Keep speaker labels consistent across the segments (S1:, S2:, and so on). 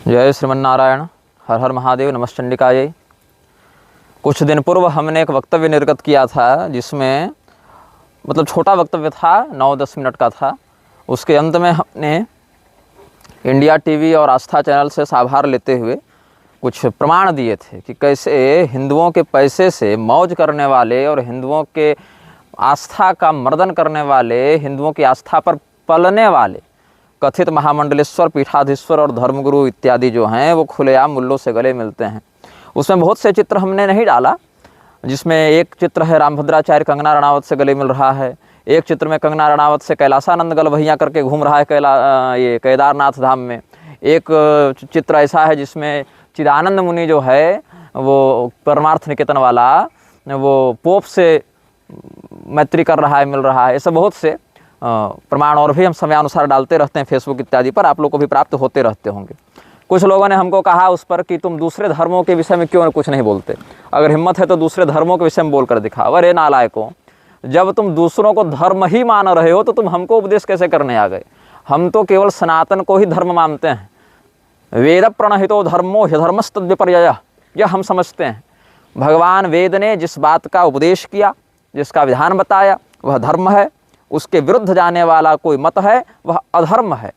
S1: जय श्रीमन्नारायण। हर हर महादेव। नमश्चंडिकायै। कुछ दिन पूर्व हमने एक वक्तव्य निर्गत किया था, जिसमें मतलब छोटा वक्तव्य था, 9-10 मिनट का था। उसके अंत में हमने इंडिया टीवी और आस्था चैनल से आभार लेते हुए कुछ प्रमाण दिए थे कि कैसे हिंदुओं के पैसे से मौज करने वाले और हिंदुओं के आस्था का मर्दन करने वाले, हिंदुओं की आस्था पर पलने वाले कथित महामंडलेश्वर, पीठाधीश्वर और धर्मगुरु इत्यादि जो हैं वो खुलेआम मुल्लों से गले मिलते हैं। उसमें बहुत से चित्र हमने नहीं डाला, जिसमें एक चित्र है रामभद्राचार्य कंगना रणावत से गले मिल रहा है, एक चित्र में कंगना रणावत से कैलासानंद गलभैया करके घूम रहा है ये केदारनाथ धाम में। एक चित्र ऐसा है जिसमें चिदानंद मुनि जो है वो परमार्थ निकेतन वाला, वो पोप से मैत्री कर रहा है, मिल रहा है। ऐसे बहुत से प्रमाण और भी हम समयानुसार डालते रहते हैं फेसबुक इत्यादि पर, आप लोग को भी प्राप्त होते रहते होंगे। कुछ लोगों ने हमको कहा उस पर कि तुम दूसरे धर्मों के विषय में क्यों कुछ नहीं बोलते, अगर हिम्मत है तो दूसरे धर्मों के विषय में बोल कर दिखाओ। अरे नालायकों, जब तुम दूसरों को धर्म ही मान रहे हो तो तुम हमको उपदेश कैसे करने आ गए? हम तो केवल सनातन को ही धर्म मानते हैं। वेद प्रणहितो धर्मो ह्यधर्मस्तद विपर्ययः, यह हम समझते हैं। भगवान वेद ने जिस बात का उपदेश किया, जिसका विधान बताया, वह धर्म है। उसके विरुद्ध जाने वाला कोई मत है वह अधर्म है।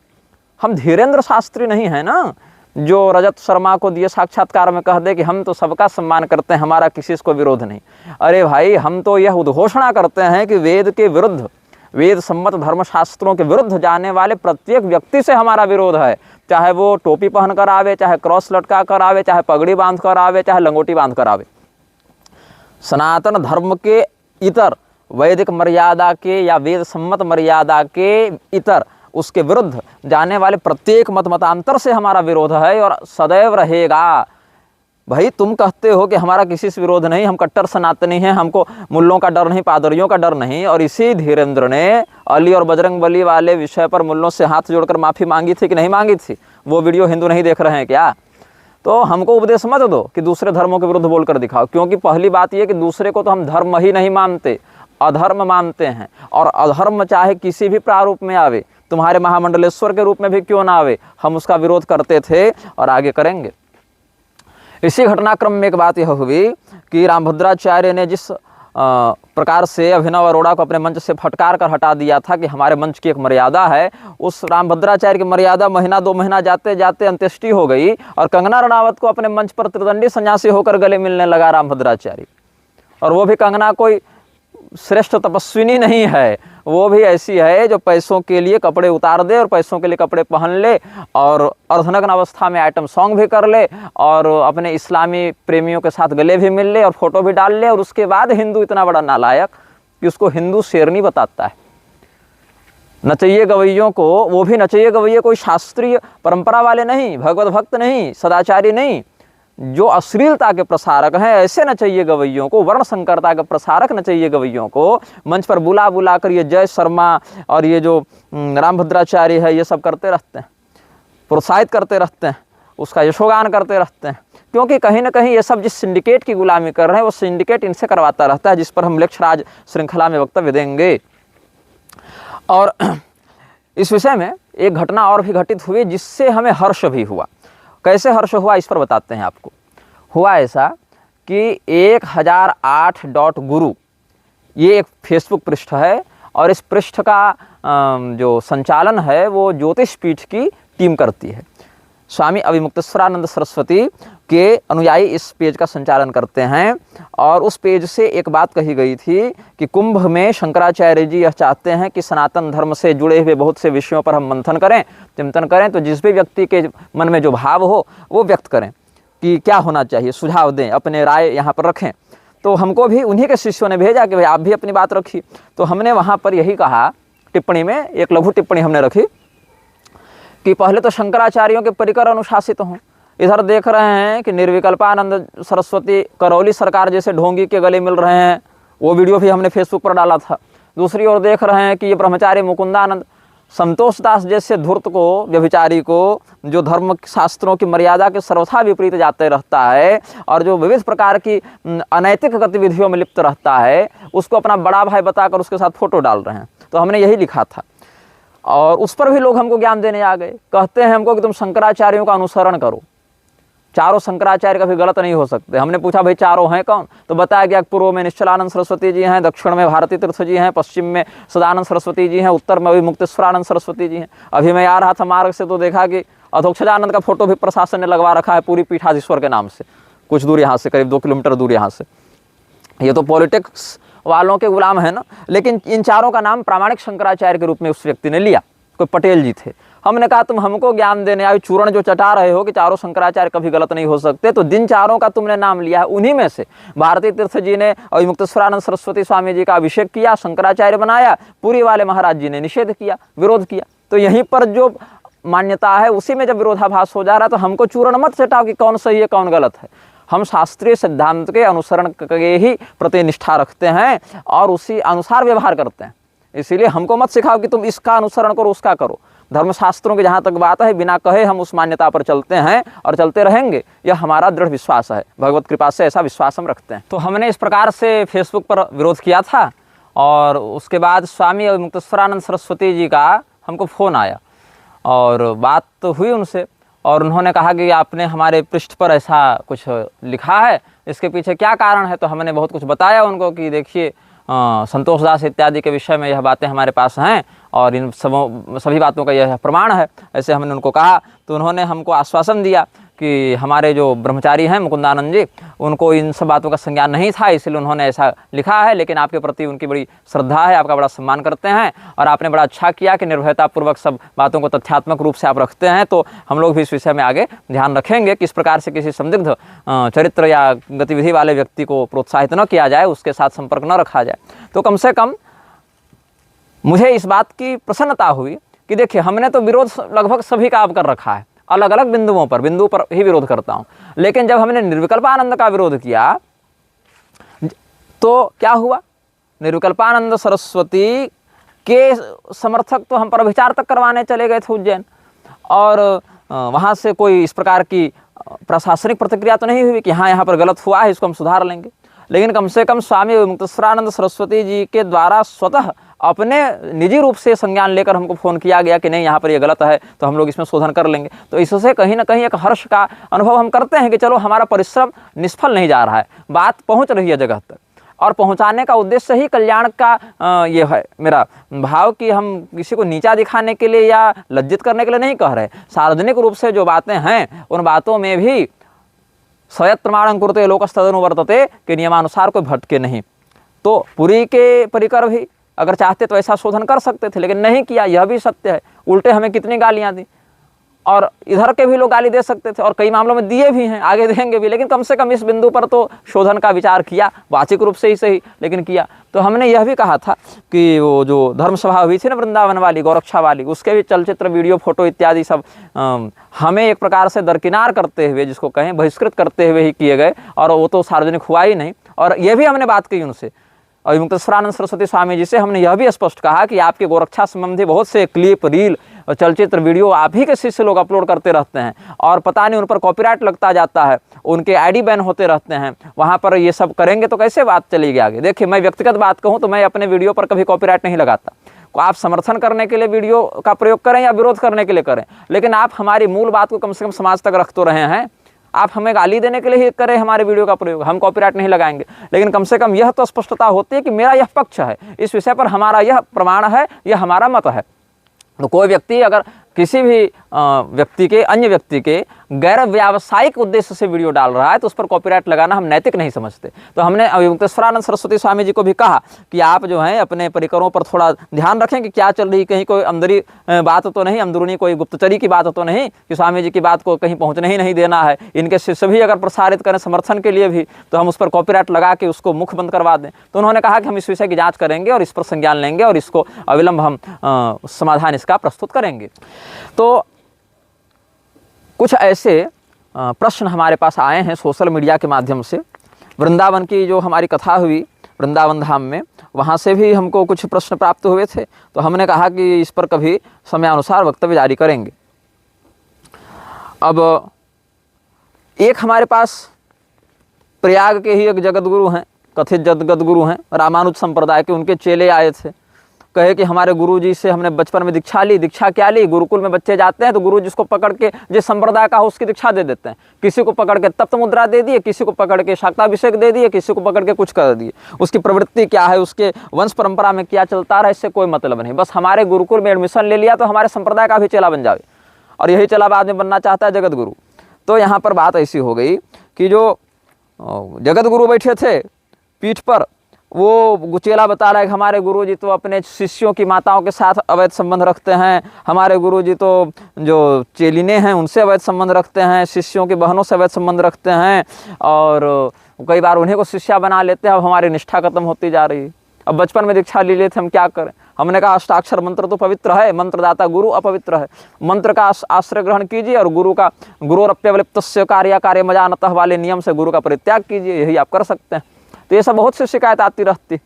S1: हम धीरेन्द्र शास्त्री नहीं है ना, जो रजत शर्मा को दिए साक्षात्कार में कह दे कि हम तो सबका सम्मान करते हैं, हमारा किसी को विरोध नहीं। अरे भाई, हम तो यह उद्घोषणा करते हैं कि वेद के विरुद्ध, वेद सम्मत धर्मशास्त्रों के विरुद्ध जाने वाले प्रत्येक व्यक्ति से हमारा विरोध है। चाहे वो टोपी पहन कर आवे, चाहे क्रॉस लटका कर आवे, चाहे पगड़ी बांध कर आवे, चाहे लंगोटी बांध कर आवे। सनातन धर्म के इतर, वैदिक मर्यादा के या वेद सम्मत मर्यादा के इतर, उसके विरुद्ध जाने वाले प्रत्येक मतांतर से हमारा विरोध है और सदैव रहेगा। भाई, तुम कहते हो कि हमारा किसी से विरोध नहीं, हम कट्टर सनातनी हैं, हमको मुल्लों का डर नहीं, पादरियों का डर नहीं। और इसी धीरेन्द्र ने अली और बजरंग बली वाले विषय पर मुल्लों से हाथ जोड़कर माफ़ी मांगी थी कि नहीं मांगी थी? वो वीडियो हिंदू नहीं देख रहे हैं क्या? तो हमको उपदेश मत दो कि दूसरे धर्मों के विरुद्ध बोलकर दिखाओ, क्योंकि पहली बात यह कि दूसरे को तो हम धर्म ही नहीं मानते, अधर्म मानते हैं। और अधर्म चाहे किसी भी प्रारूप में आवे, तुम्हारे महामंडलेश्वर के रूप में भी क्यों ना आवे, हम उसका विरोध करते थे और आगे करेंगे। इसी घटनाक्रम में एक बात यह हुई कि रामभद्राचार्य ने जिस प्रकार से अभिनव अरोड़ा को अपने मंच से फटकार कर हटा दिया था कि हमारे मंच की एक मर्यादा है, उस रामभद्राचार्य की मर्यादा महीना 2 महीना जाते जाते अंत्येष्टि हो गई और कंगना रणावत को अपने मंच पर त्रिदंडी सन्यासी होकर गले मिलने लगा रामभद्राचार्य। और वो भी कंगना कोई श्रेष्ठ तपस्विनी नहीं है, वो भी ऐसी है जो पैसों के लिए कपड़े उतार दे और पैसों के लिए कपड़े पहन ले और अर्धनग्न अवस्था में आइटम सॉन्ग भी कर ले और अपने इस्लामी प्रेमियों के साथ गले भी मिल ले और फोटो भी डाल ले। और उसके बाद हिंदू इतना बड़ा नालायक कि उसको हिंदू शेरनी बताता है। नचैये गवैयों को, वो भी नचैये गवैये कोई शास्त्रीय परंपरा वाले नहीं, भगवत भक्त नहीं, सदाचारी नहीं, जो अश्लीलता के प्रसारक हैं, ऐसे नचैये गवैयों को, वर्ण संकरता के प्रसारक नचैये गवैयों को मंच पर बुला बुला कर ये जय शर्मा और ये जो रामभद्राचार्य है ये सब करते रहते हैं, प्रोत्साहित करते रहते हैं, उसका यशोगान करते रहते हैं। क्योंकि कहीं ना कहीं ये सब जिस सिंडिकेट की गुलामी कर रहे हैं वो सिंडिकेट इनसे करवाता रहता है, जिस पर हम लेक्चर आज श्रृंखला में वक्तव्य देंगे। और इस विषय में एक घटना और भी घटित हुई जिससे हमें हर्ष भी हुआ। कैसे हर्ष हुआ इस पर बताते हैं आपको। हुआ ऐसा कि 1008.guru ये एक फेसबुक पृष्ठ है और इस पृष्ठ का जो संचालन है वो ज्योतिष पीठ की टीम करती है। स्वामी अभिमुक्तेश्वरानंद सरस्वती के अनुयायी इस पेज का संचालन करते हैं। और उस पेज से एक बात कही गई थी कि कुंभ में शंकराचार्य जी यह चाहते हैं कि सनातन धर्म से जुड़े हुए बहुत से विषयों पर हम मंथन करें, चिंतन करें, तो जिस भी व्यक्ति के मन में जो भाव हो वो व्यक्त करें कि क्या होना चाहिए, सुझाव दें, अपने राय यहाँ पर रखें। तो हमको भी उन्हीं के शिष्यों ने भेजा कि भाई आप भी अपनी बात रखिए। तो हमने वहाँ पर यही कहा, टिप्पणी में एक लघु टिप्पणी हमने रखी कि पहले तो शंकराचार्यों के परिकर अनुशासित हों। इधर देख रहे हैं कि निर्विकल्पानंद सरस्वती करौली सरकार जैसे ढोंगी के गले मिल रहे हैं, वो वीडियो भी हमने फेसबुक पर डाला था। दूसरी ओर देख रहे हैं कि ये ब्रह्मचारी मुकुंदानंद संतोष दास जैसे धूर्त को, व्यभिचारी को, जो धर्म शास्त्रों की मर्यादा के सर्वथा विपरीत जाते रहता है और जो विविध प्रकार की अनैतिक गतिविधियों में लिप्त रहता है, उसको अपना बड़ा भाई बताकर उसके साथ फोटो डाल रहे हैं। तो हमने यही लिखा था। और उस पर भी लोग हमको ज्ञान देने आ गए। कहते हैं हमको कि तुम शंकराचार्यों का अनुसरण करो, चारों शंकराचार्य कभी गलत नहीं हो सकते। हमने पूछा भाई चारों हैं कौन, तो बताया गया पूर्व में निश्चलानंद सरस्वती जी हैं, दक्षिण में भारती तीर्थ जी हैं, पश्चिम में सदानंद सरस्वती जी हैं, उत्तर में भी मुक्तेश्वरानंद सरस्वती जी हैं। अभी मैं आ रहा था मार्ग से तो देखा कि अधोक्षजानंद का फोटो भी प्रशासन ने लगवा रखा है पूरी पीठाधीश्वर के नाम से, कुछ दूर यहाँ से, करीब 2 किलोमीटर दूर यहाँ से। ये तो पॉलिटिक्स वालों के गुलाम है ना। लेकिन इन चारों का नाम प्रामाणिक शंकराचार्य के रूप में उस व्यक्ति ने लिया, कोई पटेल जी थे। हमने कहा तुम हमको ज्ञान देने आए, चूर्ण जो चटा रहे हो कि चारों शंकराचार्य कभी गलत नहीं हो सकते, तो जिन चारों का तुमने नाम लिया है उन्हीं में से भारती तीर्थ जी ने और मुक्तेश्वरानंद सरस्वती स्वामी जी का अभिषेक किया, शंकराचार्य बनाया, पुरी वाले महाराज जी ने निषेध किया, विरोध किया। तो यहीं पर जो मान्यता है उसी में जब विरोधाभास हो जा रहा है तो हमको चूर्ण मत चटाओ कि कौन सही है कौन गलत है। हम शास्त्रीय सिद्धांत के अनुसरण के ही प्रति निष्ठा रखते हैं और उसी अनुसार व्यवहार करते हैं। इसीलिए हमको मत सिखाओ कि तुम इसका अनुसरण करो उसका करो। धर्मशास्त्रों की जहाँ तक बात है, बिना कहे हम उस मान्यता पर चलते हैं और चलते रहेंगे, यह हमारा दृढ़ विश्वास है। भगवत कृपा से ऐसा विश्वास हम रखते हैं। तो हमने इस प्रकार से फेसबुक पर विरोध किया था और उसके बाद स्वामी मुक्तेश्वरानंद सरस्वती जी का हमको फ़ोन आया और बात तो हुई उनसे, और उन्होंने कहा कि आपने हमारे पृष्ठ पर ऐसा कुछ लिखा है, इसके पीछे क्या कारण है। तो हमने बहुत कुछ बताया उनको कि देखिए संतोष दास इत्यादि के विषय में यह बातें हमारे पास हैं और इन सभी बातों का यह प्रमाण है, ऐसे हमने उनको कहा। तो उन्होंने हमको आश्वासन दिया कि हमारे जो ब्रह्मचारी हैं मुकुंदानंद जी, उनको इन सब बातों का संज्ञान नहीं था, इसलिए उन्होंने ऐसा लिखा है। लेकिन आपके प्रति उनकी बड़ी श्रद्धा है, आपका बड़ा सम्मान करते हैं और आपने बड़ा अच्छा किया कि निर्भयतापूर्वक सब बातों को तथ्यात्मक रूप से आप रखते हैं। तो हम लोग भी इस विषय में आगे ध्यान रखेंगे कि इस प्रकार से किसी संदिग्ध चरित्र या गतिविधि वाले व्यक्ति को प्रोत्साहित न किया जाए, उसके साथ संपर्क न रखा जाए। तो कम से कम मुझे इस बात की प्रसन्नता हुई कि देखिए हमने तो विरोध लगभग सभी का अब कर रखा है, अलग अलग बिंदु पर ही विरोध करता हूं। लेकिन जब हमने निर्विकल्पानंद का विरोध किया तो क्या हुआ, निर्विकल्पानंद सरस्वती के समर्थक तो हम पर विचार तक करवाने चले गए थे उज्जैन, और वहां से कोई इस प्रकार की प्रशासनिक प्रतिक्रिया तो नहीं हुई कि हाँ यहाँ पर गलत हुआ है, इसको हम सुधार लेंगे। लेकिन कम से कम स्वामी मुक्तेश्वरानंद सरस्वती जी के द्वारा स्वतः अपने निजी रूप से संज्ञान लेकर हमको फ़ोन किया गया कि नहीं यहाँ पर ये गलत है, तो हम लोग इसमें शोधन कर लेंगे। तो इससे कहीं ना कहीं एक हर्ष का अनुभव हम करते हैं कि चलो हमारा परिश्रम निष्फल नहीं जा रहा है, बात पहुँच रही है जगह तक, और पहुँचाने का उद्देश्य ही कल्याण का ये है मेरा भाव कि हम किसी को नीचा दिखाने के लिए या लज्जित करने के लिए नहीं कह रहे। सार्वजनिक रूप से जो बातें हैं उन बातों में भी स्वयत् प्रमाणं कुरुते लोकस्तदनुवर्तते के नियमानुसार कोई भटके नहीं। तो पुरी के परिकर भी अगर चाहते तो ऐसा शोधन कर सकते थे, लेकिन नहीं किया, यह भी सत्य है। उल्टे हमें कितनी गालियां दी, और इधर के भी लोग गाली दे सकते थे और कई मामलों में दिए भी हैं, आगे देंगे भी, लेकिन कम से कम इस बिंदु पर तो शोधन का विचार किया, वाचिक रूप से ही सही लेकिन किया। तो हमने यह भी कहा था कि वो जो धर्म सभा हुई थी ना वृंदावन वाली, गौरक्षा वाली, उसके भी चलचित्र वीडियो फोटो इत्यादि सब हमें एक प्रकार से दरकिनार करते हुए, जिसको कहें बहिष्कृत करते हुए ही किए गए, और वो तो सार्वजनिक हुआ ही नहीं। और यह भी हमने बात की उनसे, और मुक्तेश्वरानंद सरस्वती स्वामी जी से हमने यह भी स्पष्ट कहा कि आपके गोरक्षा संबंधी बहुत से क्लिप, रील और चलचित्र वीडियो आप ही के शिष्य लोग अपलोड करते रहते हैं, और पता नहीं उन पर कॉपीराइट लगता जाता है, उनके आईडी बैन होते रहते हैं, वहाँ पर ये सब करेंगे तो कैसे बात चलेगी आगे। देखिए मैं व्यक्तिगत बात कहूँ तो मैं अपने वीडियो पर कभी कॉपीराइट नहीं लगाता। आप समर्थन करने के लिए वीडियो का प्रयोग करें या विरोध करने के लिए करें, लेकिन आप हमारी मूल बात को कम से कम समाज तक रख तो रहे हैं। आप हमें गाली देने के लिए ही करें हमारे वीडियो का प्रयोग, हम कॉपीराइट नहीं लगाएंगे, लेकिन कम से कम यह तो स्पष्टता होती है कि मेरा यह पक्ष है, इस विषय पर हमारा यह प्रमाण है, यह हमारा मत है। तो कोई व्यक्ति अगर किसी भी व्यक्ति के, अन्य व्यक्ति के गैर व्यावसायिक उद्देश्य से वीडियो डाल रहा है तो उस पर कॉपीराइट लगाना हम नैतिक नहीं समझते। तो हमने मुक्तेश्वरानंद सरस्वती स्वामी जी को भी कहा कि आप जो हैं अपने परिकरों पर थोड़ा ध्यान रखें कि क्या चल रही, कहीं कोई अंदरी बात तो नहीं, अंदरूनी कोई गुप्तचरी की बात तो नहीं कि स्वामी जी की बात को कहीं पहुँचने ही नहीं देना है। इनके शिष्य भी अगर प्रसारित करें समर्थन के लिए भी तो हम उस पर कॉपीराइट लगा के उसको मुख बंद करवा दें। तो उन्होंने कहा कि हम इस विषय की जाँच करेंगे और इस पर संज्ञान लेंगे और इसको अविलंब हम समाधान इसका प्रस्तुत करेंगे। तो कुछ ऐसे प्रश्न हमारे पास आए हैं सोशल मीडिया के माध्यम से। वृंदावन की जो हमारी कथा हुई वृंदावन धाम में, वहाँ से भी हमको कुछ प्रश्न प्राप्त हुए थे, तो हमने कहा कि इस पर कभी समयानुसार वक्तव्य जारी करेंगे। अब एक हमारे पास प्रयाग के ही एक जगत गुरु हैं, कथित जगत गुरु हैं, रामानुज संप्रदाय के, उनके चेले आए थे कहे कि हमारे गुरुजी से हमने बचपन में दीक्षा ली। दीक्षा क्या ली? गुरुकुल में बच्चे जाते हैं तो गुरु जिसको पकड़ के जिस संप्रदाय का हो उसकी दीक्षा दे देते हैं। किसी को पकड़ के तप्त मुद्रा दे दिए, किसी को पकड़ के शाक्ताभिषेक दे दिए, किसी को पकड़ के कुछ कर दिए। उसकी प्रवृत्ति क्या है, उसके वंश परंपरा में क्या चलता रहा, इससे कोई मतलब नहीं। बस हमारे गुरुकुल में एडमिशन ले लिया तो हमारे संप्रदाय का भी चेला बन जाए, और यही चेला बाद में बनना चाहता है जगत गुरु। तो यहाँ पर बात ऐसी हो गई कि जो जगत गुरु बैठे थे पीठ पर, वो चेला बता रहा है कि हमारे गुरुजी तो अपने शिष्यों की माताओं के साथ अवैध संबंध रखते हैं, हमारे गुरुजी तो जो चेलिने हैं उनसे अवैध संबंध रखते हैं, शिष्यों की बहनों से अवैध संबंध रखते हैं, और कई बार उन्हीं को शिष्या बना लेते हैं। अब हमारी निष्ठा खत्म होती जा रही है। अब बचपन में दीक्षा ले लेते, हम क्या करें? हमने कहा अष्टाक्षर मंत्र तो पवित्र है, मंत्रदाता गुरु अपवित्र है। मंत्र का आश्रय ग्रहण कीजिए और गुरुरप्यवलिप्तस्य कार्य कार्य मजानतः वाले नियम से गुरु का परित्याग कीजिए, यही आप कर सकते हैं। तो ये सब बहुत सी शिकायत आती रहती,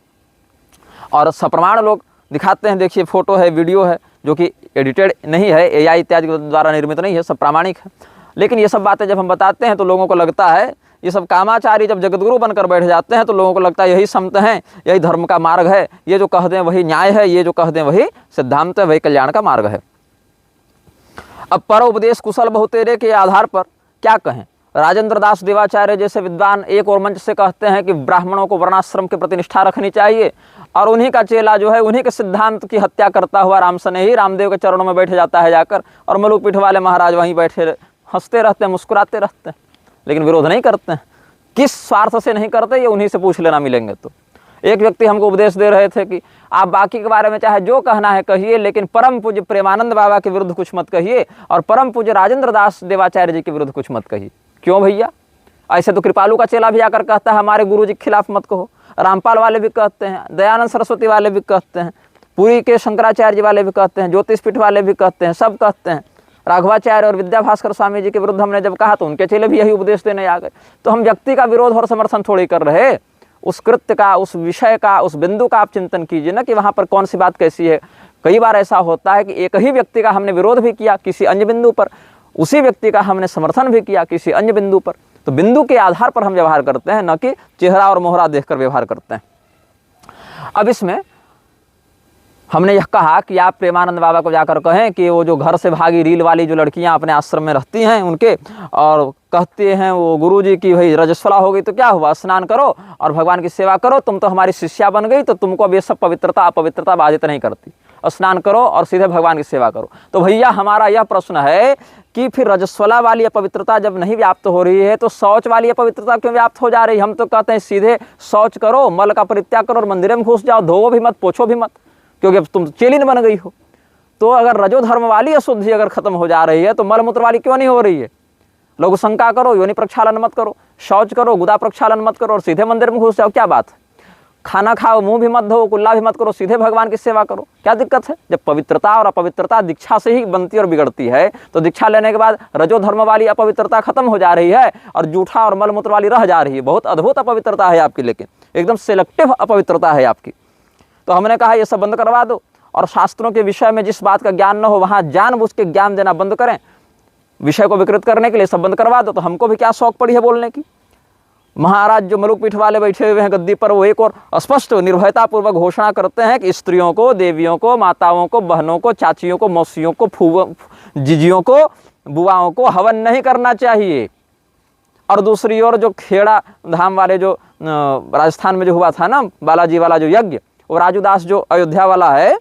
S1: और सप्रमाण लोग दिखाते हैं। देखिए फोटो है, वीडियो है, जो कि एडिटेड नहीं है, एआई इत्यादि के द्वारा निर्मित नहीं है, सब प्रामाणिक है। लेकिन ये सब बातें जब हम बताते हैं तो लोगों को लगता है, ये सब कामाचारी जब जगतगुरु बनकर बैठ जाते हैं तो लोगों को लगता है यही संत हैं, यही धर्म का मार्ग है, ये जो कह दें वही न्याय है, ये जो कह दें वही सिद्धांत है, वही कल्याण का मार्ग है। अब पर उपदेश कुशल बहुतेरे के आधार पर क्या कहें? राजेंद्र दास देवाचार्य जैसे विद्वान एक और मंच से कहते हैं कि ब्राह्मणों को वर्णाश्रम के प्रति निष्ठा रखनी चाहिए, और उन्हीं का चेला जो है उन्हीं के सिद्धांत की हत्या करता हुआ राम स्नेही रामदेव के चरणों में बैठ जाता है जाकर, और मलुक पीठ वाले महाराज वहीं बैठे हंसते रहते हैं, मुस्कुराते रहते हैं, लेकिन विरोध नहीं करते हैं। किस स्वार्थ से नहीं करते, ये उन्हीं से पूछ लेना मिलेंगे। तो एक व्यक्ति हमको उपदेश दे रहे थे कि आप बाकी के बारे में चाहे जो कहना है कहिए, लेकिन परम पूज्य प्रेमानंद बाबा के विरुद्ध कुछ मत कहिए, और परम पूज्य राजेंद्र दास देवाचार्य जी के विरुद्ध कुछ मत कहिए। क्यों भैया? ऐसे तो कृपालु का चेला भी आकर कहता है हमारे गुरु जी के खिलाफ मत कहो, रामपाल वाले भी कहते हैं, दयानंद सरस्वती वाले भी कहते हैं, पुरी के शंकराचार्य जी वाले भी कहते हैं, ज्योतिष पीठ वाले भी कहते हैं, सब कहते हैं। राघवाचार्य और विद्या भास्कर स्वामी जी के विरुद्ध हमने जब कहा तो उनके चेले भी यही उपदेश देने आ गए। तो हम व्यक्ति का विरोध और समर्थन थोड़ी कर रहे, उस कृत्य का, उस विषय का, उस बिंदु का आप चिंतन कीजिए ना कि वहाँ पर कौन सी बात कैसी है। कई बार ऐसा होता है कि एक ही व्यक्ति का हमने विरोध भी किया किसी अन्य बिंदु पर, उसी व्यक्ति का हमने समर्थन भी किया किसी अन्य बिंदु पर। तो बिंदु के आधार पर हम व्यवहार करते हैं, न कि चेहरा और मोहरा देखकर व्यवहार करते हैं। अब इसमें हमने यह कहा कि आप प्रेमानंद बाबा को जाकर कहें कि वो जो घर से भागी रील वाली जो लड़कियां अपने आश्रम में रहती हैं उनके, और कहते हैं वो गुरुजी की भाई रजस्वला हो गई तो क्या हुआ, स्नान करो और भगवान की सेवा करो, तुम तो हमारी शिष्या बन गई, तो तुमको अब ये सब पवित्रता अपवित्रता बाधित नहीं करती, और स्नान करो और सीधे भगवान की सेवा करो। तो भैया हमारा यह प्रश्न है कि फिर रजस्वला वाली अपवित्रता जब नहीं व्याप्त हो रही है तो शौच वाली अपवित्रता क्यों व्याप्त हो जा रही है? हम तो कहते हैं सीधे शौच करो, मल का परित्याग करो और मंदिर में घुस जाओ, धोवो भी मत, पोछो भी मत, क्योंकि अब तुम चेलिन बन गई हो। तो अगर रजोधर्म वाली अशुद्धि अगर खत्म हो जा रही है तो मलमूत्र वाली क्यों नहीं हो रही है? लघु शंका करो, योनि प्रक्षालन मत करो, शौच करो, गुदा प्रक्षालन मत करो और सीधे मंदिर में घुस जाओ, क्या बात है? खाना खाओ, मुंह भी मत धो, कुल्ला भी मत करो, सीधे भगवान की सेवा करो, क्या दिक्कत है? जब पवित्रता और अपवित्रता दीक्षा से ही बनती और बिगड़ती है तो दीक्षा लेने के बाद रजोधर्म वाली अपवित्रता खत्म हो जा रही है और जूठा और मलमूत्र वाली रह जा रही है। बहुत अद्भुत अपवित्रता है आपकी, लेकिन एकदम सिलेक्टिव अपवित्रता है आपकी। तो हमने कहा ये सब बंद करवा दो, और शास्त्रों के विषय में जिस बात का ज्ञान न हो वहाँ जानबूझ के ज्ञान देना बंद करें, विषय को विकृत करने के लिए सब बंद करवा दो। तो हमको भी क्या शौक पड़ी है बोलने की। महाराज जो मलुक पीठ वाले बैठे हुए हैं गद्दी पर, वो एक और स्पष्ट निर्भयता पूर्वक घोषणा करते हैं कि स्त्रियों को, देवियों को, माताओं को, बहनों को, चाचियों को, मौसियों को, जीजियों को, बुआओं को हवन नहीं करना चाहिए। और दूसरी ओर जो खेड़ा धाम वाले जो राजस्थान में जो हुआ था ना बालाजी वाला जो यज्ञ, वो राजू दास जो अयोध्या वाला है,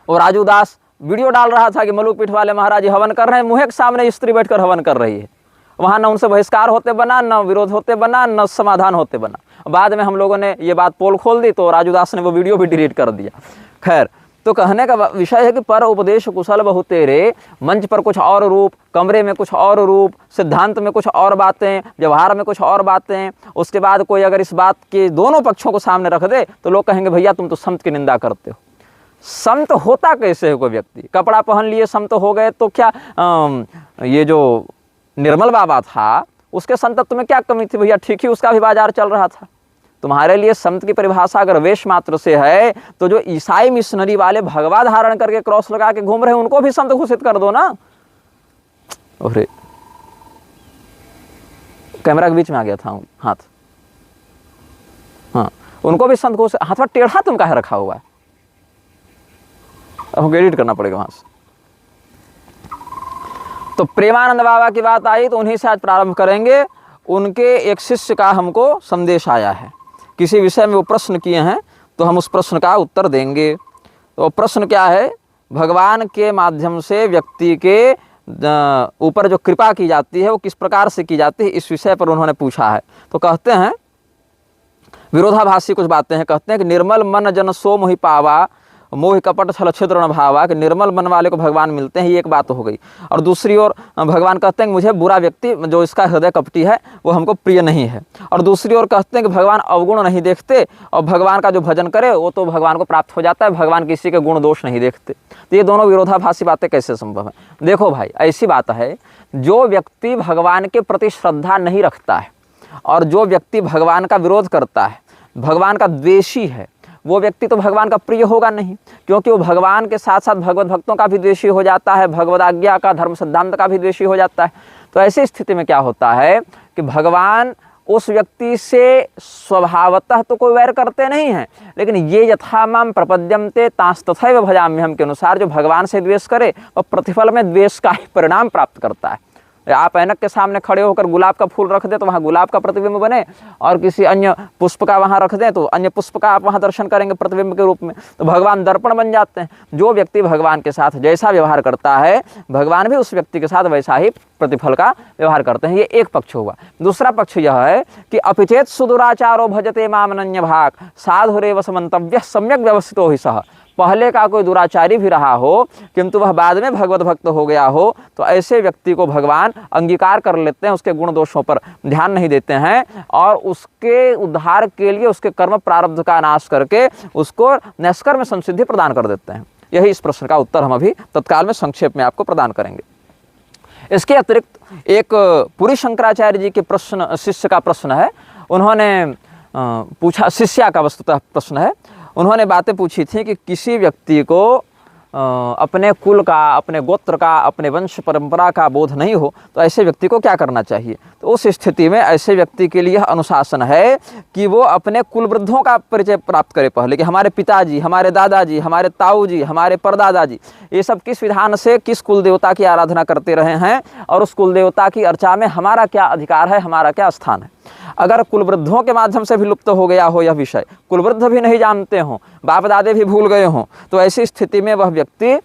S1: वो राजू दास वीडियो डाल रहा था कि मलुक पीठ वाले महाराज हवन कर रहे हैं, मुँह के सामने स्त्री बैठकर हवन कर रही है। वहाँ न उनसे बहिष्कार होते बना, न विरोध होते बना, न समाधान होते बना। बाद में हम लोगों ने ये बात पोल खोल दी तो राजू दास ने वो वीडियो भी डिलीट कर दिया। खैर, तो कहने का विषय है कि पर उपदेश कुशल बहुतेरे, मंच पर कुछ और रूप, कमरे में कुछ और रूप, सिद्धांत में कुछ और बातें, व्यवहार में कुछ और बातें। उसके बाद कोई अगर इस बात के दोनों पक्षों को सामने रख दे तो लोग कहेंगे भैया तुम तो संत की निंदा करते हो। संत होता कैसे है कोई व्यक्ति? कपड़ा पहन लिए संत हो गए तो क्या? ये जो निर्मल बाबा था उसके संतत्व में क्या कमी थी भैया? ठीक ही उसका भी बाजार चल रहा था। तुम्हारे लिए संत की परिभाषा अगर वेश मात्र से है तो जो ईसाई मिशनरी वाले भगवा धारण करके क्रॉस लगा के घूम रहे हैं उनको भी संत घोषित कर दो ना। अरे कैमरा के बीच में आ गया था हाथ, हाँ, उनको भी संत घोषित। हाथ पर टेढ़ा तुम काहे रखा हुआ है? हमको एडिट करना पड़ेगा वहाँ से। तो प्रेमानंद बाबा की बात आई तो उन्हीं से आज प्रारंभ करेंगे। उनके एक शिष्य का हमको संदेश आया है, किसी विषय में वो प्रश्न किए हैं तो हम उस प्रश्न का उत्तर देंगे। तो प्रश्न क्या है, भगवान के माध्यम से व्यक्ति के ऊपर जो कृपा की जाती है वो किस प्रकार से की जाती है, इस विषय पर उन्होंने पूछा है। तो कहते हैं, विरोधाभासी कुछ बातें हैं। कहते हैं कि निर्मल मन जन सो मोहि पावा, मोह कपट छल छिद्र न भावा, कि निर्मल मन वाले को भगवान मिलते हैं, ये एक बात हो गई। और दूसरी ओर भगवान कहते हैं कि मुझे बुरा व्यक्ति जो इसका हृदय कपटी है वो हमको प्रिय नहीं है। और दूसरी ओर कहते हैं कि भगवान अवगुण नहीं देखते और भगवान का जो भजन करे वो तो भगवान को प्राप्त हो जाता है, भगवान किसी के गुण दोष नहीं देखते। तो ये दोनों विरोधाभासी बातें कैसे संभव है? देखो भाई, ऐसी बात है, जो व्यक्ति भगवान के प्रति श्रद्धा नहीं रखता है और जो व्यक्ति भगवान का विरोध करता है, भगवान का द्वेषी है, वो व्यक्ति तो भगवान का प्रिय होगा नहीं, क्योंकि वो भगवान के साथ साथ भगवत भक्तों का भी द्वेषी हो जाता है, भगवद आज्ञा का, धर्म सिद्धांत का भी द्वेषी हो जाता है। तो ऐसी स्थिति में क्या होता है कि भगवान उस व्यक्ति से स्वभावतः तो कोई वैर करते नहीं हैं, लेकिन ये यथा माम प्रपद्यन्ते तांस तथैव भजाम्यहम् के अनुसार जो भगवान से द्वेष करे वह प्रतिफल में द्वेष का ही परिणाम प्राप्त करता है। आप ऐनक के सामने खड़े होकर गुलाब का फूल रख दें तो वहाँ गुलाब का प्रतिबिंब बने, और किसी अन्य पुष्प का वहाँ रख दें तो अन्य पुष्प का आप वहाँ दर्शन करेंगे प्रतिबिंब के रूप में। तो भगवान दर्पण बन जाते हैं। जो व्यक्ति भगवान के साथ जैसा व्यवहार करता है, भगवान भी उस व्यक्ति के साथ वैसा ही प्रतिफल का व्यवहार करते हैं। ये एक पक्ष हुआ। दूसरा पक्ष यह है कि अपिचेत सुदुराचारो भजते मामनन्य भाग साधुरेव समन्तव्य सम्यक व्यवस्थितो हि सह। पहले का कोई दुराचारी भी रहा हो किंतु वह बाद में भगवत भक्त हो गया हो, तो ऐसे व्यक्ति को भगवान अंगीकार कर लेते हैं, उसके गुण दोषों पर ध्यान नहीं देते हैं और उसके उद्धार के लिए उसके कर्म प्रारब्ध का नाश करके उसको नैष्कर्म संसिद्धि प्रदान कर देते हैं। यही इस प्रश्न का उत्तर हम अभी तत्काल में संक्षेप में आपको प्रदान करेंगे। इसके अतिरिक्त एक पुरी शंकराचार्य जी के प्रश्न, शिष्य का प्रश्न है। उन्होंने पूछा, शिष्या का वस्तुतः प्रश्न है, उन्होंने बातें पूछी थी कि किसी व्यक्ति को अपने कुल का, अपने गोत्र का, अपने वंश परंपरा का बोध नहीं हो तो ऐसे व्यक्ति को क्या करना चाहिए। तो उस स्थिति में ऐसे व्यक्ति के लिए अनुशासन है कि वो अपने कुल वृद्धों का परिचय प्राप्त करे पहले, कि हमारे पिताजी, हमारे दादाजी, हमारे ताऊ जी, हमारे परदादाजी ये सब किस विधान से किस कुल देवता की आराधना करते रहे हैं और उस कुल देवता की अर्चा में हमारा क्या अधिकार है, हमारा क्या स्थान है। अगर कुलवृद्धों के माध्यम से भी लुप्त हो गया हो यह विषय, कुलवृद्ध भी नहीं जानते हों, बाप दादे भी भूल गए हों, तो ऐसी स्थिति में वह व्यक्ति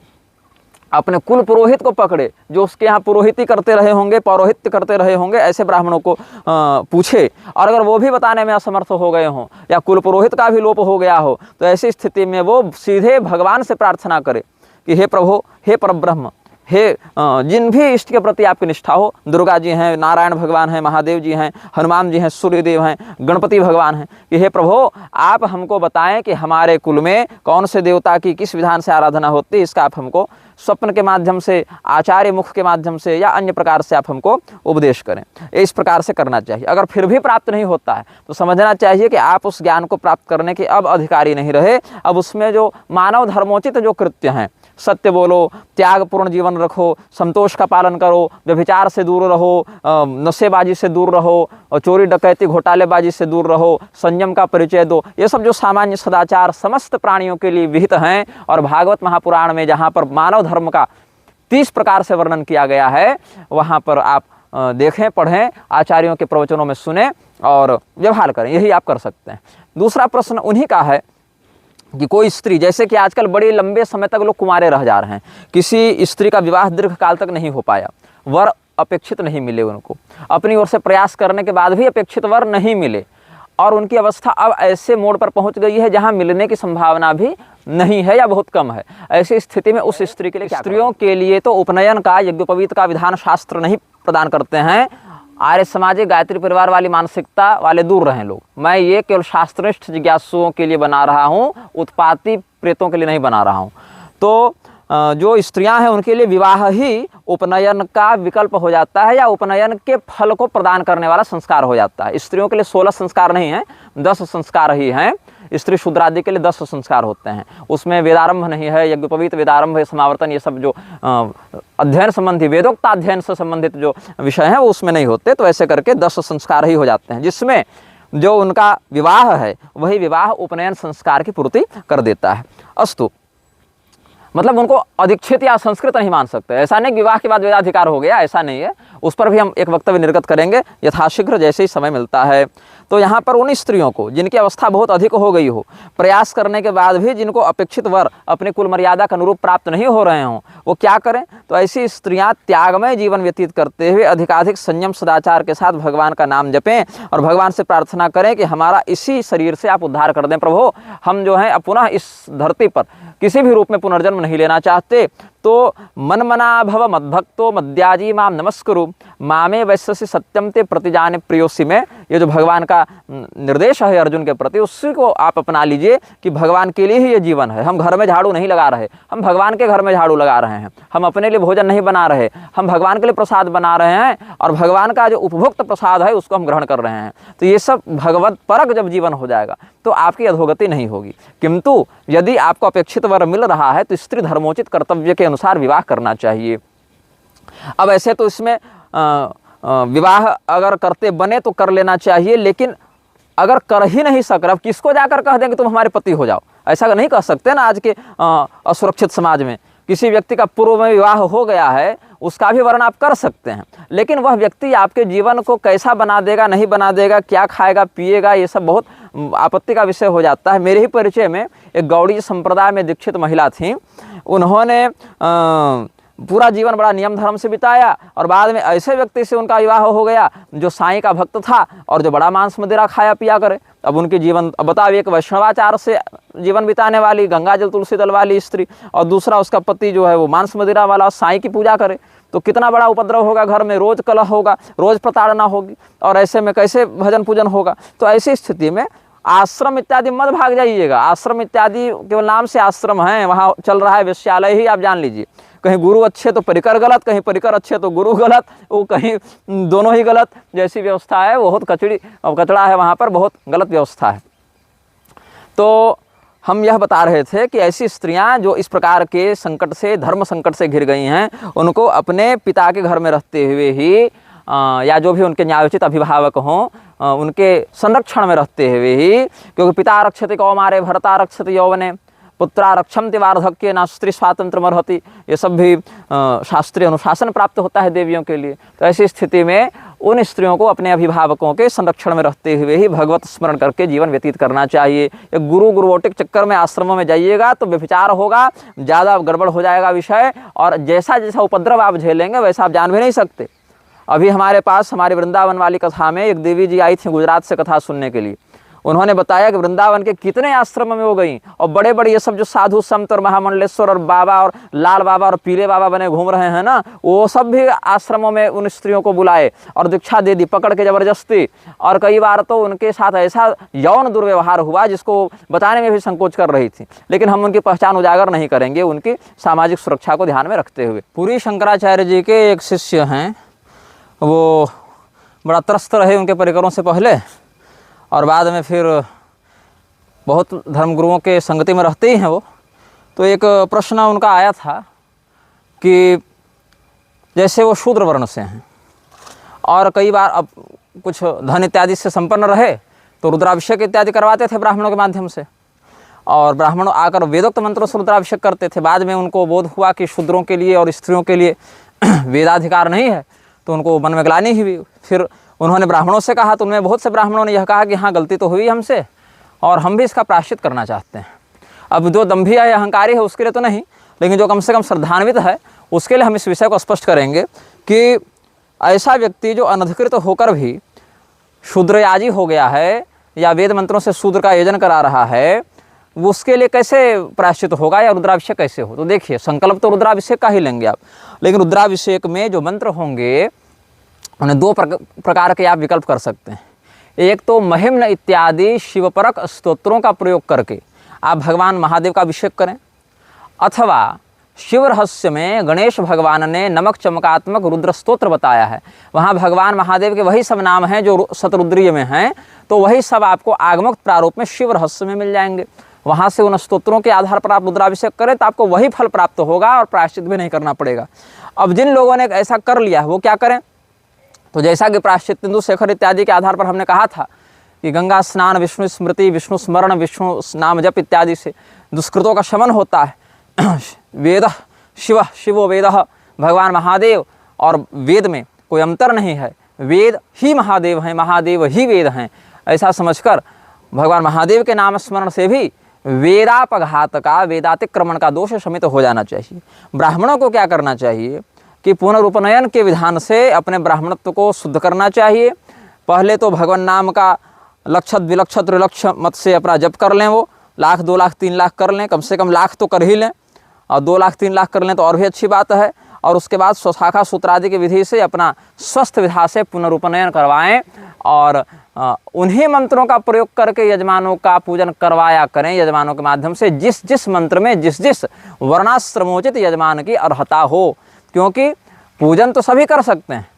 S1: अपने कुल पुरोहित को पकड़े, जो उसके यहाँ पुरोहिती करते रहे होंगे, पौरोहित्य करते रहे होंगे, ऐसे ब्राह्मणों को पूछे। और अगर वो भी बताने में असमर्थ हो गए हों या कुल पुरोहित का भी लोप हो गया हो, तो ऐसी स्थिति में वो सीधे भगवान से प्रार्थना करे कि हे प्रभु, हे परब्रह्म, हे जिन भी इष्ट के प्रति आपकी निष्ठा हो, दुर्गा जी हैं, नारायण भगवान हैं, महादेव जी हैं, हनुमान जी हैं, सूर्यदेव हैं, गणपति भगवान हैं, कि हे प्रभु आप हमको बताएं कि हमारे कुल में कौन से देवता की किस विधान से आराधना होती है। इसका आप हमको स्वप्न के माध्यम से, आचार्य मुख के माध्यम से या अन्य प्रकार से आप हमको उपदेश करें। इस प्रकार से करना चाहिए। अगर फिर भी प्राप्त नहीं होता है तो समझना चाहिए कि आप उस ज्ञान को प्राप्त करने के अब अधिकारी नहीं रहे। अब उसमें जो मानव धर्मोचित जो कृत्य हैं, सत्य बोलो, त्यागपूर्ण जीवन रखो, संतोष का पालन करो, व्यभिचार से दूर रहो, नशेबाजी से दूर रहो, चोरी डकैती घोटालेबाजी से दूर रहो, संयम का परिचय दो, ये सब जो सामान्य सदाचार समस्त प्राणियों के लिए विहित हैं। और भागवत महापुराण में जहाँ पर मानव धर्म का 30 प्रकार से वर्णन किया गया है, वहाँ पर आप देखें, पढ़ें, आचार्यों के प्रवचनों में सुने और व्यवहार करें। यही आप कर सकते हैं। दूसरा प्रश्न उन्हीं का है कि कोई स्त्री, जैसे कि आजकल बड़े लंबे समय तक लोग कुंवारे रह जा रहे हैं, किसी स्त्री का विवाह दीर्घ काल तक नहीं हो पाया, वर अपेक्षित नहीं मिले, उनको अपनी ओर से प्रयास करने के बाद भी अपेक्षित वर नहीं मिले और उनकी अवस्था अब ऐसे मोड़ पर पहुंच गई है जहां मिलने की संभावना भी नहीं है या बहुत कम है। ऐसी स्थिति में उस स्त्री के लिए, स्त्रियों के लिए तो उपनयन का, यज्ञोपवीत का विधान शास्त्र नहीं प्रदान करते हैं। आर्य सामाजिक गायत्री परिवार वाली मानसिकता वाले दूर रहें लोग। मैं ये केवल शास्त्रनिष्ठ जिज्ञासुओं के लिए बना रहा हूँ, उत्पाती प्रेतों के लिए नहीं बना रहा हूँ। तो जो स्त्रियां हैं उनके लिए विवाह ही उपनयन का विकल्प हो जाता है या उपनयन के फल को प्रदान करने वाला संस्कार हो जाता है। स्त्रियों के लिए 16 संस्कार नहीं हैं, 10 संस्कार ही हैं। स्त्री शूद्रादि के लिए 10 संस्कार होते हैं। उसमें वेदारंभ नहीं है, यज्ञोपवीत, वेदारंभ, समावर्तन, ये सब जो अध्ययन संबंधी, वेदोक्त अध्ययन से संबंधित जो विषय हैं वो उसमें नहीं होते। तो ऐसे करके 10 संस्कार ही हो जाते हैं, जिसमें जो उनका विवाह है वही विवाह उपनयन संस्कार की पूर्ति कर देता है। अस्तु, मतलब उनको अधिक्षित या संस्कृत नहीं मान सकते। ऐसा नहीं विवाह के बाद वेदाधिकार हो गया, ऐसा नहीं है। उस पर भी हम एक वक्तव्य निर्गत करेंगे यथाशीघ्र जैसे ही समय मिलता है। तो यहाँ पर उन स्त्रियों को जिनकी अवस्था बहुत अधिक हो गई हो, प्रयास करने के बाद भी जिनको अपेक्षित वर अपने कुल मर्यादा के अनुरूप प्राप्त नहीं हो रहे हों, वो क्या करें? तो ऐसी स्त्रियाँ त्यागमय जीवन व्यतीत करते हुए अधिकाधिक संयम सदाचार के साथ भगवान का नाम जपें और भगवान से प्रार्थना करें कि हमारा इसी शरीर से आप उद्धार कर दें। प्रभु, हम जो हैं पुनः इस धरती पर किसी भी रूप में पुनर्जन्म नहीं लेना चाहते, तो मन मना भव मद्भक्तो मद्याजी माम नमस्कुरु मामे वैश्यसि सत्यम ते प्रतिजाने प्रियोसी में, ये जो भगवान का निर्देश है अर्जुन के प्रति, उसी को आप अपना लीजिए कि भगवान के लिए ही ये जीवन है। हम घर में झाड़ू नहीं लगा रहे, हम भगवान के घर में झाड़ू लगा रहे हैं। हम अपने लिए भोजन नहीं बना रहे, हम भगवान के लिए प्रसाद बना रहे हैं और भगवान का जो उपभोक्त प्रसाद है उसको हम ग्रहण कर रहे हैं। तो ये सब भगवत परक जब जीवन हो जाएगा तो आपकी अधोगति नहीं होगी। किंतु यदि आपको अपेक्षित वर मिल रहा है तो स्त्री धर्मोचित कर्तव्य के अनुसार विवाह करना चाहिए। अब ऐसे तो इसमें विवाह अगर करते बने तो कर लेना चाहिए, लेकिन अगर कर ही नहीं सक रहे, अब किसको जाकर कह देंगे तुम हमारे पति हो जाओ? ऐसा नहीं कह सकते ना। आज के असुरक्षित समाज में किसी व्यक्ति का पूर्व में विवाह हो गया है, उसका भी वर्णन आप कर सकते हैं, लेकिन वह व्यक्ति आपके जीवन को कैसा बना देगा, नहीं बना देगा, क्या खाएगा पिएगा, ये सब बहुत आपत्ति का विषय हो जाता है। मेरे ही परिचय में एक गौड़ी संप्रदाय में दीक्षित महिला थी। उन्होंने पूरा जीवन बड़ा नियम धर्म से बिताया और बाद में ऐसे व्यक्ति से उनका विवाह हो गया जो साईं का भक्त था और जो बड़ा मांस मदिरा खाया पिया करे। अब उनके जीवन, अब बताओ, एक वैष्णवाचार से जीवन बिताने वाली गंगा जल तुलसी दल वाली स्त्री और दूसरा उसका पति जो है वो मांस मदिरा वाला साईं की पूजा करे, तो कितना बड़ा उपद्रव होगा घर में, रोज कलह होगा, रोज प्रताड़ना होगी और ऐसे में कैसे भजन पूजन होगा। तो ऐसी स्थिति में आश्रम इत्यादि मत भाग जाइएगा। आश्रम इत्यादि केवल नाम से आश्रम है, वहाँ चल रहा है वेश्यालय ही, आप जान लीजिए। कहीं गुरु अच्छे तो परिकर गलत, कहीं परिकर अच्छे तो गुरु गलत, वो कहीं दोनों ही गलत। जैसी व्यवस्था है बहुत कचड़ा है, वहाँ पर बहुत गलत व्यवस्था है। तो हम यह बता रहे थे कि ऐसी स्त्रियां जो इस प्रकार के संकट से, धर्म संकट से घिर गई हैं, उनको अपने पिता के घर में रहते हुए ही या जो भी उनके न्यायोचित अभिभावक हों उनके संरक्षण में रहते हुए ही, क्योंकि पिता रक्षति कौमारे भरता रक्षति यौवने पुत्रा रक्षन्ति वार्धक्ये न स्त्री स्वातंत्र मर्हति, ये सब भी शास्त्रीय अनुशासन प्राप्त होता है देवियों के लिए। तो ऐसी स्थिति में उन स्त्रियों को अपने अभिभावकों के संरक्षण में रहते हुए ही भगवत स्मरण करके जीवन व्यतीत करना चाहिए। गुरुवोटिक चक्कर में आश्रमों में जाइएगा तो व्यभिचार होगा, ज़्यादा गड़बड़ हो जाएगा विषय, और जैसा जैसा उपद्रव आप झेलेंगे वैसा आप जान भी नहीं सकते। अभी हमारे पास हमारे वृंदावन वाली कथा में एक देवी जी आई थी गुजरात से कथा सुनने के लिए। उन्होंने बताया कि वृंदावन के कितने आश्रम में वो गई और बड़े बड़े ये सब जो साधु संत और महामंडलेश्वर और बाबा और लाल बाबा और पीले बाबा बने घूम रहे हैं ना, वो सब भी आश्रमों में उन स्त्रियों को बुलाए और दीक्षा दे दी पकड़ के जबरदस्ती। और कई बार तो उनके साथ ऐसा यौन दुर्व्यवहार हुआ जिसको बताने में भी संकोच कर रही थी, लेकिन हम उनकी पहचान उजागर नहीं करेंगे उनकी सामाजिक सुरक्षा को ध्यान में रखते हुए। पूरी शंकराचार्य जी के एक शिष्य हैं, वो बड़ा त्रस्त रहे उनके परिकरों से पहले और बाद में फिर बहुत धर्मगुरुओं के संगति में रहते ही हैं वो। तो एक प्रश्न उनका आया था कि जैसे वो शूद्र वर्ण से हैं और कई बार अब कुछ धन इत्यादि से संपन्न रहे तो रुद्राभिषेक इत्यादि करवाते थे ब्राह्मणों के माध्यम से, और ब्राह्मण आकर वेदोक्त मंत्रों से रुद्राभिषेक करते थे। बाद में उनको बोध हुआ कि शूद्रों के लिए और स्त्रियों के लिए वेदाधिकार नहीं है, तो उनको मन में ग्लानि हुई। फिर उन्होंने ब्राह्मणों से कहा तो उनमें बहुत से ब्राह्मणों ने यह कहा कि हाँ गलती तो हुई हमसे और हम भी इसका प्रायश्चित करना चाहते हैं। अब जो दंभी है अहंकारी है उसके लिए तो नहीं, लेकिन जो कम से कम श्रद्धान्वित है उसके लिए हम इस विषय को स्पष्ट करेंगे कि ऐसा व्यक्ति जो अनधिकृत होकर भी शूद्रयाजी हो गया है या वेद मंत्रों से शूद्र का आयोजन करा रहा है, वो उसके लिए कैसे प्रायश्चित होगा या रुद्राभिषेक कैसे हो। तो देखिए, संकल्प तो रुद्राभिषेक का ही लेंगे आप, लेकिन रुद्राभिषेक में जो मंत्र होंगे उन्हें दो प्रकार के आप विकल्प कर सकते हैं। एक तो महिम्न इत्यादि शिवपरक स्तोत्रों का प्रयोग करके आप भगवान महादेव का अभिषेक करें, अथवा शिव रहस्य में गणेश भगवान ने नमक चमकात्मक रुद्र स्तोत्र बताया है, वहाँ भगवान महादेव के वही सब नाम हैं जो शतरुद्रीय में हैं, तो वही सब आपको आगमक प्रारूप में शिव रहस्य में मिल जाएंगे। वहाँ से उन स्तोत्रों के आधार पर आप रुद्राभिषेक करें तो आपको वही फल प्राप्त होगा और प्रायश्चित भी नहीं करना पड़ेगा। अब जिन लोगों ने ऐसा कर लिया है वो क्या करें, तो जैसा कि प्रायश्चित इंदु शेखर इत्यादि के आधार पर हमने कहा था कि गंगा स्नान, विष्णु स्मृति, विष्णु स्मरण, विष्णु नाम जप इत्यादि से दुष्कृतों का शमन होता है, वेद शिव शिवो वेद, भगवान महादेव और वेद में कोई अंतर नहीं है, वेद ही महादेव हैं, महादेव ही वेद हैं। ऐसा समझकर भगवान महादेव के नाम स्मरण से भी वेदापघात का, वेदातिक्रमण का दोष शमित हो जाना चाहिए। ब्राह्मणों को क्या करना चाहिए कि पुनरुपनयन के विधान से अपने ब्राह्मणत्व को शुद्ध करना चाहिए। पहले तो भगवान नाम का लक्षत विलक्षत त्रिलक्ष मत से अपना जप कर लें, वो 1,00,000 2,00,000 3,00,000 कर लें, कम से कम 1,00,000 तो कर ही लें, और 2,00,000 3,00,000 कर लें तो और भी अच्छी बात है। और उसके बाद स्वशाखा सूत्रादि की विधि से अपना स्वस्थ विधा से पुनरुपनयन करवाएं और उन्हीं मंत्रों का प्रयोग करके यजमानों का पूजन करवाया करें। यजमानों के माध्यम से जिस जिस मंत्र में जिस जिस वर्णाश्रमोचित यजमान की अर्हता हो, क्योंकि पूजन तो सभी कर सकते हैं,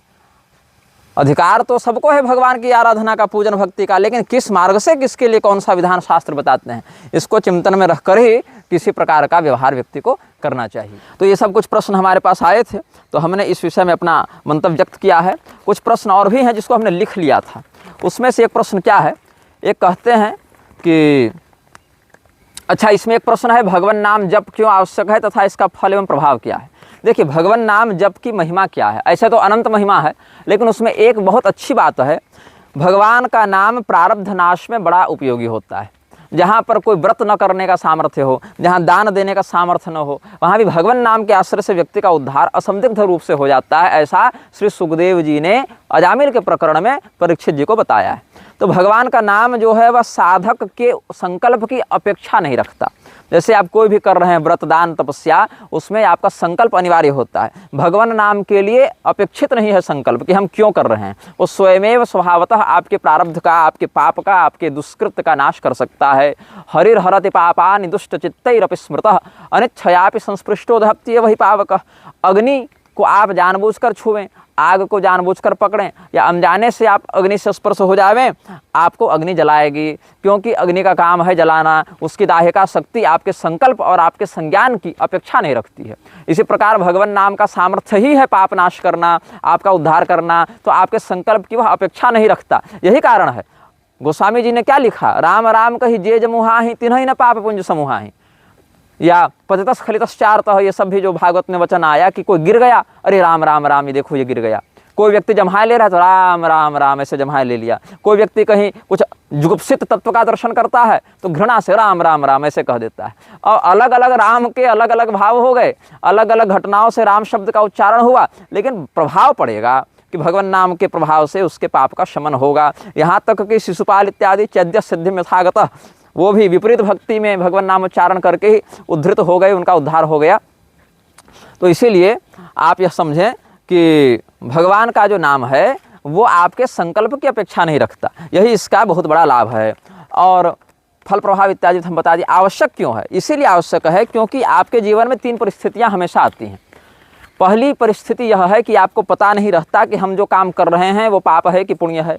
S1: अधिकार तो सबको है भगवान की आराधना का, पूजन भक्ति का, लेकिन किस मार्ग से किसके लिए कौन सा विधान शास्त्र बताते हैं, इसको चिंतन में रखकर ही किसी प्रकार का व्यवहार व्यक्ति को करना चाहिए। तो ये सब कुछ प्रश्न हमारे पास आए थे, तो हमने इस विषय में अपना मंतव्य व्यक्त किया है। कुछ प्रश्न और भी हैं जिसको हमने लिख लिया था। उसमें से एक प्रश्न क्या है, एक कहते हैं कि अच्छा, इसमें एक प्रश्न है, भगवान नाम जप क्यों आवश्यक है तथा इसका फल एवं प्रभाव क्या है। देखिए, भगवान नाम जप की महिमा क्या है। ऐसे तो अनंत महिमा है, लेकिन उसमें एक बहुत अच्छी बात है, भगवान का नाम प्रारब्ध नाश में बड़ा उपयोगी होता है। जहाँ पर कोई व्रत न करने का सामर्थ्य हो, जहाँ दान देने का सामर्थ्य न हो, वहाँ भी भगवान नाम के आश्रय से व्यक्ति का उद्धार असंदिग्ध रूप से हो जाता है। ऐसा श्री सुखदेव जी ने अजामिल के प्रकरण में परीक्षित जी को बताया है। तो भगवान का नाम जो है वह साधक के संकल्प की अपेक्षा नहीं रखता। जैसे आप कोई भी कर रहे हैं व्रत दान तपस्या, उसमें आपका संकल्प अनिवार्य होता है। भगवान नाम के लिए अपेक्षित नहीं है संकल्प कि हम क्यों कर रहे हैं, वो स्वयमेव स्वभावतः आपके प्रारब्ध का, आपके पाप का, आपके दुष्कृत का नाश कर सकता है। हरिर हरति पापानि दुष्ट चित्तैरपि स्मृतः अनिच्छयापि संस्पृष्टो दहत्येव हि पावकः। अग्नि को आप जानबूझकर छुएं, आग को जानबूझकर पकड़ें या अनजाने से आप अग्नि से स्पर्श हो जावें, आपको अग्नि जलाएगी, क्योंकि अग्नि का काम है जलाना। उसकी दाहिका शक्ति आपके संकल्प और आपके संज्ञान की अपेक्षा नहीं रखती है। इसी प्रकार भगवान नाम का सामर्थ्य ही है पाप नाश करना, आपका उद्धार करना, तो आपके संकल्प की वह अपेक्षा नहीं रखता। यही कारण है गोस्वामी जी ने क्या लिखा, राम राम कही जे जमुहाहि तिन्हि न पाप पुंज समूहाहि, या पतितस खलितश्चारतः, ये सब भी जो भागवत में वचन आया कि कोई गिर गया, अरे राम राम राम, ये देखो ये गिर गया। कोई व्यक्ति जम्हाए ले रहा है तो राम राम राम ऐसे जम्हाए ले लिया। कोई व्यक्ति कहीं कुछ जुगुप्सित तत्व का दर्शन करता है तो घृणा से राम राम राम ऐसे कह देता है। और अलग अलग राम के अलग अलग भाव हो गए, अलग अलग घटनाओं से राम शब्द का उच्चारण हुआ, लेकिन प्रभाव पड़ेगा कि भगवान नाम के प्रभाव से उसके पाप का शमन होगा। यहाँ तक कि शिशुपाल इत्यादि चैद्य सिद्धि में यथागतः वो भी विपरीत भक्ति में भगवान नाम उच्चारण करके ही उद्धृत हो गए, उनका उद्धार हो गया। तो इसीलिए आप यह समझें कि भगवान का जो नाम है वो आपके संकल्प की अपेक्षा नहीं रखता, यही इसका बहुत बड़ा लाभ है। और फल प्रभाव इत्यादि हम बता दिए। आवश्यक क्यों है, इसीलिए आवश्यक है क्योंकि आपके जीवन में 3 परिस्थितियां हमेशा आती हैं। पहली परिस्थिति यह है कि आपको पता नहीं रहता कि हम जो काम कर रहे हैं वो पाप है कि पुण्य है।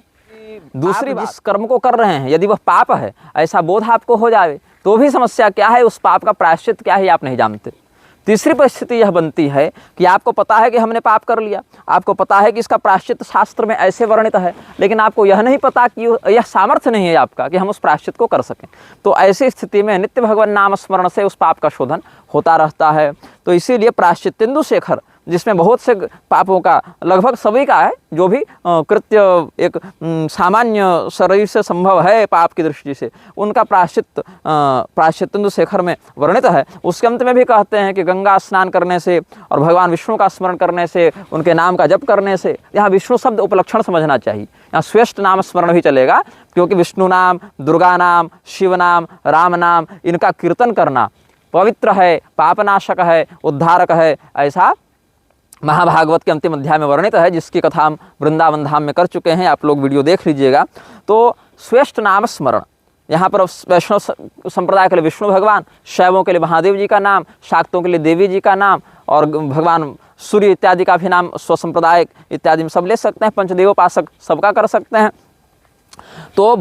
S1: दूसरी, जिस कर्म को कर रहे हैं यदि वह पाप है ऐसा बोध आपको हो जाए तो भी समस्या क्या है, उस पाप का प्रायश्चित क्या है आप नहीं जानते। तीसरी परिस्थिति यह बनती है कि आपको पता है कि हमने पाप कर लिया, आपको पता है कि इसका प्रायश्चित शास्त्र में ऐसे वर्णित है, लेकिन आपको यह नहीं पता कि यह सामर्थ्य नहीं है आपका कि हम उस प्रायश्चित को कर सकें। तो ऐसी स्थिति में नित्य भगवान नाम स्मरण से उस पाप का शोधन होता रहता है। तो इसीलिए प्रायश्चितेन्दु शेखर, जिसमें बहुत से पापों का लगभग सभी का है, जो भी कृत्य एक सामान्य शरीर से संभव है पाप की दृष्टि से, उनका प्रायश्चितेन्दु शेखर में वर्णित है। उसके अंत में भी कहते हैं कि गंगा स्नान करने से और भगवान विष्णु का स्मरण करने से, उनके नाम का जप करने से, यहाँ विष्णु शब्द उपलक्षण समझना चाहिए, यहाँ श्रेष्ठ नाम स्मरण भी चलेगा, क्योंकि विष्णु नाम, दुर्गा नाम, शिव नाम, राम नाम, इनका कीर्तन करना पवित्र है, पापनाशक है, उद्धारक है। ऐसा महाभागवत के अंतिम अध्याय में वर्णित है, जिसकी कथा हम वृंदावन धाम में कर चुके हैं, आप लोग वीडियो देख लीजिएगा। तो श्रेष्ठ नाम स्मरण, यहाँ पर वैष्णव संप्रदाय के लिए विष्णु भगवान, शैवों के लिए महादेव जी का नाम, शाक्तों के लिए देवी जी का नाम, और भगवान सूर्य इत्यादि का भी नाम स्वसंप्रदाय इत्यादि में सब ले सकते हैं, पंचदेवोपासक सबका कर सकते हैं। तो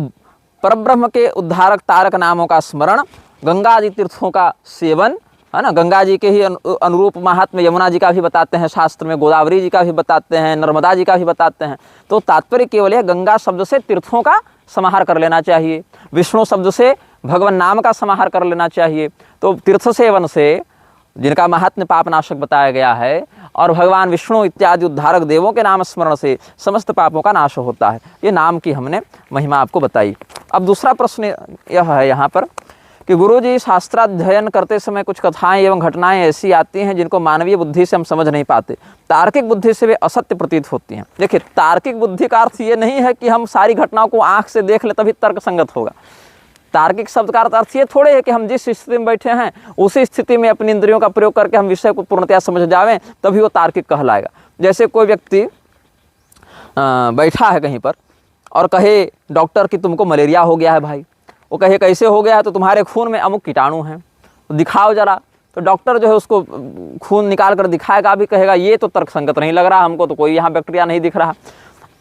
S1: परब्रह्म के उद्धारक तारक नामों का स्मरण, गंगा आदि तीर्थों का सेवन, है ना, गंगा जी के ही अनुरूप महात्म्य यमुना जी का भी बताते हैं शास्त्र में, गोदावरी जी का भी बताते हैं, नर्मदा जी का भी बताते हैं। तो तात्पर्य केवल है गंगा शब्द से तीर्थों का समाहार कर लेना चाहिए, विष्णु शब्द से भगवान नाम का समाहार कर लेना चाहिए। तो तीर्थ सेवन से जिनका महात्म्य पापनाशक बताया गया है, और भगवान विष्णु इत्यादि उद्धारक देवों के नाम स्मरण से समस्त पापों का नाश होता है। ये नाम की हमने महिमा आपको बताई। अब दूसरा प्रश्न यह है यहाँ पर कि गुरुजी, शास्त्राध्ययन करते समय कुछ कथाएं एवं घटनाएं ऐसी आती हैं जिनको मानवीय बुद्धि से हम समझ नहीं पाते, तार्किक बुद्धि से वे असत्य प्रतीत होती हैं। देखिए, तार्किक बुद्धि का अर्थ ये नहीं है कि हम सारी घटनाओं को आंख से देख ले तभी तर्क संगत होगा। तार्किक शब्द का अर्थ ये थोड़े है कि हम जिस स्थिति में बैठे हैं उसी स्थिति में अपनी इंद्रियों का प्रयोग करके हम विषय को पूर्णतया समझ जावें, तभी वो तार्किक कहलाएगा। जैसे कोई व्यक्ति बैठा है कहीं पर और कहे डॉक्टर कि तुमको मलेरिया हो गया है भाई, वो कहे कैसे हो गया है, तो तुम्हारे खून में अमुक कीटाणु हैं, तो दिखाओ जरा। तो डॉक्टर जो है उसको खून निकाल कर दिखाएगा, भी कहेगा ये तो तर्कसंगत नहीं लग रहा हमको, तो कोई यहाँ बैक्टीरिया नहीं दिख रहा।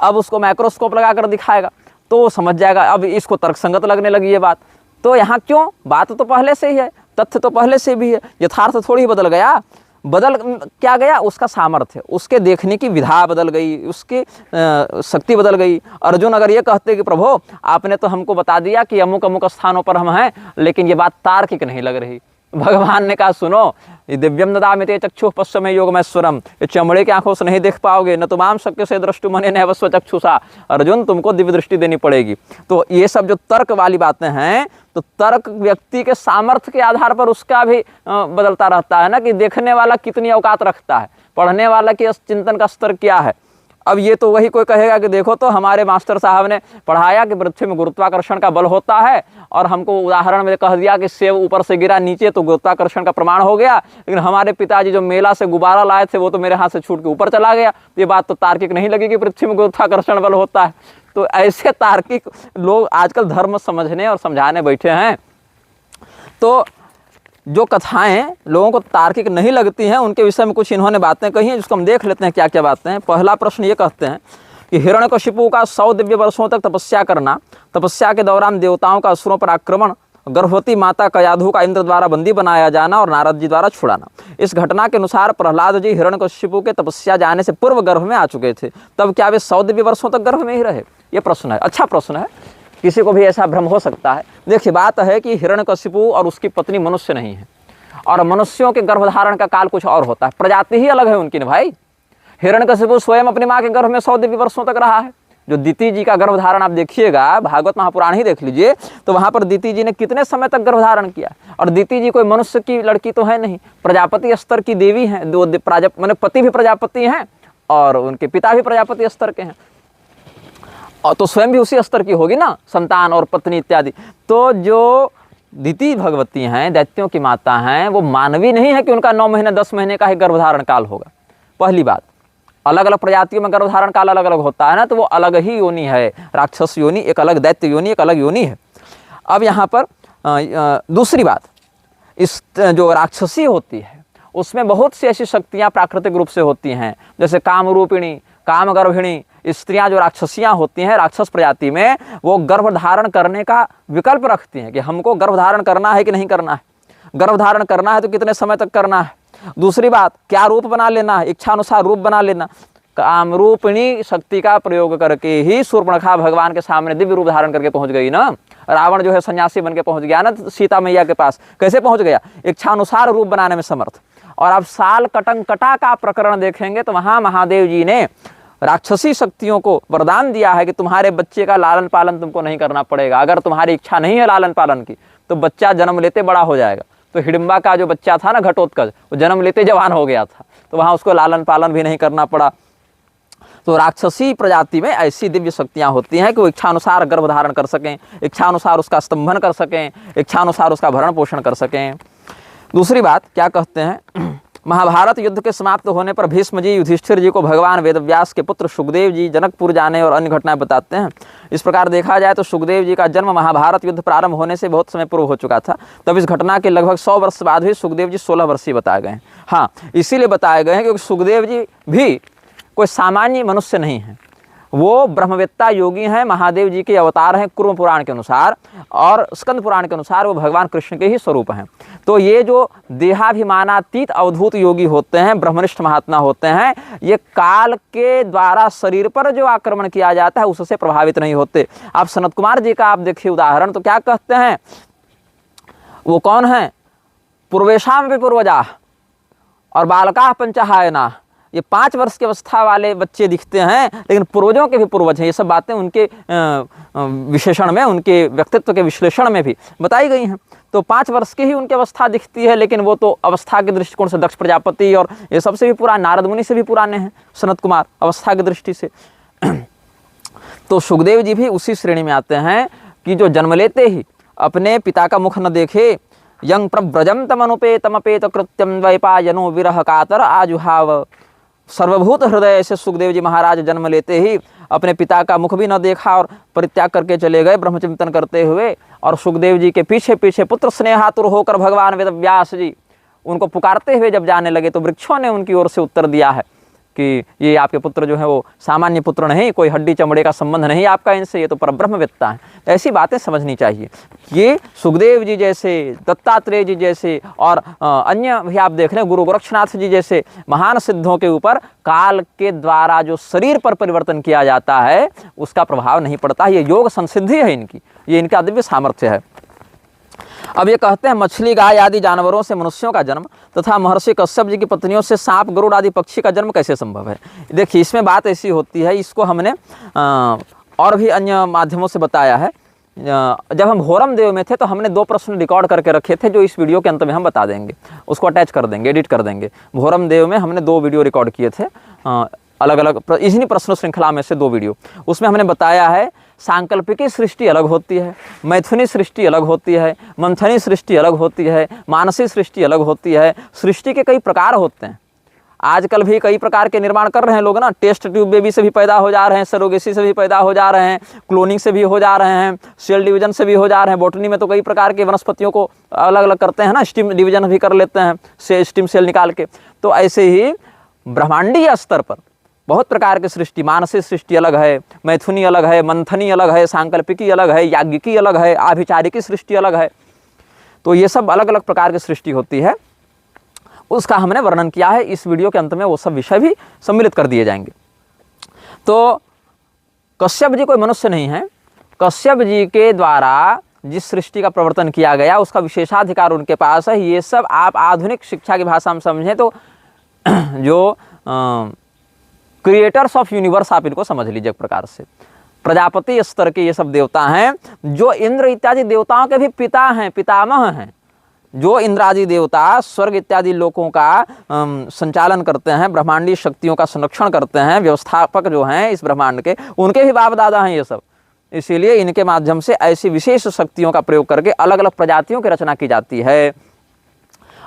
S1: अब उसको माइक्रोस्कोप लगा कर दिखाएगा तो वो समझ जाएगा, अब इसको तर्कसंगत लगने लगी ये बात। तो यहाँ क्यों, बात तो पहले से ही है, तथ्य तो पहले से भी है, यथार्थ थोड़ी ही बदल गया। बदल क्या गया, उसका सामर्थ्य, उसके देखने की विधा बदल गई, उसकी शक्ति बदल गई। अर्जुन अगर ये कहते कि प्रभु आपने तो हमको बता दिया कि अमुक अमुक स्थानों पर हम हैं, लेकिन ये बात तार्किक नहीं लग रही, भगवान ने कहा सुनो, ये दिव्यम ददामि ते चक्षुः पश्चिमे योगमैश्वरम, ये चमड़े की आंखों से नहीं देख पाओगे, न तुमाम शक्य से दृष्टु मने न वस्व चक्षुषा, अर्जुन तुमको दिव्य दृष्टि देनी पड़ेगी। तो ये सब जो तर्क वाली बातें हैं, तो तर्क व्यक्ति के सामर्थ्य के आधार पर उसका भी बदलता रहता है ना, कि देखने वाला कितनी औकात रखता है, पढ़ने वाला के चिंतन का स्तर क्या है। अब ये तो वही कोई कहेगा कि देखो तो हमारे मास्टर साहब ने पढ़ाया कि पृथ्वी में गुरुत्वाकर्षण का बल होता है, और हमको उदाहरण में कह दिया कि सेब ऊपर से गिरा नीचे तो गुरुत्वाकर्षण का प्रमाण हो गया, लेकिन हमारे पिताजी जो मेला से गुब्बारा लाए थे वो तो मेरे हाथ से छूट के ऊपर चला गया। ये बात तो तार्किक नहीं लगी कि पृथ्वी में गुरुत्वाकर्षण बल होता है। तो ऐसे तार्किक लोग आजकल धर्म समझने और समझाने बैठे हैं। तो जो कथाएं लोगों को तार्किक नहीं लगती हैं, उनके विषय में कुछ इन्होंने बातें कही हैं, जिसको हम देख लेते हैं क्या क्या बातें हैं। पहला प्रश्न ये कहते हैं कि हिरण्यकशिपु का 100 दिव्य वर्षों तक तपस्या करना, तपस्या के दौरान देवताओं का असुरों पर आक्रमण, गर्भवती माता कयाधु का इंद्र द्वारा बंदी बनाया जाना और नारद जी द्वारा छुड़ाना। इस घटना के अनुसार प्रहलाद जी हिरण्यकशिपु के तपस्या जाने से पूर्व गर्भ में आ चुके थे, तब क्या वे 100 दिव्य वर्षों तक गर्भ में ही रहे? ये प्रश्न है, अच्छा प्रश्न है, किसी को भी ऐसा भ्रम हो सकता है। देखिए, बात है कि हिरण्यकशिपु और उसकी पत्नी मनुष्य नहीं है, और मनुष्यों के गर्भधारण का काल कुछ और होता है, प्रजाति ही अलग है उनकी ना भाई। हिरण्यकशिपु स्वयं अपनी माँ के गर्भ में 100 दिव्य वर्षों तक रहा है। जो दिति जी का गर्भधारण आप देखिएगा, भागवत महापुराण ही देख लीजिए, तो वहां पर दिति जी ने कितने समय तक गर्भधारण किया। और दिति जी कोई मनुष्य की लड़की तो है नहीं, प्रजापति स्तर की देवी हैं, दो मैंने पति भी प्रजापति हैं और उनके पिता भी प्रजापति स्तर के हैं, और तो स्वयं भी उसी स्तर की होगी ना, संतान और पत्नी इत्यादि। तो जो दिति भगवती हैं, दैत्यों की माता हैं, वो मानवी नहीं है कि उनका 9 महीने 10 महीने का ही गर्भधारण काल होगा। पहली बात, अलग अलग प्रजातियों में गर्भधारण काल अलग अलग होता है ना, तो वो अलग ही योनि है। राक्षस योनि एक अलग, दैत्य योनि एक अलग योनि है। अब यहाँ पर दूसरी बात, इस जो राक्षसी होती है उसमें बहुत सी ऐसी शक्तियाँ प्राकृतिक रूप से होती हैं, जैसे काम रूपिणी, काम गर्भिणी स्त्रियां जो राक्षसियां होती हैं राक्षस प्रजाति में, वो गर्भधारण करने का विकल्प रखती हैं कि हमको गर्भधारण करना है कि नहीं करना है, गर्भधारण करना है तो कितने समय तक करना है। दूसरी बात, क्या रूप बना लेना है, इच्छानुसार रूप बना लेना। कामरूपिणी शक्ति का प्रयोग करके ही शूर्पणखा भगवान के सामने दिव्य रूप धारण करके पहुंच गई ना। रावण जो है सन्यासी बन के पहुंच गया ना सीता मैया के पास, कैसे पहुंच गया? इच्छानुसार रूप बनाने में समर्थ। और आप साल कटंकटा का प्रकरण देखेंगे तो वहां महादेव जी ने राक्षसी शक्तियों को वरदान दिया है कि तुम्हारे बच्चे का लालन पालन तुमको नहीं करना पड़ेगा। अगर तुम्हारी इच्छा नहीं है लालन पालन की तो बच्चा जन्म लेते बड़ा हो जाएगा। तो हिडिंबा का जो बच्चा था ना घटोत्कच, वो जन्म लेते जवान हो गया था, तो वहाँ उसको लालन पालन भी नहीं करना पड़ा। तो राक्षसी प्रजाति में ऐसी दिव्य शक्तियाँ होती हैं कि वो इच्छानुसार गर्भधारण कर सकें, इच्छानुसार उसका स्तंभन कर सकें, इच्छानुसार उसका भरण पोषण कर सकें। दूसरी बात क्या कहते हैं, महाभारत युद्ध के समाप्त होने पर भीष्म जी युधिष्ठिर जी को भगवान वेदव्यास के पुत्र सुखदेव जी जनकपुर जाने और अन्य घटनाएं बताते हैं। इस प्रकार देखा जाए तो सुखदेव जी का जन्म महाभारत युद्ध प्रारंभ होने से बहुत समय पूर्व हो चुका था। तब इस घटना के लगभग 100 वर्ष बाद भी सुखदेव जी 16 वर्षीय बताए गए हैं। हाँ, इसीलिए बताए गए हैं क्योंकि सुखदेव जी भी कोई सामान्य मनुष्य नहीं है, वो ब्रह्मवेत्ता योगी हैं, महादेव जी के अवतार हैं कुर्म पुराण के अनुसार, और स्कंद पुराण के अनुसार वो भगवान कृष्ण के ही स्वरूप हैं। तो ये जो देहाभिमानातीत अवधूत योगी होते हैं, ब्रह्मनिष्ठ महात्मा होते हैं, ये काल के द्वारा शरीर पर जो आक्रमण किया जाता है उससे प्रभावित नहीं होते। आप सनत कुमार जी का आप देखिए उदाहरण, तो क्या कहते हैं, वो कौन है, पूर्वेशाम भी पूर्वजा, और बालका पंचहायना, ये 5 वर्ष की अवस्था वाले बच्चे दिखते हैं, लेकिन पूर्वजों के भी पूर्वज हैं। ये सब बातें उनके विशेषण में, उनके व्यक्तित्व के विश्लेषण में भी बताई गई हैं। तो 5 वर्ष की ही उनकी अवस्था दिखती है, लेकिन वो तो अवस्था के दृष्टिकोण से दक्ष प्रजापति और ये सबसे भी पुराने, नारद मुनि से भी पुराने हैं सनत कुमार अवस्था की दृष्टि से। तो सुखदेव जी भी उसी श्रेणी में आते हैं कि जो जन्म लेते ही अपने पिता का मुख न देखे, यंग प्रव्रजम तमनुपेतमपेत कृत्यम द्वैपायनो विरह कातर आजुहाव। सर्वभूत हृदय से सुखदेव जी महाराज जन्म लेते ही अपने पिता का मुख भी न देखा और परित्याग करके चले गए ब्रह्मचिंतन करते हुए। और सुखदेव जी के पीछे पीछे पुत्र स्नेहातुर होकर भगवान वेदव्यास जी उनको पुकारते हुए जब जाने लगे, तो वृक्षों ने उनकी ओर से उत्तर दिया है कि ये आपके पुत्र जो है वो सामान्य पुत्र नहीं, कोई हड्डी चमड़े का संबंध नहीं आपका इनसे, ये तो परब्रह्मवेत्ता है। ऐसी बातें समझनी चाहिए। ये सुखदेव जी जैसे, दत्तात्रेय जी जैसे और अन्य भी आप देख रहे हैं, गुरु गोरक्षनाथ जी जैसे महान सिद्धों के ऊपर काल के द्वारा जो शरीर पर परिवर्तन किया जाता है उसका प्रभाव नहीं पड़ता। ये योग संसिद्धि है इनकी, ये इनका दिव्य सामर्थ्य है। अब ये कहते हैं मछली, गाय आदि जानवरों से मनुष्यों का जन्म तथा महर्षि कश्यप जी की पत्नियों से सांप, गरुड़ आदि पक्षी का जन्म कैसे संभव है। देखिए इसमें बात ऐसी होती है, इसको हमने और भी अन्य माध्यमों से बताया है। जब हम घोरम देव में थे तो हमने 2 प्रश्न रिकॉर्ड करके रखे थे, जो इस वीडियो के अंत में हम बता देंगे, उसको अटैच कर देंगे, एडिट कर देंगे। घोरम देव में हमने 2 वीडियो रिकॉर्ड किए थे, अलग अलग इन्हीं प्रश्न श्रृंखला में से 2 वीडियो। उसमें हमने बताया है सांकल्पिकी सृष्टि अलग होती है, मैथुनी सृष्टि अलग होती है, मंथनी सृष्टि अलग होती है, मानसी सृष्टि अलग होती है। सृष्टि के कई प्रकार होते हैं। आजकल भी कई प्रकार के निर्माण कर रहे हैं लोग ना, टेस्ट ट्यूब बेबी से भी पैदा हो जा रहे हैं, सरोगेसी से भी पैदा हो जा रहे हैं, क्लोनिंग से भी हो जा रहे हैं, सेल डिवीजन से भी हो जा रहे हैं। बॉटनी में तो कई प्रकार के वनस्पतियों को अलग अलग करते हैं ना, स्टीम डिवीजन भी कर लेते हैं स्टीम सेल निकाल के। तो ऐसे ही ब्रह्मांडीय स्तर पर बहुत प्रकार की सृष्टि, मानसिक सृष्टि अलग है, मैथुनी अलग है, मंथनी अलग है, सांकल्पिकी अलग है, याज्ञिकी अलग है, आभिचारिकी सृष्टि अलग है। तो ये सब अलग अलग प्रकार की सृष्टि होती है, उसका हमने वर्णन किया है। इस वीडियो के अंत में वो सब विषय भी सम्मिलित कर दिए जाएंगे। तो कश्यप जी कोई मनुष्य नहीं है, कश्यप जी के द्वारा जिस सृष्टि का प्रवर्तन किया गया उसका विशेषाधिकार उनके पास है। ये सब आप आधुनिक शिक्षा की भाषा में समझें तो जो क्रिएटर्स ऑफ यूनिवर्स आप इनको समझ लीजिए एक प्रकार से। प्रजापति स्तर के ये सब देवता हैं, जो इंद्र इत्यादि देवताओं के भी पिता हैं, पितामह हैं। जो इंद्रादि देवता स्वर्ग इत्यादि लोकों का संचालन करते हैं, ब्रह्मांडीय शक्तियों का संरक्षण करते हैं, व्यवस्थापक जो हैं इस ब्रह्मांड के, उनके भी बाप दादा हैं ये सब। इसीलिए इनके माध्यम से ऐसी विशेष शक्तियों का प्रयोग करके अलग अलग प्रजातियों की रचना की जाती है।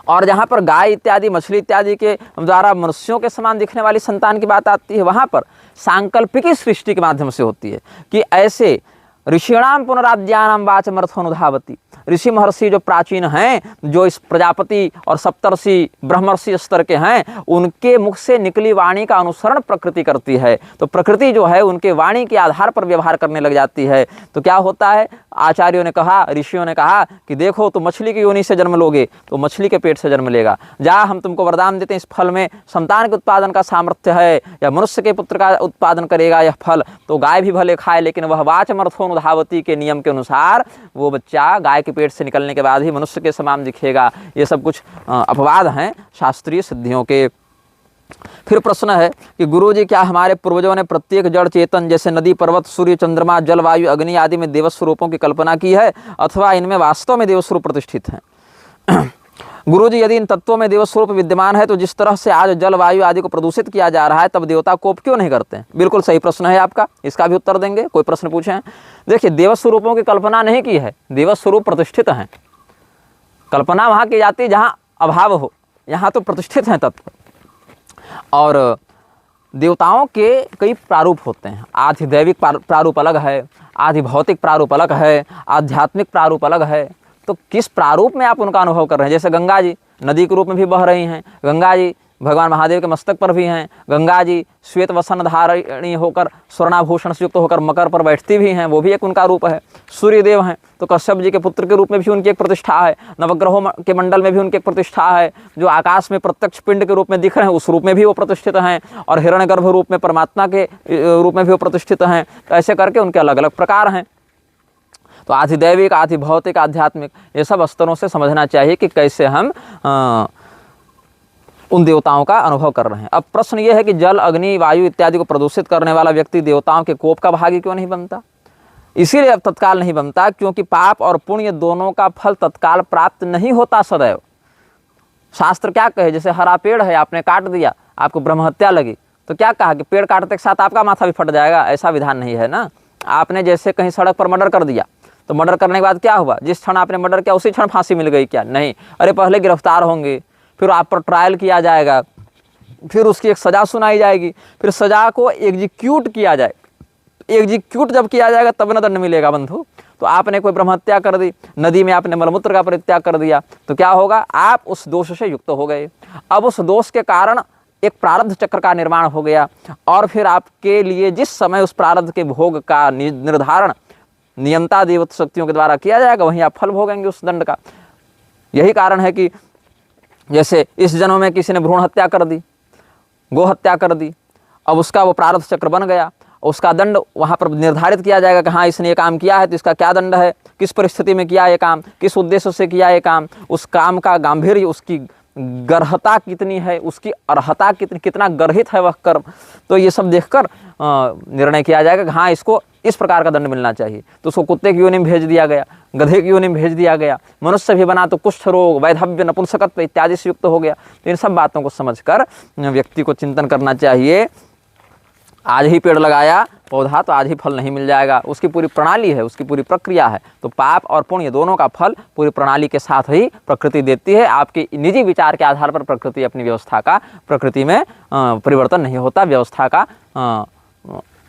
S1: और जहाँ पर गाय इत्यादि, मछली इत्यादि के द्वारा मनुष्यों के समान दिखने वाली संतान की बात आती है, वहाँ पर सांकल्पिकी सृष्टि के माध्यम से होती है कि ऐसे ऋषिणाम पुनराद्यानाम वाचमर्थोनुधावती, ऋषि महर्षि जो प्राचीन हैं, जो इस प्रजापति और सप्तर्षि ब्रह्मर्षि स्तर के हैं, उनके मुख से निकली वाणी का अनुसरण प्रकृति करती है। तो प्रकृति जो है उनके वाणी के आधार पर व्यवहार करने लग जाती है। तो क्या होता है, आचार्यों ने कहा, ऋषियों ने कहा कि देखो तुम मछली की योनि से जन्म लोगे तो मछली के पेट से जन्म लेगा। जा हम तुमको वरदान देते हैं, इस फल में संतान के उत्पादन का सामर्थ्य है, या मनुष्य के पुत्र का उत्पादन करेगा यह फल, तो गाय भी भले खाए, लेकिन वह वाचमर्थोनुधावती के नियम के अनुसार वो बच्चा गाय के पेट से निकलने के बाद ही मनुष्य के समान दिखेगा। ये सब कुछ अपवाद हैं शास्त्रीय सिद्धियों के। फिर प्रश्न है कि गुरुजी क्या हमारे पूर्वजों ने प्रत्येक जड़ चेतन जैसे नदी, पर्वत, सूर्य, चंद्रमा, जल, वायु, अग्नि आदि में देवस्वरूपों की कल्पना की है, अथवा इनमें वास्तव में देवस्वरूप प्रतिष्ठित हैं? गुरुजी यदि इन तत्वों में देवस्वरूप विद्यमान है तो जिस तरह से आज जल, वायु आदि को प्रदूषित किया जा रहा है, तब देवता कोप क्यों नहीं करते हैं? बिल्कुल सही प्रश्न है आपका, इसका भी उत्तर देंगे। कोई प्रश्न पूछे हैं? देखिए, देवस्वरूपों की कल्पना नहीं की है, देवस्वरूप प्रतिष्ठित हैं। कल्पना वहाँ की जाती है जहाँ अभाव हो, यहाँ तो प्रतिष्ठित हैं तत्व। और देवताओं के कई प्रारूप होते हैं, आधि दैविक प्रारूप अलग है, आधि भौतिक प्रारूप अलग है, आध्यात्मिक प्रारूप अलग है। तो किस प्रारूप में आप उनका अनुभव कर रहे हैं? जैसे गंगा जी नदी के रूप में भी बह रही हैं, गंगा जी भगवान महादेव के मस्तक पर भी हैं, गंगा जी श्वेत वसन धारिणी होकर स्वर्णाभूषण से युक्त होकर मकर पर बैठती भी हैं, वो भी एक उनका रूप है। सूर्यदेव हैं तो कश्यप जी के पुत्र के रूप में भी उनकी एक प्रतिष्ठा है, नवग्रहों के मंडल में भी उनकी एक प्रतिष्ठा है, जो आकाश में प्रत्यक्ष पिंड के रूप में दिख रहे हैं उस रूप में भी वो प्रतिष्ठित हैं, और हिरण्यगर्भ रूप में परमात्मा के रूप में भी वो प्रतिष्ठित हैं। तो ऐसे करके उनके अलग अलग प्रकार हैं। तो आधि दैविक, आधि भौतिक, आध्यात्मिक, ये सब स्तरों से समझना चाहिए कि कैसे हम उन देवताओं का अनुभव कर रहे हैं। अब प्रश्न ये है कि जल, अग्नि, वायु इत्यादि को प्रदूषित करने वाला व्यक्ति देवताओं के कोप का भागी क्यों नहीं बनता? इसीलिए अब तत्काल नहीं बनता क्योंकि पाप और पुण्य दोनों का फल तत्काल प्राप्त नहीं होता सदैव। शास्त्र क्या कहे, जैसे हरा पेड़ है, आपने काट दिया, आपको ब्रह्महत्या लगी, तो क्या कहा कि पेड़ काटने के साथ आपका माथा भी फट जाएगा? ऐसा विधान नहीं है ना। आपने जैसे कहीं सड़क पर मर्डर कर दिया, तो मर्डर करने के बाद क्या हुआ? जिस क्षण आपने मर्डर किया उसी क्षण फांसी मिल गई क्या? नहीं। अरे पहले गिरफ्तार होंगे, फिर आप पर ट्रायल किया जाएगा, फिर उसकी एक सज़ा सुनाई जाएगी, फिर सज़ा को एग्जीक्यूट किया जाए। एग्जीक्यूट जब किया जाएगा तब न दंड मिलेगा बंधु। तो आपने कोई ब्रह्महत्या कर दी, नदी में आपने मलमूत्र का परित्याग कर दिया, तो क्या होगा? आप उस दोष से युक्त हो गए। अब उस दोष के कारण एक प्रारब्ध चक्र का निर्माण हो गया, और फिर आपके लिए जिस समय उस प्रारब्ध के भोग का निर्धारण नियंता देवता शक्तियों के द्वारा किया जाएगा, वहीं आप फल भोगेंगे उस दंड का। यही कारण है कि जैसे इस जन्म में किसी ने भ्रूण हत्या कर दी, गो हत्या कर दी, अब उसका वो प्रारब्ध चक्र बन गया, उसका दंड वहाँ पर निर्धारित किया जाएगा कि हाँ इसने ये काम किया है तो इसका क्या दंड है, किस परिस्थिति में किया ये काम, किस उद्देश्य से किया ये काम, उस काम का गांभीर्य, उसकी गर्हता कितनी है, उसकी अर्हता कितना गर्हित है वह कर्म, तो ये सब देखकर निर्णय किया जाएगा कि हाँ इसको इस प्रकार का दंड मिलना चाहिए। तो उसको कुत्ते की योनि में भेज दिया गया, गधे की योनि में भेज दिया गया, मनुष्य भी बना तो कुष्ठ रोग, वैधव्य, नपुंसकत्व इत्यादि से युक्त हो गया। तो इन सब बातों को समझकर व्यक्ति को चिंतन करना चाहिए। आज ही पेड़ लगाया पौधा तो आज ही फल नहीं मिल जाएगा, उसकी पूरी प्रणाली है, उसकी पूरी प्रक्रिया है। तो पाप और पुण्य दोनों का फल पूरी प्रणाली के साथ ही प्रकृति देती है। आपके निजी विचार के आधार पर प्रकृति अपनी व्यवस्था का, प्रकृति में परिवर्तन नहीं होता, व्यवस्था का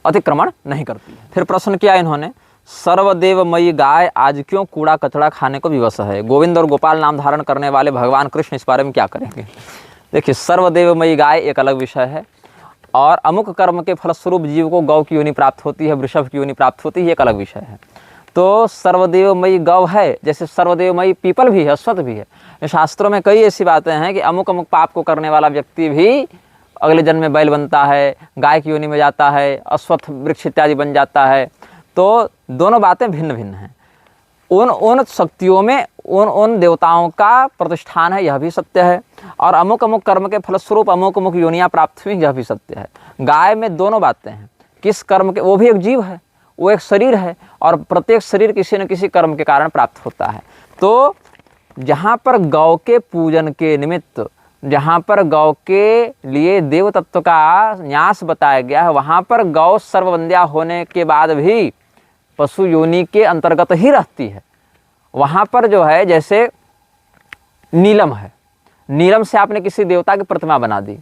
S1: अतिक्रमण नहीं करती है। फिर प्रश्न किया इन्होंने, सर्वदेवमयी गाय आज क्यों कूड़ा कचरा खाने को विवश है? गोविंद और गोपाल नाम धारण करने वाले भगवान कृष्ण इस बारे में क्या करेंगे? देखिए, सर्वदेवमयी गाय एक अलग विषय है, और अमुक कर्म के फलस्वरूप जीव को गौ की योनि प्राप्त होती है, वृषभ की योनि प्राप्त होती है, एक अलग विषय है। तो सर्वदेवमयी गौ है, जैसे सर्वदेवमयी पीपल भी है, अश्वत्थ भी है। शास्त्रों में कई ऐसी बातें हैं कि अमुक अमुक पाप को करने वाला व्यक्ति भी अगले जन्म में बैल बनता है, गाय की योनि में जाता है, अश्वत्थ वृक्ष इत्यादि बन जाता है। तो दोनों बातें भिन्न भिन्न हैं। उन शक्तियों में उन देवताओं का प्रतिष्ठान है, यह भी सत्य है, और अमुक अमुक कर्म के फलस्वरूप अमुक अमुक योनियाँ प्राप्त हुई, यह भी सत्य है। गाय में दोनों बातें हैं, किस कर्म के, वो भी एक जीव है, वो एक शरीर है, और प्रत्येक शरीर किसी न किसी कर्म के कारण प्राप्त होता है। तो जहाँ पर गौ के पूजन के निमित्त, जहाँ पर गौ के लिए देव तत्व का न्यास बताया गया है, वहाँ पर गौ सर्ववंद्या होने के बाद भी पशु योनि के अंतर्गत ही रहती है। वहाँ पर जो है, जैसे नीलम है, नीलम से आपने किसी देवता की प्रतिमा बना दी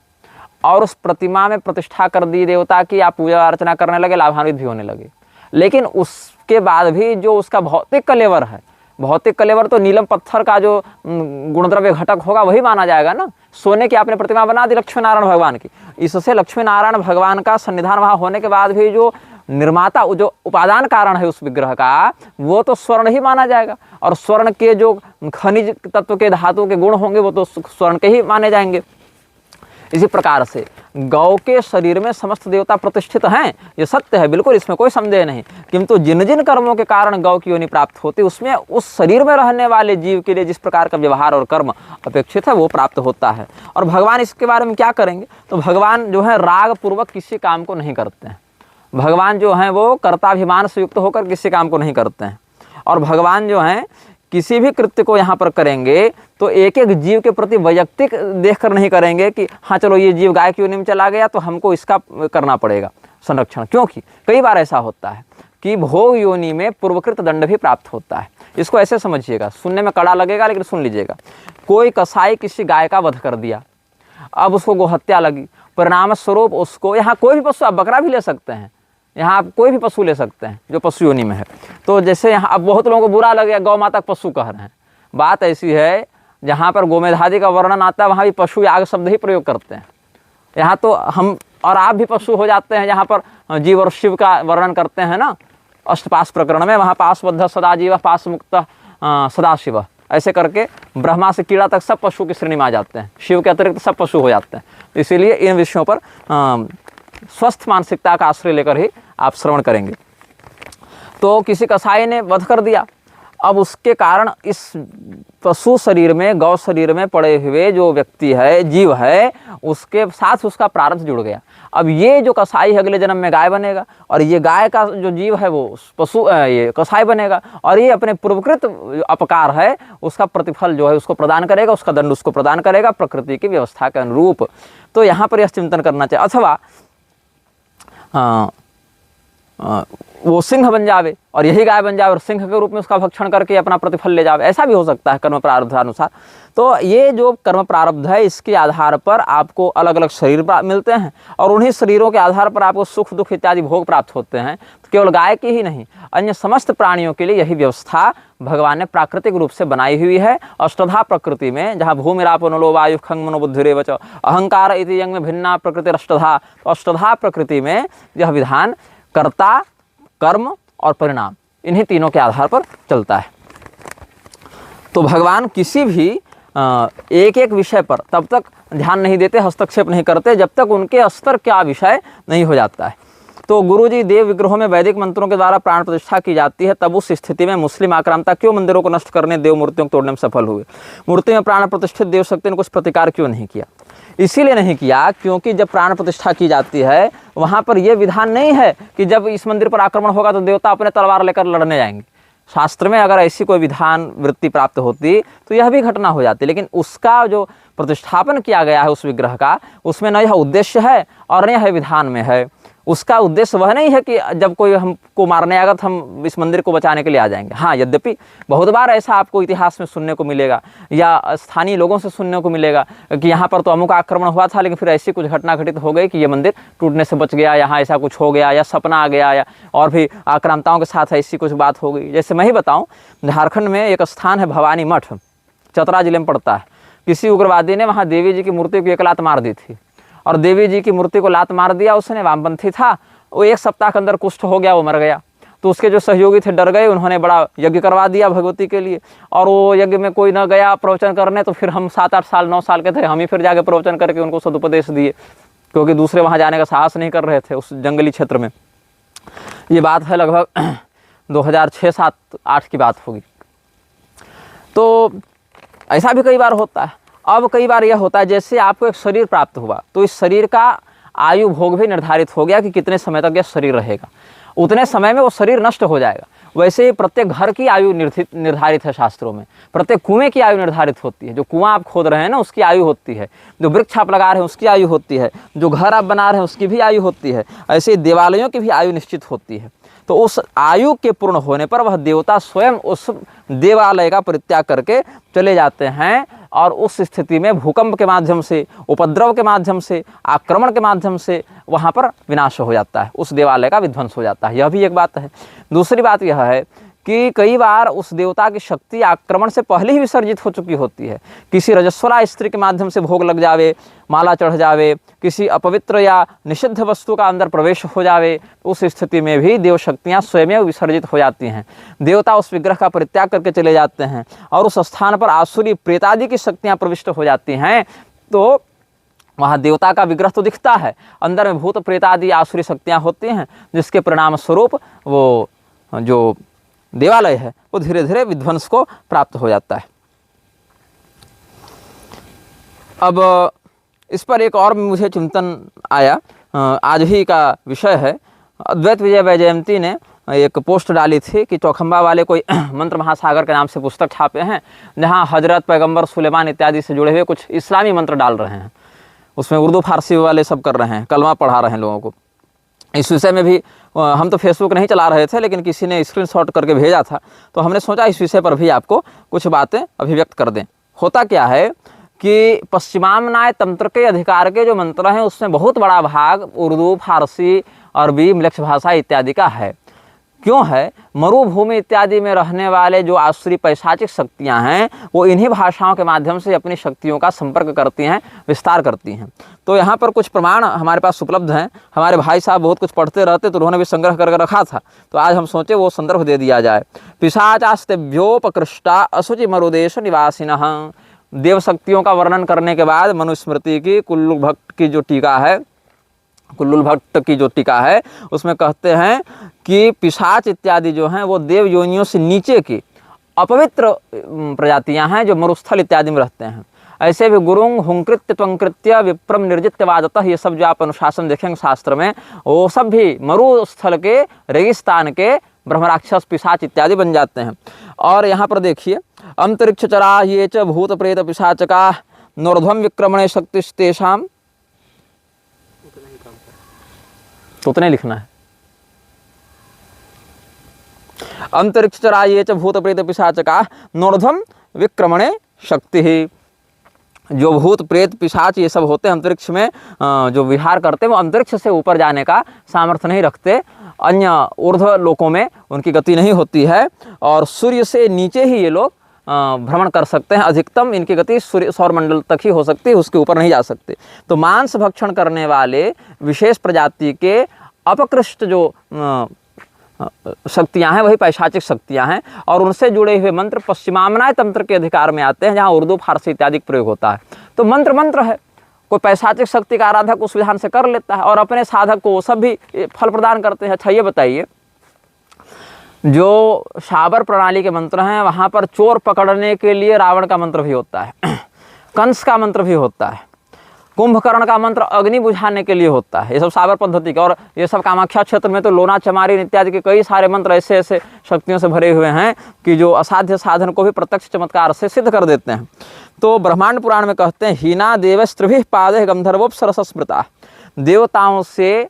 S1: और उस प्रतिमा में प्रतिष्ठा कर दी देवता की, आप पूजा अर्चना करने लगे, लाभान्वित भी होने लगे। लेकिन उसके बाद भी जो उसका भौतिक कलेवर है, भौतिक कलेवर तो नीलम पत्थर का जो गुणद्रव्य घटक होगा वही माना जाएगा ना। सोने की आपने प्रतिमा बना दी लक्ष्मी नारायण भगवान की, इससे लक्ष्मी नारायण भगवान का सन्निधान वहाँ होने के बाद भी जो निर्माता, जो उपादान कारण है उस विग्रह का, वो तो स्वर्ण ही माना जाएगा, और स्वर्ण के जो खनिज तत्व के धातु के गुण होंगे वो तो स्वर्ण के ही माने जाएंगे। इसी प्रकार से गौ के शरीर में समस्त देवता प्रतिष्ठित हैं, ये सत्य है, बिल्कुल इसमें कोई संदेह नहीं। किंतु जिन जिन कर्मों के कारण गौ की योनि प्राप्त होती है, उसमें उस शरीर में रहने वाले जीव के लिए जिस प्रकार का व्यवहार और कर्म अपेक्षित है वो प्राप्त होता है। और भगवान इसके बारे में क्या करेंगे? तो भगवान जो है राग पूर्वक किसी काम को नहीं करते हैं। भगवान जो हैं वो कर्ताभिमान से युक्त होकर किसी काम को नहीं करते हैं, और भगवान जो हैं किसी भी कृत्य को यहाँ पर करेंगे तो एक एक जीव के प्रति वैयक्तिक देखकर नहीं करेंगे कि हाँ चलो ये जीव गाय की योनि में चला गया तो हमको इसका करना पड़ेगा संरक्षण। क्योंकि कई बार ऐसा होता है कि भोग योनि में पूर्वकृत दंड भी प्राप्त होता है। इसको ऐसे समझिएगा, सुनने में कड़ा लगेगा लेकिन सुन लीजिएगा। कोई कसाई किसी गाय का वध कर दिया, अब उसको गोहत्या लगी, परिणाम स्वरूप उसको, यहाँ कोई भी पशु, आप बकरा भी ले सकते हैं, यहाँ आप कोई भी पशु ले सकते हैं जो पशु योनि में है। तो जैसे यहाँ अब बहुत लोगों को बुरा लगे गौ माता को पशु कह रहे हैं, बात ऐसी है जहाँ पर गोमेधादि का वर्णन आता है वहाँ भी पशु याग शब्द ही प्रयोग करते हैं। यहाँ तो हम और आप भी पशु हो जाते हैं, जहाँ पर जीव और शिव का वर्णन करते हैं ना अष्टपाश प्रकरण में, वहाँ पाशबद्ध सदा जीव पाश मुक्त सदा शिव, ऐसे करके ब्रह्मा से कीड़ा तक सब पशु की श्रेणी में आ जाते हैं, शिव के अतिरिक्त सब पशु हो जाते हैं। तो इसीलिए इन विषयों पर स्वस्थ मानसिकता का आश्रय लेकर ही आप श्रवण करेंगे। तो किसी कसाई ने वध कर दिया, अब उसके कारण इस पशु शरीर में, गौ शरीर में पड़े हुए जो व्यक्ति है, जीव है, उसके साथ उसका प्रारब्ध जुड़ गया। अब ये जो कसाई है अगले जन्म में गाय बनेगा, और ये गाय का जो जीव है वो पशु ये कसाई बनेगा, और ये अपने पूर्वकृत अपकार है उसका प्रतिफल जो है उसको प्रदान करेगा, उसका दंड उसको प्रदान करेगा प्रकृति की व्यवस्था के अनुरूप। तो यहाँ पर यह चिंतन करना चाहिए। अथवा वो सिंह बन जावे और यही गाय बन जावे और सिंह के रूप में उसका भक्षण करके अपना प्रतिफल ले जावे, ऐसा भी हो सकता है कर्म प्रारब्धानुसार। तो ये जो कर्म प्रारब्ध है इसके आधार पर आपको अलग अलग शरीर मिलते हैं, और उन्हीं शरीरों के आधार पर आपको सुख दुख इत्यादि भोग प्राप्त होते हैं। तो केवल गाय की ही नहीं, अन्य समस्त प्राणियों के लिए यही व्यवस्था भगवान ने प्राकृतिक रूप से बनाई हुई है। अष्टधा प्रकृति में, जहाँ भूमिरापो नलो वायु खंग मनोबुद्धिरेव च अहंकार इति यंग में भिन्ना प्रकृति अष्टधा, तो अष्टधा प्रकृति में यह विधान कर्ता, कर्म और परिणाम, इन्हीं तीनों के आधार पर चलता है। तो भगवान किसी भी एक एक विषय पर तब तक ध्यान नहीं देते, हस्तक्षेप नहीं करते जब तक उनके स्तर क्या विषय नहीं हो जाता है। तो गुरुजी देव विग्रहों में वैदिक मंत्रों के द्वारा प्राण प्रतिष्ठा की जाती है, तब उस स्थिति में मुस्लिम आक्रांता क्यों मंदिरों को नष्ट करने, देव मूर्तियों को तोड़ने में सफल हुए? मूर्ति में प्राण प्रतिष्ठित देव शक्ति ने कुछ प्रतिकार क्यों नहीं किया? इसीलिए नहीं किया क्योंकि जब प्राण प्रतिष्ठा की जाती है वहाँ पर यह विधान नहीं है कि जब इस मंदिर पर आक्रमण होगा तो देवता अपने तलवार लेकर लड़ने जाएंगे। शास्त्र में अगर ऐसी कोई विधान वृत्ति प्राप्त होती तो यह भी घटना हो जाती, लेकिन उसका जो प्रतिष्ठापन किया गया है उस विग्रह का, उसमें न यह उद्देश्य है और न यह विधान में है। उसका उद्देश्य वह नहीं है कि जब कोई हमको मारने आएगा तो हम इस मंदिर को बचाने के लिए आ जाएंगे। हाँ, यद्यपि बहुत बार ऐसा आपको इतिहास में सुनने को मिलेगा या स्थानीय लोगों से सुनने को मिलेगा कि यहाँ पर तो अमुक आक्रमण हुआ था, लेकिन फिर ऐसी कुछ घटना घटित हो गई कि ये मंदिर टूटने से बच गया, यहाँ ऐसा कुछ हो गया, या सपना आ गया, या और भी आक्रांताओं के साथ ऐसी कुछ बात हो गई। जैसे मैं ही बताऊँ, झारखंड में एक स्थान है भवानी मठ, चतरा जिले में पड़ता है। किसी उग्रवादी ने वहाँ देवी जी की मूर्ति को एक लात मार दी थी, और देवी जी की मूर्ति को लात मार दिया उसने, वामपंथी था वो। 1 सप्ताह के अंदर कुष्ठ हो गया, वो मर गया। तो उसके जो सहयोगी थे डर गए, उन्होंने बड़ा यज्ञ करवा दिया भगवती के लिए, और वो यज्ञ में कोई न गया प्रवचन करने। तो फिर हम 7-8 साल 9 साल के थे, हम ही फिर जाके प्रवचन करके उनको सदुपदेश दिए, क्योंकि दूसरे वहाँ जाने का साहस नहीं कर रहे थे उस जंगली क्षेत्र में। ये बात है लगभग 2006, 7, 8 की बात होगी। तो ऐसा भी कई बार होता है। अब कई बार यह होता है जैसे आपको एक शरीर प्राप्त हुआ तो इस शरीर का आयु भोग भी निर्धारित हो गया कि कितने समय तक यह शरीर रहेगा, उतने समय में वो शरीर नष्ट हो जाएगा। वैसे ही प्रत्येक घर की आयु निर्धारित है शास्त्रों में, प्रत्येक कुएं की आयु निर्धारित होती है। जो कुआं आप खोद रहे हैं ना उसकी आयु होती है, जो वृक्ष आप लगा रहे हैं उसकी आयु होती है, जो घर आप बना रहे हैं उसकी भी आयु होती है। ऐसे देवालयों की भी आयु निश्चित होती है। तो उस आयु के पूर्ण होने पर वह देवता स्वयं उस देवालय का परित्याग करके चले जाते हैं, और उस स्थिति में भूकंप के माध्यम से, उपद्रव के माध्यम से, आक्रमण के माध्यम से वहाँ पर विनाश हो जाता है, उस देवालय का विध्वंस हो जाता है। यह भी एक बात है। दूसरी बात यह है कि कई बार उस देवता की शक्ति आक्रमण से पहले ही विसर्जित हो चुकी होती है। किसी रजस्वला स्त्री के माध्यम से भोग लग जावे, माला चढ़ जावे, किसी अपवित्र या निषिद्ध वस्तु का अंदर प्रवेश हो जावे, उस स्थिति में भी देव शक्तियाँ स्वयं विसर्जित हो जाती हैं। देवता उस विग्रह का परित्याग करके चले जाते हैं और उस स्थान पर आसुरी प्रेतादि की शक्तियाँ प्रविष्ट हो जाती हैं। तो वहाँ देवता का विग्रह तो दिखता है, अंदर में भूत प्रेतादि आसुरी शक्तियाँ होती हैं, जिसके परिणाम स्वरूप वो जो देवालय है वो धीरे धीरे विध्वंस को प्राप्त हो जाता है। अब इस पर एक और मुझे चिंतन आया, आज ही का विषय है। अद्वैत विजय वैजयंती ने एक पोस्ट डाली थी कि चौखंबा वाले कोई मंत्र महासागर के नाम से पुस्तक छापे हैं, जहां हजरत पैगंबर सुलेमान इत्यादि से जुड़े हुए कुछ इस्लामी मंत्र डाल रहे हैं। उसमें उर्दू फारसी वाले सब कर रहे हैं, कलमा पढ़ा रहे हैं लोगों को। इस विषय में भी हम तो फेसबुक नहीं चला रहे थे, लेकिन किसी ने स्क्रीनशॉट करके भेजा था, तो हमने सोचा इस विषय पर भी आपको कुछ बातें अभिव्यक्त कर दें। होता क्या है कि पश्चिमाम्नाय तंत्र के अधिकार के जो मंत्र हैं उसमें बहुत बड़ा भाग उर्दू, फारसी, अरबी, म्लेच्छ भाषा इत्यादि का है। क्यों है? मरुभूमि इत्यादि में रहने वाले जो आसुरी पैशाचिक शक्तियां हैं वो इन्हीं भाषाओं के माध्यम से अपनी शक्तियों का संपर्क करती हैं, विस्तार करती हैं। तो यहाँ पर कुछ प्रमाण हमारे पास उपलब्ध हैं। हमारे भाई साहब बहुत कुछ पढ़ते रहते तो उन्होंने भी संग्रह करके रखा था, तो आज हम सोचे वो संदर्भ दे दिया जाए। पिशाचास्तेभ्योपकृष्टा असुचि मरुदेश निवासिनः। देव शक्तियों का वर्णन करने के बाद मनुस्मृति की कुल्लू भट्ट की जो टीका है, कुल्लूल भट्ट की जो टीका है उसमें कहते हैं कि पिशाच इत्यादि जो हैं वो देव योनियों से नीचे की अपवित्र प्रजातियां हैं जो मरुस्थल इत्यादि में रहते हैं। ऐसे भी गुरुंग हुंकृत्य त्वंकृत्य विप्रम निर्जित्यवादतः, ये सब जो आप अनुशासन देखेंगे शास्त्र में, वो सब भी मरुस्थल के, रेगिस्तान के ब्रह्मराक्षस पिशाच इत्यादि बन जाते हैं। और यहाँ पर देखिए, अंतरिक्ष चरा ये च भूत प्रेत पिशाचका नोर्ध्वम विक्रमणे शक्तिस्तेषाम, तो उतने लिखना है। अंतरिक्ष चरा ये च भूत प्रेत पिशाचका नोर्ध्वम विक्रमणे शक्ति ही, जो भूत प्रेत पिशाच ये सब होते हैं अंतरिक्ष में जो विहार करते हैं, वो अंतरिक्ष से ऊपर जाने का सामर्थ्य नहीं रखते, अन्य ऊर्ध्व लोकों में उनकी गति नहीं होती है, और सूर्य से नीचे ही ये लोग भ्रमण कर सकते हैं। अधिकतम इनकी गति सूर्य सौरमंडल तक ही हो सकती है, उसके ऊपर नहीं जा सकते। तो मांस भक्षण करने वाले विशेष प्रजाति के अपकृष्ट जो शक्तियां हैं वही पैशाचिक शक्तियां हैं, और उनसे जुड़े हुए मंत्र पश्चिमामनाय तंत्र के अधिकार में आते हैं, जहां उर्दू फारसी इत्यादि प्रयोग होता है। तो मंत्र है, कोई पैशाचिक शक्ति का आराधक उस विधान से कर लेता है, और अपने साधक को वो सब भी फल प्रदान करते हैं। अच्छा ये बताइए, जो शाबर प्रणाली के मंत्र हैं वहाँ पर चोर पकड़ने के लिए रावण का मंत्र भी होता है, कंस का मंत्र भी होता है, कुंभकर्ण का मंत्र अग्नि बुझाने के लिए होता है। ये सब साबर पद्धति के, और ये सब कामाख्या क्षेत्र में तो लोना चमारी इत्यादि के कई सारे मंत्र ऐसे ऐसे शक्तियों से भरे हुए हैं कि जो असाध्य साधन को भी प्रत्यक्ष चमत्कार से सिद्ध कर देते हैं। तो ब्रह्मांड पुराण में कहते हैं, हीना देवस्त्रिभिः पादैः गंधर्वोऽप्सरसः स्मृता, देवताओं से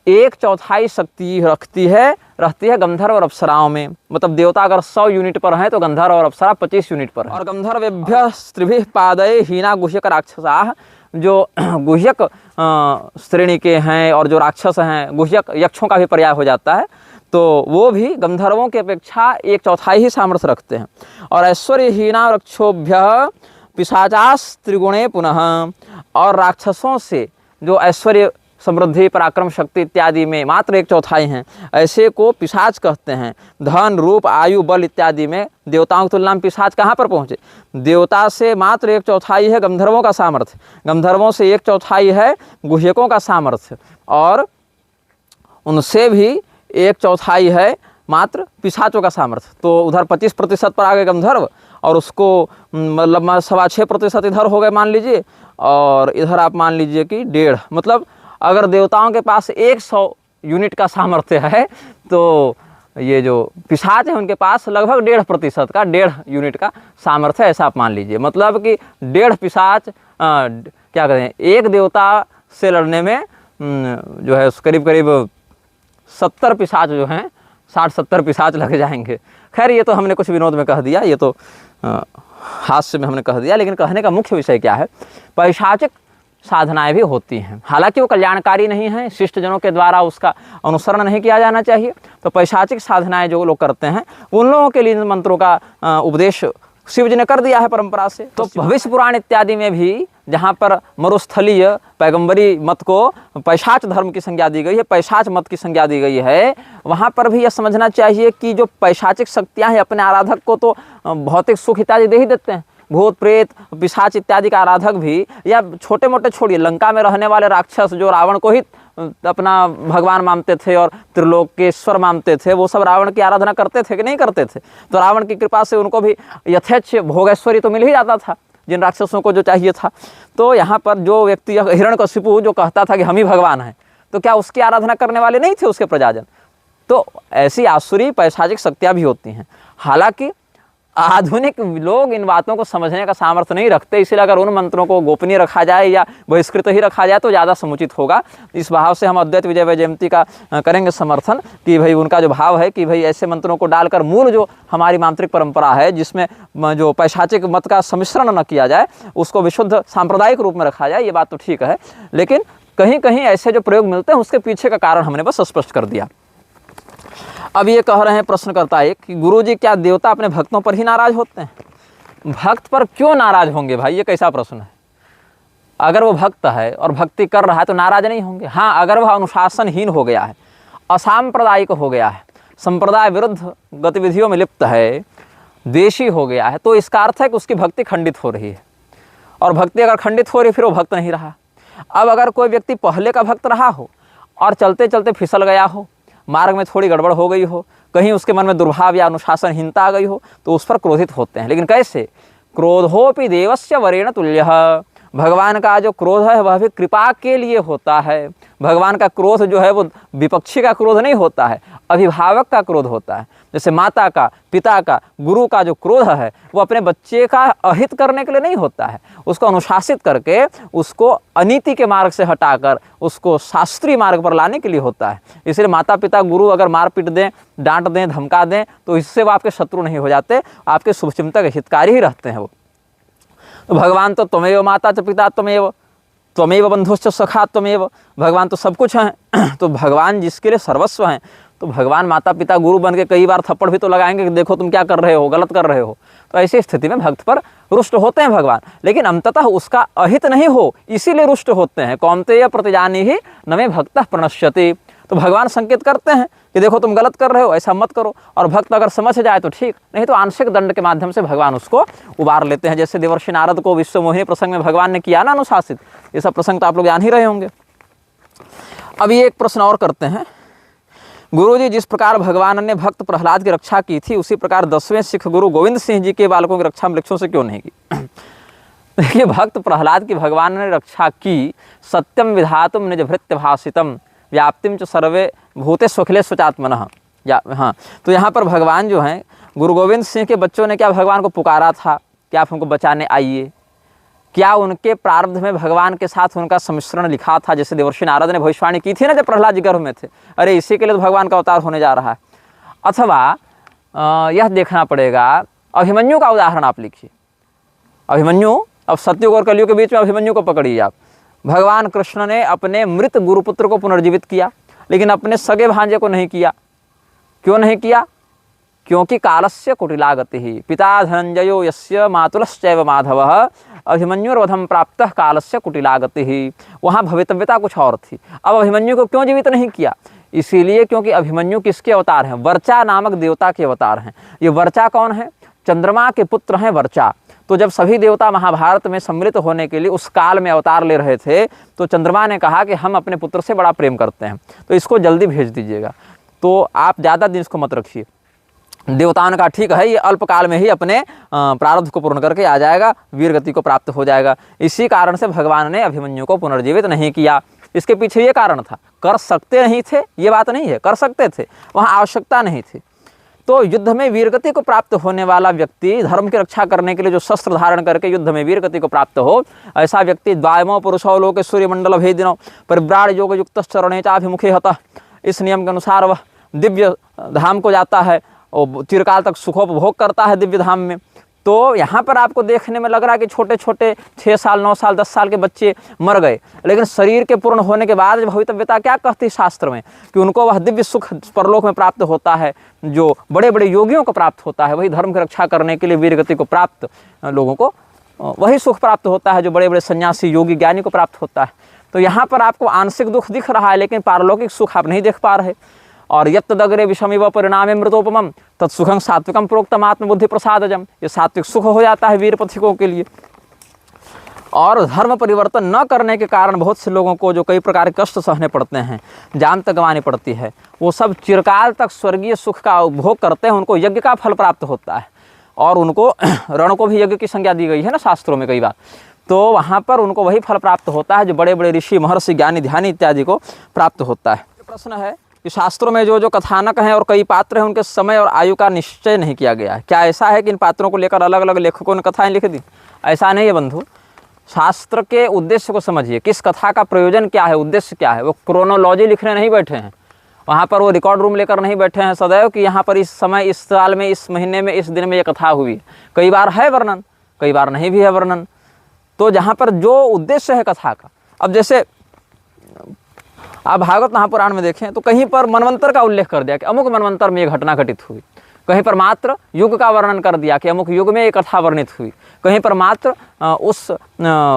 S1: 1/4 शक्ति रहती है गंधर्व और अप्सराओं में। मतलब देवता अगर 100 यूनिट पर हैं तो गंधर्व और अप्सरा 25 यूनिट पर है। और गंधर्वेभ्यः स्त्रिभिः पादैः हीना गुह्यक राक्षसाः, जो गुह्यक श्रेणी के हैं और जो राक्षस हैं, गुह्यक यक्षों का भी पर्याय हो जाता है, तो वो भी गंधर्वों की अपेक्षा 1/4 ही सामर्थ्य रखते हैं। और ऐश्वर्यहीना रक्षोभ्यः पिशाचास् त्रिगुणे पुनः, और राक्षसों से जो ऐश्वर्य समृद्धि पराक्रम शक्ति इत्यादि में मात्र 1/4 हैं, ऐसे को पिशाच कहते हैं। धन रूप आयु बल इत्यादि में देवताओं की तुलना में पिशाच कहाँ पर पहुँचे? देवता से मात्र 1/4 है गंधर्वों का सामर्थ्य, गंधर्वों से 1/4 है गुह्यकों का सामर्थ्य, और उनसे भी 1/4 है मात्र पिशाचों का सामर्थ्य। तो उधर 25% पर आ गए गंधर्व, और उसको मतलब 6.25% इधर हो गए मान लीजिए, और इधर आप मान लीजिए कि 1.5, मतलब अगर देवताओं के पास 100 यूनिट का सामर्थ्य है तो ये जो पिशाच है उनके पास लगभग 1.5% का 1.5 यूनिट का सामर्थ्य है, ऐसा आप मान लीजिए। मतलब कि 1.5 पिशाच क्या करें, एक देवता से लड़ने में जो है करीब 70 पिशाच जो हैं, 60-70 पिशाच लग जाएंगे। खैर ये तो हमने कुछ विनोद में कह दिया, ये तो हास्य में हमने कह दिया, लेकिन कहने का मुख्य विषय क्या है, पैशाचिक साधनाएं भी होती हैं। हालांकि वो कल्याणकारी नहीं है, शिष्ट जनों के द्वारा उसका अनुसरण नहीं किया जाना चाहिए। तो पैशाचिक साधनाएं जो लोग करते हैं उन लोगों के लिए मंत्रों का उपदेश शिव जी ने कर दिया है परंपरा से। तो भविष्य पुराण इत्यादि में भी जहाँ पर मरुस्थलीय पैगंबरी मत को पैशाच धर्म की संज्ञा दी गई है, पैशाच मत की संज्ञा दी गई है, वहाँ पर भी यह समझना चाहिए कि जो पैशाचिक शक्तियाँ हैं अपने आराधक को तो भौतिक सुख इत्यादि दे ही देते हैं। भूत प्रेत पिशाच इत्यादि का आराधक भी, या छोटे मोटे छोड़िए, लंका में रहने वाले राक्षस जो रावण को ही अपना भगवान मानते थे और त्रिलोकेश्वर मानते थे, वो सब रावण की आराधना करते थे कि नहीं करते थे? तो रावण की कृपा से उनको भी यथेच्छ भोगैश्वरी तो मिल ही जाता था जिन राक्षसों को जो चाहिए था। तो यहाँ पर जो व्यक्ति हिरण्यकशिपु जो कहता था कि हम ही भगवान हैं, तो क्या उसकी आराधना करने वाले नहीं थे उसके प्रजाजन? तो ऐसी आसुरी पैशाचिक शक्तियाँ भी होती हैं। हालांकि आधुनिक लोग इन बातों को समझने का सामर्थ्य नहीं रखते, इसलिए अगर उन मंत्रों को गोपनीय रखा जाए या बहिष्कृत ही रखा जाए तो ज़्यादा समुचित होगा। इस भाव से हम अद्वैत विजय वैजयंती का करेंगे समर्थन कि भाई उनका जो भाव है कि भाई ऐसे मंत्रों को डालकर मूल जो हमारी मांत्रिक परंपरा है जिसमें जो पैशाचिक मत का सम्मिश्रण न किया जाए उसको विशुद्ध सांप्रदायिक रूप में रखा जाए, ये बात तो ठीक है। लेकिन कहीं कहीं ऐसे जो प्रयोग मिलते हैं उसके पीछे का कारण हमने बस स्पष्ट कर दिया। अब ये कह रहे हैं प्रश्नकर्ता एक कि गुरुजी क्या देवता अपने भक्तों पर ही नाराज होते हैं? भक्त पर क्यों नाराज होंगे भाई, ये कैसा प्रश्न है? अगर वो भक्त है और भक्ति कर रहा है तो नाराज नहीं होंगे। हाँ, अगर वह अनुशासनहीन हो गया है, असांप्रदायिक हो गया है, संप्रदाय विरुद्ध गतिविधियों में लिप्त है, देशी हो गया है, तो इसका अर्थ है कि उसकी भक्ति खंडित हो रही है, और भक्ति अगर खंडित हो रही फिर वो भक्त नहीं रहा। अब अगर कोई व्यक्ति पहले का भक्त रहा हो और चलते चलते फिसल गया हो मार्ग में थोड़ी गड़बड़ हो गई हो, कहीं उसके मन में दुर्भाव या अनुशासनहीनता आ गई हो, तो उस पर क्रोधित होते हैं। लेकिन कैसे? क्रोधोपि देवस्य वरेण तुल्यः। भगवान का जो क्रोध है वह भी कृपा के लिए होता है। भगवान का क्रोध जो है वो विपक्षी का क्रोध नहीं होता है, अभिभावक का क्रोध होता है। जैसे माता का, पिता का, गुरु का जो क्रोध है वो अपने बच्चे का अहित करने के लिए नहीं होता है, उसको अनुशासित करके उसको अनीति के मार्ग से हटाकर उसको शास्त्रीय मार्ग पर लाने के लिए होता है। इसलिए माता पिता गुरु अगर मार पीट दें, डांट दें, धमका दें तो इससे वो आपके शत्रु नहीं हो जाते, आपके शुभचिंतक हितकारी ही रहते हैं वो। तो भगवान तो त्वमेव माता च पिता त्वमेव बंधुश्च सखा त्वमेव, भगवान तो सब कुछ हैं। तो भगवान जिसके लिए सर्वस्व हैं, तो भगवान माता पिता गुरु बन के कई बार थप्पड़ भी तो लगाएंगे कि देखो तुम क्या कर रहे हो, गलत कर रहे हो। तो ऐसी स्थिति में भक्त पर रुष्ट होते हैं भगवान, लेकिन अंततः उसका अहित नहीं हो इसीलिए रुष्ट होते हैं। कौन्तेय प्रतिजानीहि न मे भक्तः प्रणश्यति। तो भगवान संकेत करते हैं कि देखो तुम गलत कर रहे हो, ऐसा मत करो। और भक्त अगर समझ जाए तो ठीक, नहीं तो आंशिक दंड के माध्यम से भगवान उसको उबार लेते हैं। जैसे देवर्षि नारद को विश्वमोहिनी प्रसंग में भगवान ने किया ना अनुशासित, ये सब प्रसंग तो आप लोग जान ही रहे होंगे। अब ये एक प्रश्न और करते हैं, गुरुजी जिस प्रकार भगवान ने भक्त प्रहलाद की रक्षा की थी, उसी प्रकार 10वें सिख गुरु गोविंद सिंह जी के बालकों की रक्षा वृक्षों से क्यों नहीं की? देखिए, भक्त प्रहलाद की भगवान ने रक्षा की। सत्यम विधातुम निज भृत्य भाषितम व्याप्तिम च सर्वे भूते स्वखिले स्वचात्मनः। या हाँ, तो यहाँ पर भगवान जो हैं, गुरु गोविंद सिंह के बच्चों ने क्या भगवान को पुकारा था कि आप हमको बचाने आइए? क्या उनके प्रारब्ध में भगवान के साथ उनका सम्मिश्रण लिखा था? जैसे देवर्षि नारद ने भविष्यवाणी की थी ना जब प्रहलाद जी गर्भ में थे, अरे इसी के लिए तो भगवान का अवतार होने जा रहा है। अथवा यह देखना पड़ेगा, अभिमन्यु का उदाहरण आप लिखिए। अभिमन्यु, अब सतयुग और कलयुग के बीच में अभिमन्यु को पकड़िए आप। भगवान कृष्ण ने अपने मृत गुरुपुत्र को पुनर्जीवित किया, लेकिन अपने सगे भांजे को नहीं किया। क्यों नहीं किया? क्योंकि कालस्य कुटिला गतिः पिता धनंजयो यस्य मातुलश्चैव माधवः अभिमन्युर्वधम प्राप्तः कालस्य कुटिला गतिः। वहाँ भवितव्यता कुछ और थी। अब अभिमन्यु को क्यों जीवित नहीं किया? इसीलिए क्योंकि अभिमन्यु किसके अवतार हैं? वर्चा नामक देवता के अवतार हैं। ये वर्चा कौन है? चंद्रमा के पुत्र हैं वर्चा। तो जब सभी देवता महाभारत में सम्मिलित होने के लिए उस काल में अवतार ले रहे थे, तो चंद्रमा ने कहा कि हम अपने पुत्र से बड़ा प्रेम करते हैं, तो इसको जल्दी भेज दीजिएगा। तो आप ज़्यादा दिन इसको मत रखिए। देवताओं ने कहा ठीक है, ये अल्पकाल में ही अपने प्रारब्ध को पूर्ण करके आ जाएगा, वीर गति को प्राप्त हो जाएगा। इसी कारण से भगवान ने अभिमन्यु को पुनर्जीवित नहीं किया। इसके पीछे ये कारण था, कर सकते नहीं थे ये बात नहीं है, कर सकते थे, वहाँ आवश्यकता नहीं थी। तो युद्ध में वीरगति को प्राप्त होने वाला व्यक्ति, धर्म की रक्षा करने के लिए जो शस्त्र धारण करके युद्ध में वीरगति को प्राप्त हो, ऐसा व्यक्ति द्वायमो पुरुषो लोके सूर्यमंडल भेदिनो परिव्राण योग युक्त चरणे चाभिमुखे हतः, इस नियम के अनुसार वह दिव्य धाम को जाता है और चिरकाल तक सुखोपभोग करता है दिव्य धाम में। तो यहाँ पर आपको देखने में लग रहा है कि छोटे छोटे 6 साल 9 साल 10 साल के बच्चे मर गए, लेकिन शरीर के पूर्ण होने के बाद भवितव्यता क्या कहती है शास्त्र में, कि उनको वह दिव्य सुख परलोक में प्राप्त होता है जो बड़े बड़े योगियों को प्राप्त होता है। वही धर्म की रक्षा करने के लिए वीरगति को प्राप्त लोगों को वही सुख प्राप्त होता है जो बड़े बड़े सन्यासी योगी ज्ञानी को प्राप्त होता है। तो यहाँ पर आपको आंशिक दुख दिख रहा है, लेकिन पारलौकिक सुख आप नहीं देख पा रहे। और यत्तदग्रे विषमिव परिणामे मृतोपमम तत्सुखं सात्विकं प्रोक्तम आत्मबुद्धि प्रसादजम। ये सात्विक सुख हो जाता है वीर पथिकों के लिए। और धर्म परिवर्तन न करने के कारण बहुत से लोगों को जो कई प्रकार के कष्ट सहने पड़ते हैं, जान तक गंवानी पड़ती है, वो सब चिरकाल तक स्वर्गीय सुख का उपभोग करते हैं। उनको यज्ञ का फल प्राप्त होता है, और उनको रण को भी यज्ञ की संज्ञा दी गई है ना शास्त्रों में कई बार। तो वहाँ पर उनको वही फल प्राप्त होता है जो बड़े बड़े ऋषि महर्षि ज्ञानी ध्यानी इत्यादि को प्राप्त होता है। प्रश्न है कि शास्त्रों में जो जो कथानक हैं और कई पात्र हैं, उनके समय और आयु का निश्चय नहीं किया गया है। क्या ऐसा है कि इन पात्रों को लेकर अलग अलग लेखकों ने कथाएं लिख दी? ऐसा नहीं है बंधु। शास्त्र के उद्देश्य को समझिए, किस कथा का प्रयोजन क्या है, उद्देश्य क्या है। वो क्रोनोलॉजी लिखने नहीं बैठे हैं, वहाँ पर वो रिकॉर्ड रूम लेकर नहीं बैठे हैं सदैव कि यहाँ पर इस समय, इस साल में, इस महीने में, इस दिन में ये कथा हुई। कई बार है वर्णन, कई बार नहीं भी है वर्णन। तो जहाँ पर जो उद्देश्य है कथा का, अब जैसे आप भागवत महापुराण में देखें तो कहीं पर मनवंतर का उल्लेख कर दिया कि अमुक मनवंतर में ये घटना घटित हुई, कहीं पर मात्र युग का वर्णन कर दिया कि अमुक युग में ये कथा वर्णित हुई, कहीं पर मात्र उस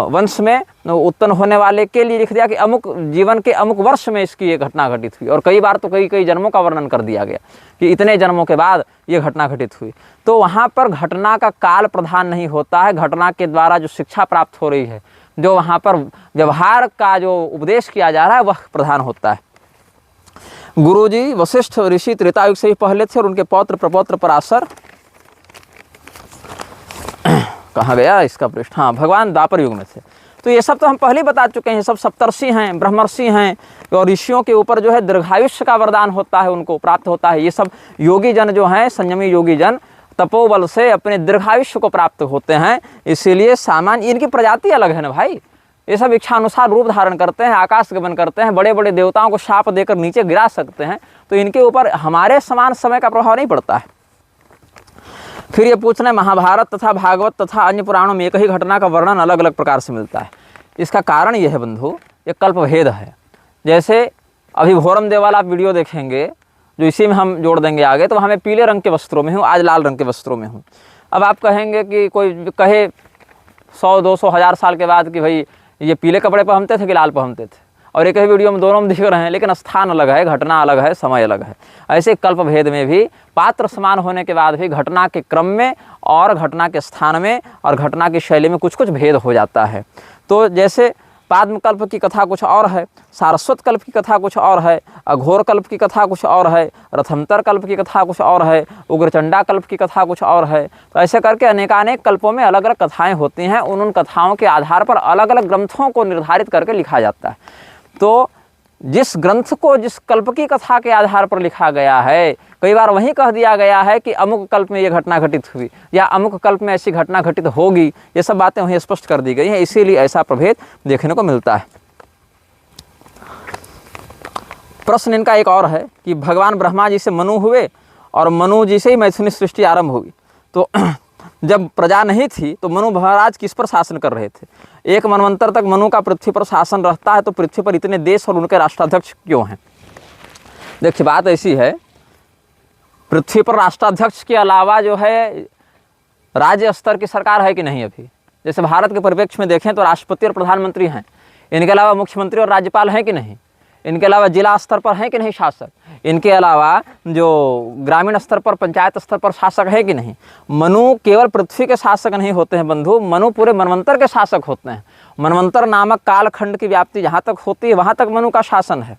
S1: वंश में उत्पन्न होने वाले के लिए लिख दिया कि अमुक जीवन के अमुक वर्ष में इसकी ये घटना घटित हुई। और कई बार तो कई कई जन्मों का वर्णन कर दिया गया कि इतने जन्मों के बाद ये घटना घटित हुई। तो वहाँ पर घटना का काल प्रधान नहीं होता है, घटना के द्वारा जो शिक्षा प्राप्त हो रही है, जो वहाँ पर व्यवहार का जो उपदेश किया जा रहा है, वह प्रधान होता है। गुरुजी वशिष्ठ ऋषि त्रेतायुग से ही पहले थे और उनके पौत्र प्रपौत्र पराशर, कहाँ गया इसका पृष्ठ, हाँ, भगवान द्वापर युग में थे। तो ये सब तो हम पहले बता चुके हैं, सब सप्तर्षि हैं, ब्रह्मर्षि हैं, और ऋषियों के ऊपर जो है दीर्घायुष्य का वरदान होता है, उनको प्राप्त होता है। ये सब योगी जन जो हैं, संयमी योगी जन, तपोबल से अपने दीर्घायुष्य को प्राप्त होते हैं। इसीलिए सामान्य इनकी प्रजाति अलग है ना भाई, ये सब इच्छानुसार रूप धारण करते हैं, आकाश गमन करते हैं, बड़े बड़े देवताओं को शाप देकर नीचे गिरा सकते हैं, तो इनके ऊपर हमारे समान समय का प्रभाव नहीं पड़ता है। फिर ये पूछना है, महाभारत तथा भागवत तथा अन्य पुराणों में एक ही घटना का वर्णन अलग अलग प्रकार से मिलता है। इसका कारण ये है बंधु, ये कल्पभेद है। जैसे अभी घोरम देव वाला आप वीडियो देखेंगे, जो इसी में हम जोड़ देंगे आगे, तो हमें पीले रंग के वस्त्रों में हूँ, आज लाल रंग के वस्त्रों में हूँ। अब आप कहेंगे कि कोई कहे 100, 200, 1000 साल के बाद कि भाई ये पीले कपड़े पहनते थे कि लाल पहनते थे, और एक ही वीडियो में दोनों में दिख रहे हैं, लेकिन स्थान अलग है, घटना अलग है, समय अलग है। ऐसे कल्प भेद में भी पात्र समान होने के बाद भी घटना के क्रम में और घटना के स्थान में और घटना की शैली में कुछ कुछ भेद हो जाता है। तो जैसे पाद्मकल्प की कथा कुछ और है, सारस्वत कल्प की कथा कुछ और है, अघोर कल्प की कथा कुछ और है, रथंतर कल्प की कथा कुछ और है, उग्रचंडा कल्प की कथा कुछ और है। तो ऐसे करके अनेकानेक कल्पों में अलग अलग कथाएं होती हैं। उन कथाओं के आधार पर अलग अलग ग्रंथों को निर्धारित करके लिखा जाता है। तो जिस ग्रंथ को जिस कल्प की कथा के आधार पर लिखा गया है, कई बार वहीं कह दिया गया है कि अमुक कल्प में ये घटना घटित हुई या अमुक कल्प में ऐसी घटना घटित होगी, ये सब बातें वहीं स्पष्ट कर दी गई हैं। इसीलिए ऐसा प्रभेद देखने को मिलता है। प्रश्न इनका एक और है कि भगवान ब्रह्मा जी से मनु हुए और मनु जी से ही मैथुनी सृष्टि आरंभ हुई, तो जब प्रजा नहीं थी तो मनु महाराज किस पर शासन कर रहे थे? एक मनवंतर तक मनु का पृथ्वी पर शासन रहता है, तो पृथ्वी पर इतने देश और उनके राष्ट्राध्यक्ष क्यों हैं? देखिए बात ऐसी है, पृथ्वी पर राष्ट्राध्यक्ष के अलावा जो है राज्य स्तर की सरकार है कि नहीं? अभी जैसे भारत के परिप्रेक्ष्य में देखें तो राष्ट्रपति और प्रधानमंत्री हैं, इनके अलावा मुख्यमंत्री और राज्यपाल हैं कि नहीं? इनके अलावा जिला स्तर पर हैं कि नहीं शासक? इनके अलावा जो ग्रामीण स्तर पर पंचायत स्तर पर शासक है कि नहीं? मनु केवल पृथ्वी के शासक नहीं होते हैं बंधु, मनु पूरे मनवंतर के शासक होते हैं। मनवंतर नामक कालखंड की व्याप्ति जहाँ तक होती है वहाँ तक मनु का शासन है।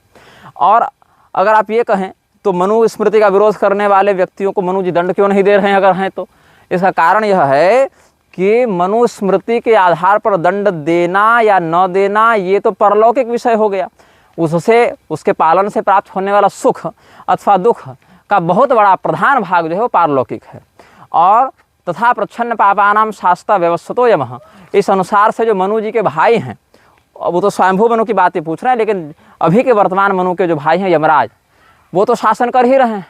S1: और अगर आप ये कहें तो मनु स्मृति का विरोध करने वाले व्यक्तियों को मनु जी दंड क्यों नहीं दे रहे हैं? अगर हैं तो इसका कारण यह है कि मनु स्मृति के आधार पर दंड देना या न देना ये तो परलौकिक विषय हो गया। उससे उसके पालन से प्राप्त होने वाला सुख अथवा दुख का बहुत बड़ा प्रधान भाग जो है वो पारलौकिक है। और तथा प्रच्छन्न पापानाम शास्ता व्यवस्थितो यमः, इस अनुसार से जो मनु जी के भाई हैं, वो तो स्वयंभू मनु की बातें पूछ रहे हैं, लेकिन अभी के वर्तमान मनु के जो भाई हैं यमराज, वो तो शासन कर ही रहे हैं।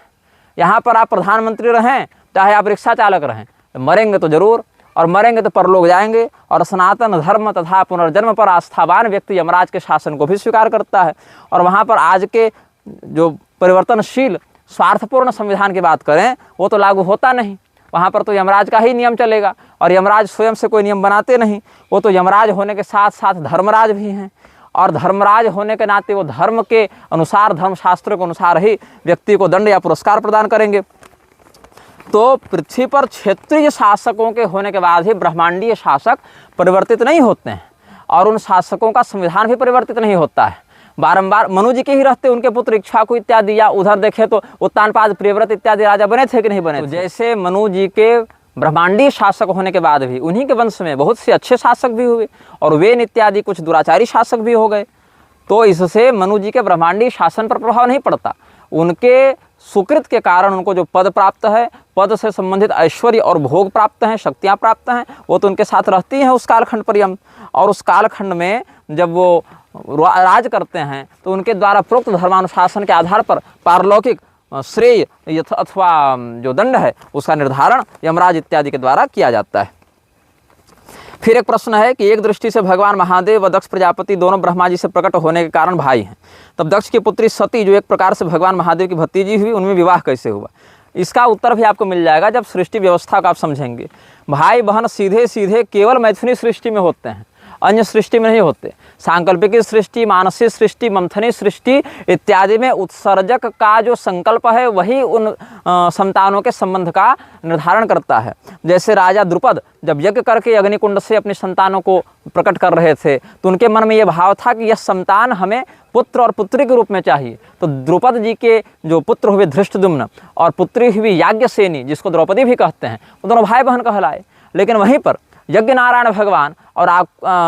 S1: यहाँ पर आप प्रधानमंत्री रहें चाहे आप रिक्शा चालक रहें, मरेंगे तो जरूर, और मरेंगे तो परलोक जाएंगे। और सनातन धर्म तथा पुनर्जन्म पर आस्थावान व्यक्ति यमराज के शासन को भी स्वीकार करता है। और वहाँ पर आज के जो परिवर्तनशील स्वार्थपूर्ण संविधान की बात करें वो तो लागू होता नहीं, वहाँ पर तो यमराज का ही नियम चलेगा। और यमराज स्वयं से कोई नियम बनाते नहीं, वो तो यमराज होने के साथ साथ धर्मराज भी हैं, और धर्मराज होने के नाते वो धर्म के अनुसार, धर्मशास्त्र के अनुसार ही व्यक्ति को दंड या पुरस्कार प्रदान करेंगे। तो पृथ्वी पर क्षेत्रीय शासकों के होने के बाद ही ब्रह्मांडीय शासक परिवर्तित नहीं होते हैं, और उन शासकों का संविधान भी परिवर्तित नहीं होता है। बारंबार मनु जी के ही रहते उनके पुत्र इक्ष्वाकु इत्यादि, या उधर देखें तो उत्तानपाद, प्रियव्रत इत्यादि राजा बने थे कि नहीं बने? तो जैसे मनु जी के ब्रह्मांडीय शासक होने के बाद भी उन्हीं के वंश में बहुत से अच्छे शासक भी हुए, और वेन इत्यादि कुछ दुराचारी शासक भी हो गए। तो इससे मनु जी के ब्रह्मांडीय शासन पर प्रभाव नहीं पड़ता। उनके सुकृत के कारण उनको जो पद प्राप्त है, पद से संबंधित ऐश्वर्य और भोग प्राप्त हैं, शक्तियाँ प्राप्त हैं, वो तो उनके साथ रहती हैं उस कालखंड पर्यंत। और उस कालखंड में जब वो राज करते हैं तो उनके द्वारा प्रोक्त धर्मानुशासन के आधार पर पारलौकिक श्रेय अथवा जो दंड है उसका निर्धारण यमराज इत्यादि के द्वारा किया जाता है। फिर एक प्रश्न है कि एक दृष्टि से भगवान महादेव व दक्ष प्रजापति दोनों ब्रह्मा जी से प्रकट होने के कारण भाई हैं, तब दक्ष की पुत्री सती जो एक प्रकार से भगवान महादेव की भतीजी हुई, उनमें विवाह कैसे हुआ? इसका उत्तर भी आपको मिल जाएगा जब सृष्टि व्यवस्था को आप समझेंगे। भाई बहन सीधे सीधे केवल मैथुनी सृष्टि में होते हैं, अन्य सृष्टि में नहीं होते। सांकल्पिक सृष्टि, मानसिक सृष्टि, मंथनी सृष्टि इत्यादि में उत्सर्जक का जो संकल्प है वही उन संतानों के संबंध का निर्धारण करता है। जैसे राजा द्रुपद जब यज्ञ करके अग्निकुंड से अपनी संतानों को प्रकट कर रहे थे तो उनके मन में यह भाव था कि यह संतान हमें पुत्र और पुत्री के रूप में चाहिए। तो द्रुपद जी के जो पुत्र हुए धृष्टद्युम्न और पुत्री हुई याज्ञसेनी, जिसको द्रौपदी भी कहते हैं, वो दोनों भाई बहन कहलाए। लेकिन वहीं पर यज्ञ नारायण भगवान और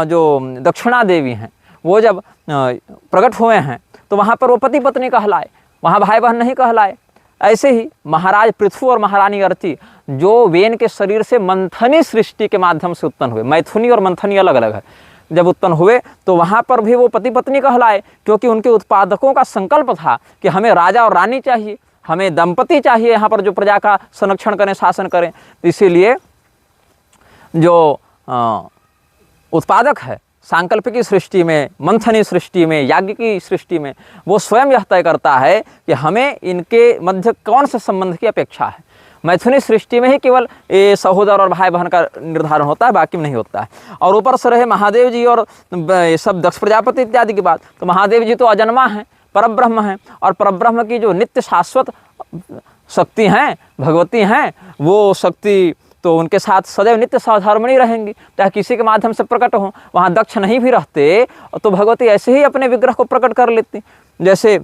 S1: जो दक्षिणा देवी हैं वो जब प्रकट हुए हैं तो वहाँ पर वो पति पत्नी कहलाए, वहाँ भाई बहन नहीं कहलाए। ऐसे ही महाराज पृथु और महारानी अर्ची जो वेन के शरीर से मंथनी सृष्टि के माध्यम से उत्पन्न हुए, मैथुनी और मंथनी अलग अलग है, जब उत्पन्न हुए तो वहाँ पर भी वो पति पत्नी कहलाए, क्योंकि उनके उत्पादकों का संकल्प था कि हमें राजा और रानी चाहिए, हमें दंपति चाहिए यहाँ पर जो प्रजा का संरक्षण करें, शासन करें। इसीलिए जो उत्पादक है सांकल्पिकी सृष्टि में, मंथनी सृष्टि में, याज्ञ की सृष्टि में, वो स्वयं यह तय करता है कि हमें इनके मध्य कौन से संबंध की अपेक्षा है। मैथुनी सृष्टि में ही केवल ये सहोदर और भाई बहन का निर्धारण होता है, बाकी में नहीं होता है। और ऊपर से रहे महादेव जी और सब दक्ष प्रजापति इत्यादि की बात, तो महादेव जी तो अजन्मा हैं, परब्रह्म हैं, और परब्रह्म की जो नित्य शाश्वत शक्ति हैं, भगवती हैं, वो शक्ति तो उनके साथ सदैव नित्य साधर्मणी रहेंगी, चाहे किसी के माध्यम से प्रकट हो। वहाँ दक्ष नहीं भी रहते तो भगवती ऐसे ही अपने विग्रह को प्रकट कर लेती। जैसे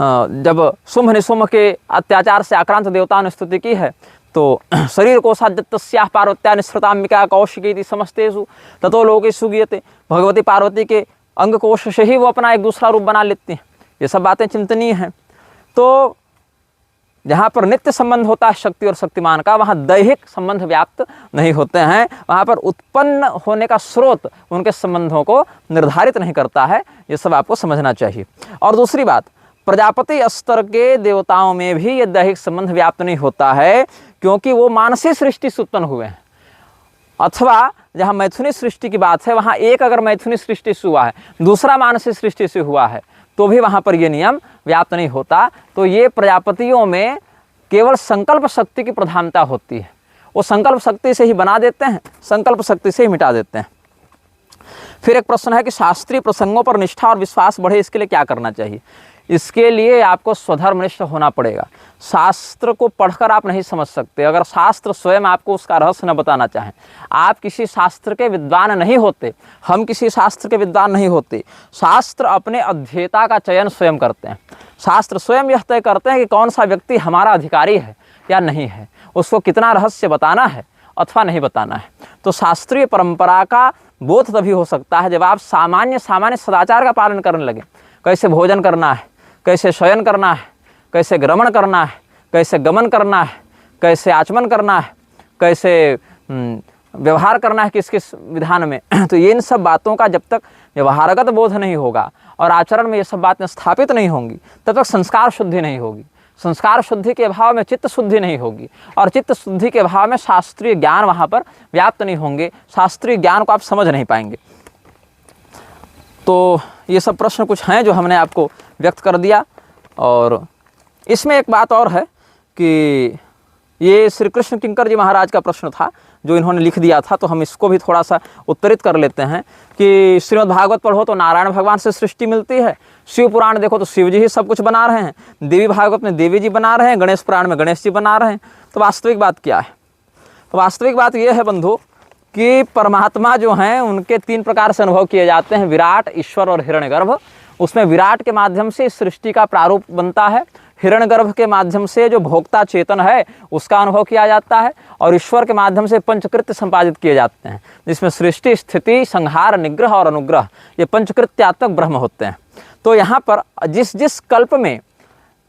S1: जब शुंभ निशुंभ के अत्याचार से आक्रांत देवताओं ने स्तुति की है तो शरीर कोशा दत्तस्याः पार्वत्या निःसृताम्बिका कौशिकीति समस्तेषु ततो लोकेषु गीयते। भगवती पार्वती के अंग कोश से ही वो अपना एक दूसरा रूप बना लेती हैं। ये सब बातें चिंतनीय हैं। तो जहाँ पर नित्य संबंध होता है शक्ति और शक्तिमान का, वहाँ दैहिक संबंध व्याप्त नहीं होते हैं। वहाँ पर उत्पन्न होने का स्रोत उनके संबंधों को निर्धारित नहीं करता है। ये सब आपको समझना चाहिए। और दूसरी बात, प्रजापति स्तर के देवताओं में भी ये दैहिक संबंध व्याप्त नहीं होता है, क्योंकि वो मानसिक सृष्टि से उत्पन्न हुए हैं। अथवा जहाँ मैथुनी सृष्टि की बात है, वहाँ एक अगर मैथुनी सृष्टि से हुआ है, दूसरा मानसिक सृष्टि से हुआ है, तो भी वहाँ पर ये नियम व्याप्त नहीं होता। तो ये प्रजापतियों में केवल संकल्प शक्ति की प्रधानता होती है। वो संकल्प शक्ति से ही बना देते हैं, संकल्प शक्ति से ही मिटा देते हैं। फिर एक प्रश्न है कि शास्त्रीय प्रसंगों पर निष्ठा और विश्वास बढ़े, इसके लिए क्या करना चाहिए? इसके लिए आपको स्वधर्मनिष्ठ होना पड़ेगा। शास्त्र को पढ़कर आप नहीं समझ सकते। अगर शास्त्र स्वयं आपको उसका रहस्य न बताना चाहें, आप किसी शास्त्र के विद्वान नहीं होते, हम किसी शास्त्र के विद्वान नहीं होते। शास्त्र अपने अध्येता का चयन स्वयं करते हैं। शास्त्र स्वयं यह तय करते हैं कि कौन सा व्यक्ति हमारा अधिकारी है या नहीं है, उसको कितना रहस्य बताना है अथवा नहीं बताना है। तो शास्त्रीय परंपरा का बोध तभी हो सकता है जब आप सामान्य सदाचार का पालन करने लगे। कैसे भोजन करना है, कैसे शयन करना है, कैसे ग्रमण करना है, कैसे गमन करना है, कैसे आचमन करना है, कैसे व्यवहार करना है किस किस विधान में। तो ये इन सब बातों का जब तक व्यवहारगत बोध नहीं होगा और आचरण में ये सब बातें स्थापित नहीं होंगी, तब तक संस्कार शुद्धि नहीं होगी। संस्कार शुद्धि के अभाव में चित्त शुद्धि नहीं होगी, और चित्त शुद्धि के अभाव में शास्त्रीय ज्ञान वहाँ पर व्याप्त नहीं होंगे। शास्त्रीय ज्ञान को आप समझ नहीं पाएंगे। तो ये सब प्रश्न कुछ हैं जो हमने आपको व्यक्त कर दिया। और इसमें एक बात और है कि ये श्री कृष्ण किंकर जी महाराज का प्रश्न था जो इन्होंने लिख दिया था, तो हम इसको भी थोड़ा सा उत्तरित कर लेते हैं कि श्रीमद् भागवत पढ़ो तो नारायण भगवान से सृष्टि मिलती है, शिव पुराण देखो तो शिव जी ही सब कुछ बना रहे हैं, देवी भागवत में देवी जी बना रहे हैं, गणेश पुराण में गणेश जी बना रहे हैं। तो वास्तविक बात क्या है? तो वास्तविक बात यह है बंधु कि परमात्मा जो हैं उनके तीन प्रकार से अनुभव किए जाते हैं, विराट, ईश्वर और हिरण्यगर्भ। उसमें विराट के माध्यम से सृष्टि का प्रारूप बनता है, हिरण्यगर्भ के माध्यम से जो भोक्ता चेतन है उसका अनुभव किया जाता है, और ईश्वर के माध्यम से पंचकृत्य संपादित किए जाते हैं, जिसमें सृष्टि, स्थिति, संहार, निग्रह और अनुग्रह, ये पंचकृत्यात्मक ब्रह्म होते हैं। तो यहाँ पर जिस जिस कल्प में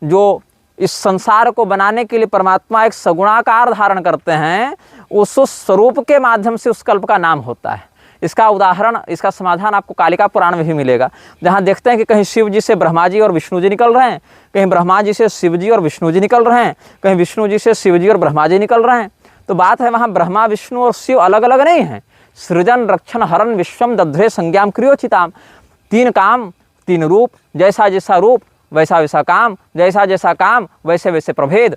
S1: जो इस संसार को बनाने के लिए परमात्मा एक सगुणाकार धारण करते हैं, उस स्वरूप के माध्यम से उस कल्प का नाम होता है। इसका उदाहरण, इसका समाधान आपको कालिका पुराण में भी मिलेगा, जहाँ देखते हैं कि कहीं शिव जी से ब्रह्मा जी और विष्णु जी निकल रहे हैं, कहीं ब्रह्मा जी से शिव जी और विष्णु जी निकल रहे हैं, कहीं विष्णु जी से शिव जी और ब्रह्मा जी निकल रहे हैं। तो बात है वहाँ ब्रह्मा, विष्णु और शिव अलग अलग नहीं हैं। सृजन, रक्षण, हरण, विश्वम दध्रे संज्ञाम क्रियोचिताम, तीन काम, तीन रूप, जैसा जैसा रूप वैसा वैसा काम, जैसा जैसा काम वैसे वैसे प्रभेद।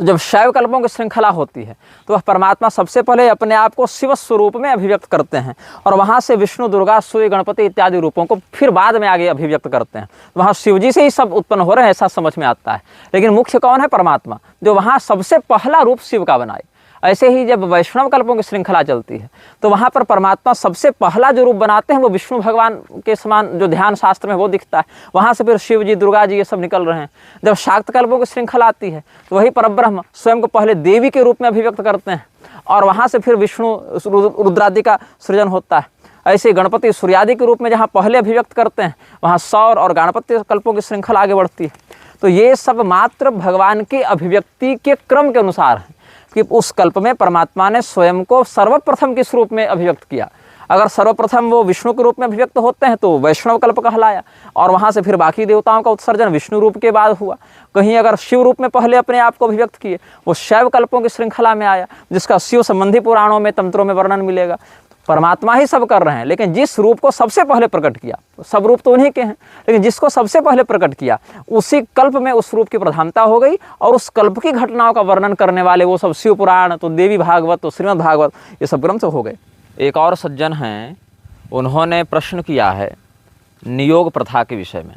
S1: तो जब शैव कल्पों की श्रृंखला होती है तो वह परमात्मा सबसे पहले अपने आप को शिव स्वरूप में अभिव्यक्त करते हैं और वहाँ से विष्णु, दुर्गा, सूर्य, गणपति इत्यादि रूपों को फिर बाद में आगे अभिव्यक्त करते हैं। वहाँ शिव जी से ही सब उत्पन्न हो रहे हैं, ऐसा समझ में आता है। लेकिन मुख्य कौन है? परमात्मा, जो वहाँ सबसे पहला रूप शिव का बनाए। ऐसे ही जब वैष्णव कल्पों की श्रृंखला चलती है तो वहाँ पर परमात्मा सबसे पहला जो रूप बनाते हैं वो विष्णु भगवान के समान, जो ध्यान शास्त्र में वो दिखता है। वहाँ से फिर शिव जी, दुर्गा जी ये सब निकल रहे हैं। जब शाक्त कल्पों की श्रृंखला आती है तो वही परब्रह्म स्वयं को पहले देवी के रूप में अभिव्यक्त करते हैं और वहाँ से फिर विष्णु, रुद्रादि का सृजन होता है। ऐसे गणपति सूर्यादि के रूप में जहाँ पहले अभिव्यक्त करते हैं वहाँ सौर और गणपति कल्पों की श्रृंखला आगे बढ़ती है। तो ये सब मात्र भगवान की अभिव्यक्ति के क्रम के अनुसार है कि उस कल्प में परमात्मा ने स्वयं को सर्वप्रथम किस रूप में अभिव्यक्त किया। अगर सर्वप्रथम वो विष्णु के रूप में अभिव्यक्त होते हैं तो वैष्णव कल्प कहलाया और वहाँ से फिर बाकी देवताओं का उत्सर्जन विष्णु रूप के बाद हुआ। कहीं अगर शिव रूप में पहले अपने आप को अभिव्यक्त किए वो शैव कल्पों की श्रृंखला में आया, जिसका शिव संबंधी पुराणों में, तंत्रों में वर्णन मिलेगा। परमात्मा ही सब कर रहे हैं, लेकिन जिस रूप को सबसे पहले प्रकट किया, सब रूप तो उन्हीं के हैं, लेकिन जिसको सबसे पहले प्रकट किया उसी कल्प में उस रूप की प्रधानता हो गई और उस कल्प की घटनाओं का वर्णन करने वाले वो सब शिव पुराण, तो देवी भागवत, तो श्रीमद् भागवत, ये सब ग्रंथ हो गए। एक और सज्जन हैं, उन्होंने प्रश्न किया है नियोग प्रथा के विषय में।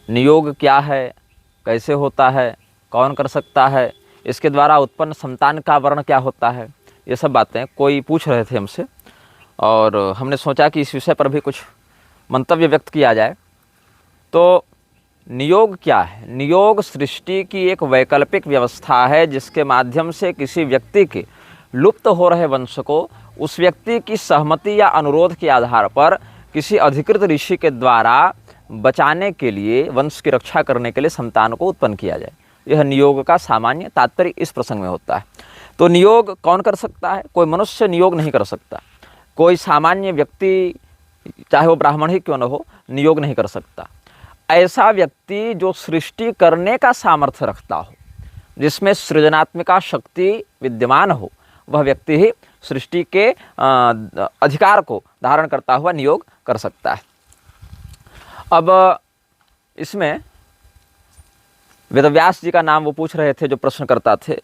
S1: नियोग क्या है, कैसे होता है, कौन कर सकता है, इसके द्वारा उत्पन्न संतान का वर्ण क्या होता है, ये सब बातें कोई पूछ रहे थे हमसे और हमने सोचा कि इस विषय पर भी कुछ मंतव्य व्यक्त किया जाए। तो नियोग क्या है? नियोग सृष्टि की एक वैकल्पिक व्यवस्था है जिसके माध्यम से किसी व्यक्ति के लुप्त हो रहे वंश को उस व्यक्ति की सहमति या अनुरोध के आधार पर किसी अधिकृत ऋषि के द्वारा बचाने के लिए, वंश की रक्षा करने के लिए संतान को उत्पन्न किया जाए। यह नियोग का सामान्य तात्पर्य इस प्रसंग में होता है। तो नियोग कौन कर सकता है? कोई मनुष्य नियोग नहीं कर सकता, कोई सामान्य व्यक्ति चाहे वो ब्राह्मण ही क्यों न हो नियोग नहीं कर सकता। ऐसा व्यक्ति जो सृष्टि करने का सामर्थ्य रखता हो, जिसमें सृजनात्मिका शक्ति विद्यमान हो, वह व्यक्ति ही सृष्टि के अधिकार को धारण करता हुआ नियोग कर सकता है। अब इसमें वेदव्यास जी का नाम वो पूछ रहे थे जो प्रश्न करता थे।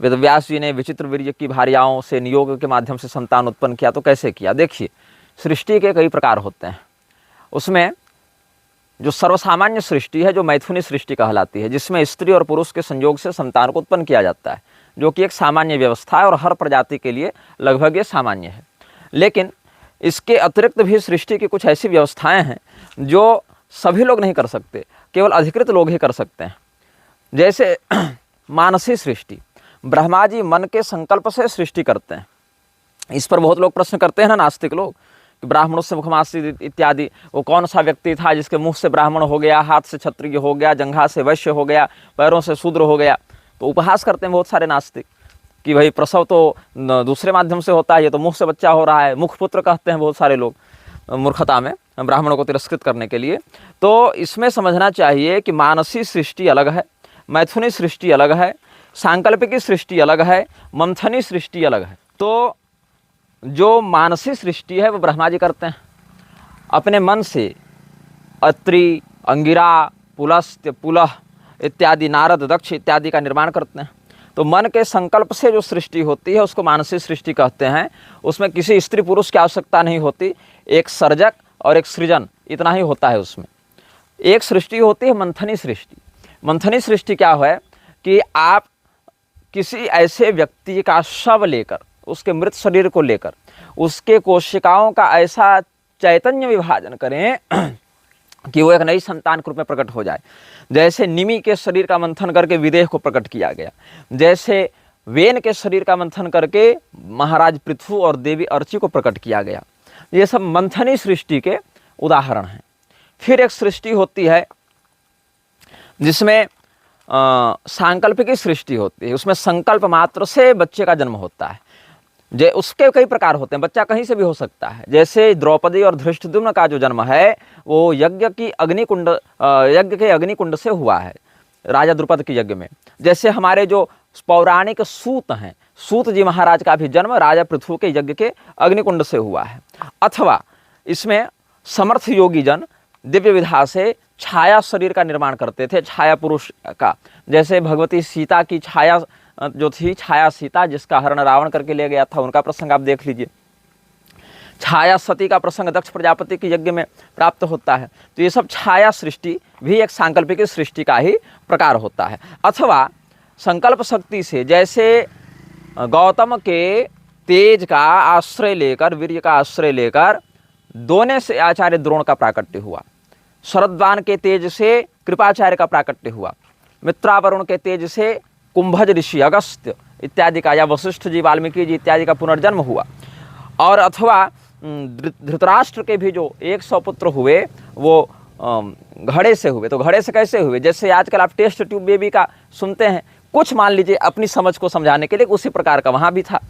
S1: वेदव्यास जी ने विचित्र वीर्य की भार्याओं से नियोग के माध्यम से संतान उत्पन्न किया। तो कैसे किया? देखिए, सृष्टि के कई प्रकार होते हैं। उसमें जो सर्वसामान्य सृष्टि है, जो मैथुनी सृष्टि कहलाती है, जिसमें स्त्री और पुरुष के संयोग से संतान को उत्पन्न किया जाता है, जो कि एक सामान्य व्यवस्था है और हर प्रजाति के लिए लगभग ये सामान्य है। लेकिन इसके अतिरिक्त भी सृष्टि की कुछ ऐसी व्यवस्थाएं हैं जो सभी लोग नहीं कर सकते, केवल अधिकृत लोग ही कर सकते हैं। जैसे मानसी सृष्टि, ब्रह्मा जी मन के संकल्प से सृष्टि करते हैं। इस पर बहुत लोग प्रश्न करते हैं ना, नास्तिक लोग, कि ब्राह्मणों से मुखमासी इत्यादि, वो कौन सा व्यक्ति था जिसके मुंह से ब्राह्मण हो गया, हाथ से क्षत्रिय हो गया, जंघा से वैश्य हो गया, पैरों से शूद्र हो गया। तो उपहास करते हैं बहुत सारे नास्तिक कि भाई प्रसव तो दूसरे माध्यम से होता है, ये तो मुख से बच्चा हो रहा है। मुखपुत्र कहते हैं बहुत सारे लोग मूर्खता में, ब्राह्मणों को तिरस्कृत करने के लिए। तो इसमें समझना चाहिए कि मानसी सृष्टि अलग है, मैथुनी सृष्टि अलग है, सांकल्पिकी सृष्टि अलग है, मंथनी सृष्टि अलग है। तो जो मानसी सृष्टि है वो ब्रह्मा जी करते हैं। अपने मन से अत्रि, अंगिरा, पुलस्त्य, पुलह इत्यादि, नारद, दक्ष इत्यादि का निर्माण करते हैं। तो मन के संकल्प से जो सृष्टि होती है उसको मानसी सृष्टि कहते हैं। उसमें किसी स्त्री पुरुष की आवश्यकता नहीं होती, एक सर्जक और एक सृजन, इतना ही होता है उसमें। एक सृष्टि होती है मंथनी सृष्टि। मंथनी सृष्टि क्या है कि आप किसी ऐसे व्यक्ति का शव लेकर, उसके मृत शरीर को लेकर, उसके कोशिकाओं का ऐसा चैतन्य विभाजन करें कि वो एक नई संतान के रूप में प्रकट हो जाए। जैसे निमि के शरीर का मंथन करके विदेह को प्रकट किया गया, जैसे वेन के शरीर का मंथन करके महाराज पृथु और देवी अर्ची को प्रकट किया गया। ये सब मंथनी सृष्टि के उदाहरण हैं। फिर एक सृष्टि होती है जिसमें सांकल्पिकी सृष्टि होती है। उसमें संकल्प मात्र से बच्चे का जन्म होता है। उसके कई प्रकार होते हैं, बच्चा कहीं से भी हो सकता है। जैसे द्रौपदी और धृष्टद्युम्न का जो जन्म है वो यज्ञ के अग्निकुंड से हुआ है, राजा द्रुपद के यज्ञ में। जैसे हमारे जो पौराणिक सूत हैं, सूत जी महाराज का भी जन्म राजा पृथु के यज्ञ के अग्निकुंड से हुआ है। अथवा इसमें समर्थ योगी जन दिव्य विधा से छाया शरीर का निर्माण करते थे, छाया पुरुष का। जैसे भगवती सीता की छाया जो थी, छाया सीता, जिसका हरण रावण करके ले गया था, उनका प्रसंग आप देख लीजिए। छाया सती का प्रसंग दक्ष प्रजापति के यज्ञ में प्राप्त होता है। तो ये सब छाया सृष्टि भी एक सांकल्पिक सृष्टि का ही प्रकार होता है। अथवा संकल्प शक्ति से, जैसे गौतम के तेज का आश्रय लेकर, वीर्य का आश्रय लेकर दोने से आचार्य द्रोण का प्राकट्य हुआ, शरद्वान के तेज से कृपाचार्य का प्राकट्य हुआ, मित्रावरुण के तेज से कुंभज ऋषि अगस्त्य इत्यादि का, या वशिष्ठ जी, वाल्मीकि जी इत्यादि का पुनर्जन्म हुआ। और अथवा धृतराष्ट्र के भी जो 100 पुत्र हुए वो घड़े से हुए। तो घड़े से कैसे हुए? जैसे आजकल आप टेस्ट ट्यूब बेबी का सुनते हैं, कुछ मान लीजिए अपनी समझ को समझाने के लिए, उसी प्रकार का वहाँ भी था।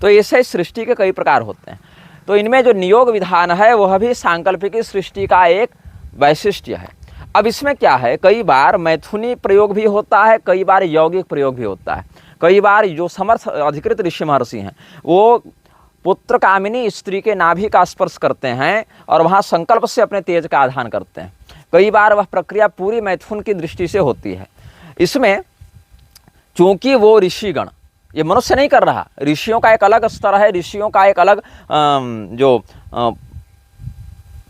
S1: तो ऐसे सृष्टि के कई प्रकार होते हैं। तो इनमें जो नियोग विधान है वह भी सांकल्पिक सृष्टि का एक वैशिष्ट्य है। अब इसमें क्या है, कई बार मैथुनी प्रयोग भी होता है, कई बार यौगिक प्रयोग भी होता है। कई बार जो समर्थ अधिकृत ऋषि महर्षि हैं वो पुत्र कामिनी स्त्री के नाभि का स्पर्श करते हैं और वहाँ संकल्प से अपने तेज का आधान करते हैं। कई बार वह प्रक्रिया पूरी मैथुन की दृष्टि से होती है। इसमें चूंकि वो ऋषिगण, ये मनुष्य नहीं कर रहा, ऋषियों का एक अलग स्तर है, ऋषियों का एक अलग जो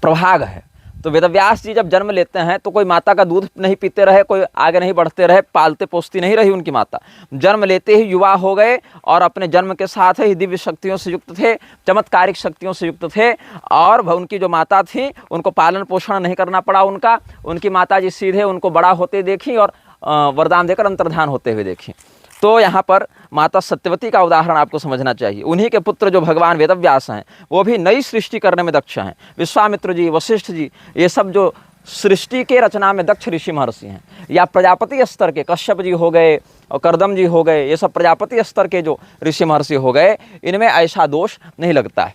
S1: प्रभाग है। तो वेदव्यास जी जब जन्म लेते हैं तो कोई माता का दूध नहीं पीते रहे, कोई आगे नहीं बढ़ते रहे, पालते पोसती नहीं रही उनकी माता। जन्म लेते ही युवा हो गए और अपने जन्म के साथ ही दिव्य शक्तियों से युक्त थे, चमत्कारिक शक्तियों से युक्त थे। और उनकी जो माता थी उनको पालन पोषण नहीं करना पड़ा उनकी माता जी सीधे उनको बड़ा होते देखी और वरदान देकर अंतर्धान होते हुए देखी। तो यहाँ पर माता सत्यवती का उदाहरण आपको समझना चाहिए। उन्हीं के पुत्र जो भगवान वेदव्यास हैं वो भी नई सृष्टि करने में दक्ष हैं। विश्वामित्र जी, वशिष्ठ जी, ये सब जो सृष्टि के रचना में दक्ष ऋषि महर्षि हैं। या प्रजापति स्तर के कश्यप जी हो गए और कर्दम जी हो गए, ये सब प्रजापति स्तर के जो ऋषि महर्षि हो गए, इनमें ऐसा दोष नहीं लगता है।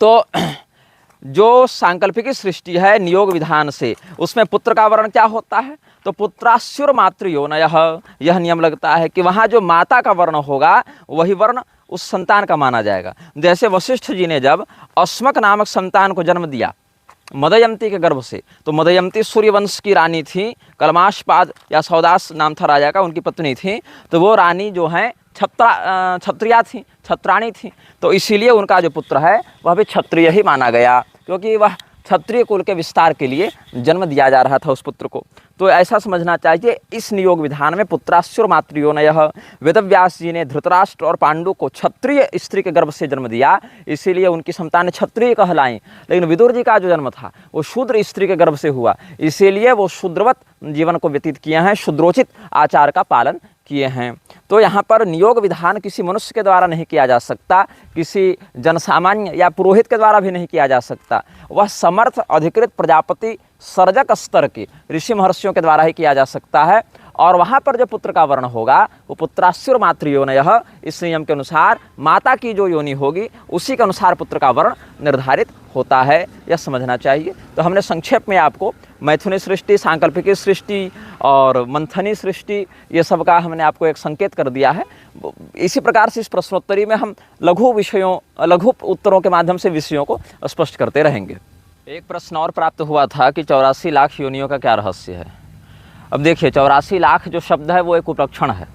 S1: तो जो सांकल्पिक सृष्टि है नियोग विधान से, उसमें पुत्र का वर्ण क्या होता है? तो पुत्रास्युर मातृयोनयः, यह नियम लगता है कि वहाँ जो माता का वर्ण होगा वही वर्ण उस संतान का माना जाएगा। जैसे वशिष्ठ जी ने जब अस्मक नामक संतान को जन्म दिया मदयंती के गर्भ से, तो मदयंती सूर्यवंश की रानी थी, कलमाशपाद या सौदास नाम था राजा का, उनकी पत्नी थी। तो वो रानी जो है क्षत्रिया थी, क्षत्राणी थी। तो इसीलिए उनका जो पुत्र है वह भी क्षत्रिय ही माना गया, क्योंकि वह क्षत्रिय कुल के विस्तार के लिए जन्म दिया जा रहा था उस पुत्र को। तो ऐसा समझना चाहिए इस नियोग विधान में पुत्रास्युर मातृयोनयः। वेदव्यास जी ने धृतराष्ट्र और पांडु को क्षत्रिय स्त्री के गर्भ से जन्म दिया, इसीलिए उनकी संतान क्षत्रिय कहलाई। लेकिन विदुर जी का जो जन्म था वो शूद्र स्त्री के गर्भ से हुआ, इसीलिए वो शूद्रवत जीवन को व्यतीत किए हैं, शूद्रोचित आचार का पालन किए हैं। तो यहाँ पर नियोग विधान किसी मनुष्य के द्वारा नहीं किया जा सकता, किसी जनसामान्य या पुरोहित के द्वारा भी नहीं किया जा सकता। वह समर्थ अधिकृत प्रजापति सर्जक स्तर के ऋषि महर्षियों के द्वारा ही किया जा सकता है। और वहाँ पर जो पुत्र का वर्ण होगा वो पुत्रास्युर मातृयोनयः, इस नियम के अनुसार माता की जो योनि होगी उसी के अनुसार पुत्र का वर्ण निर्धारित होता है, यह समझना चाहिए। तो हमने संक्षेप में आपको मैथुनी सृष्टि, सांकल्पिक सृष्टि और मंथनी सृष्टि, ये सब का हमने आपको एक संकेत कर दिया है। इसी प्रकार से इस प्रश्नोत्तरी में हम लघु उत्तरों के माध्यम से विषयों को स्पष्ट करते रहेंगे। एक प्रश्न और प्राप्त हुआ था कि 84 लाख योनियों का क्या रहस्य है। अब देखिए, 84 लाख जो शब्द है वो एक उपलक्षण है।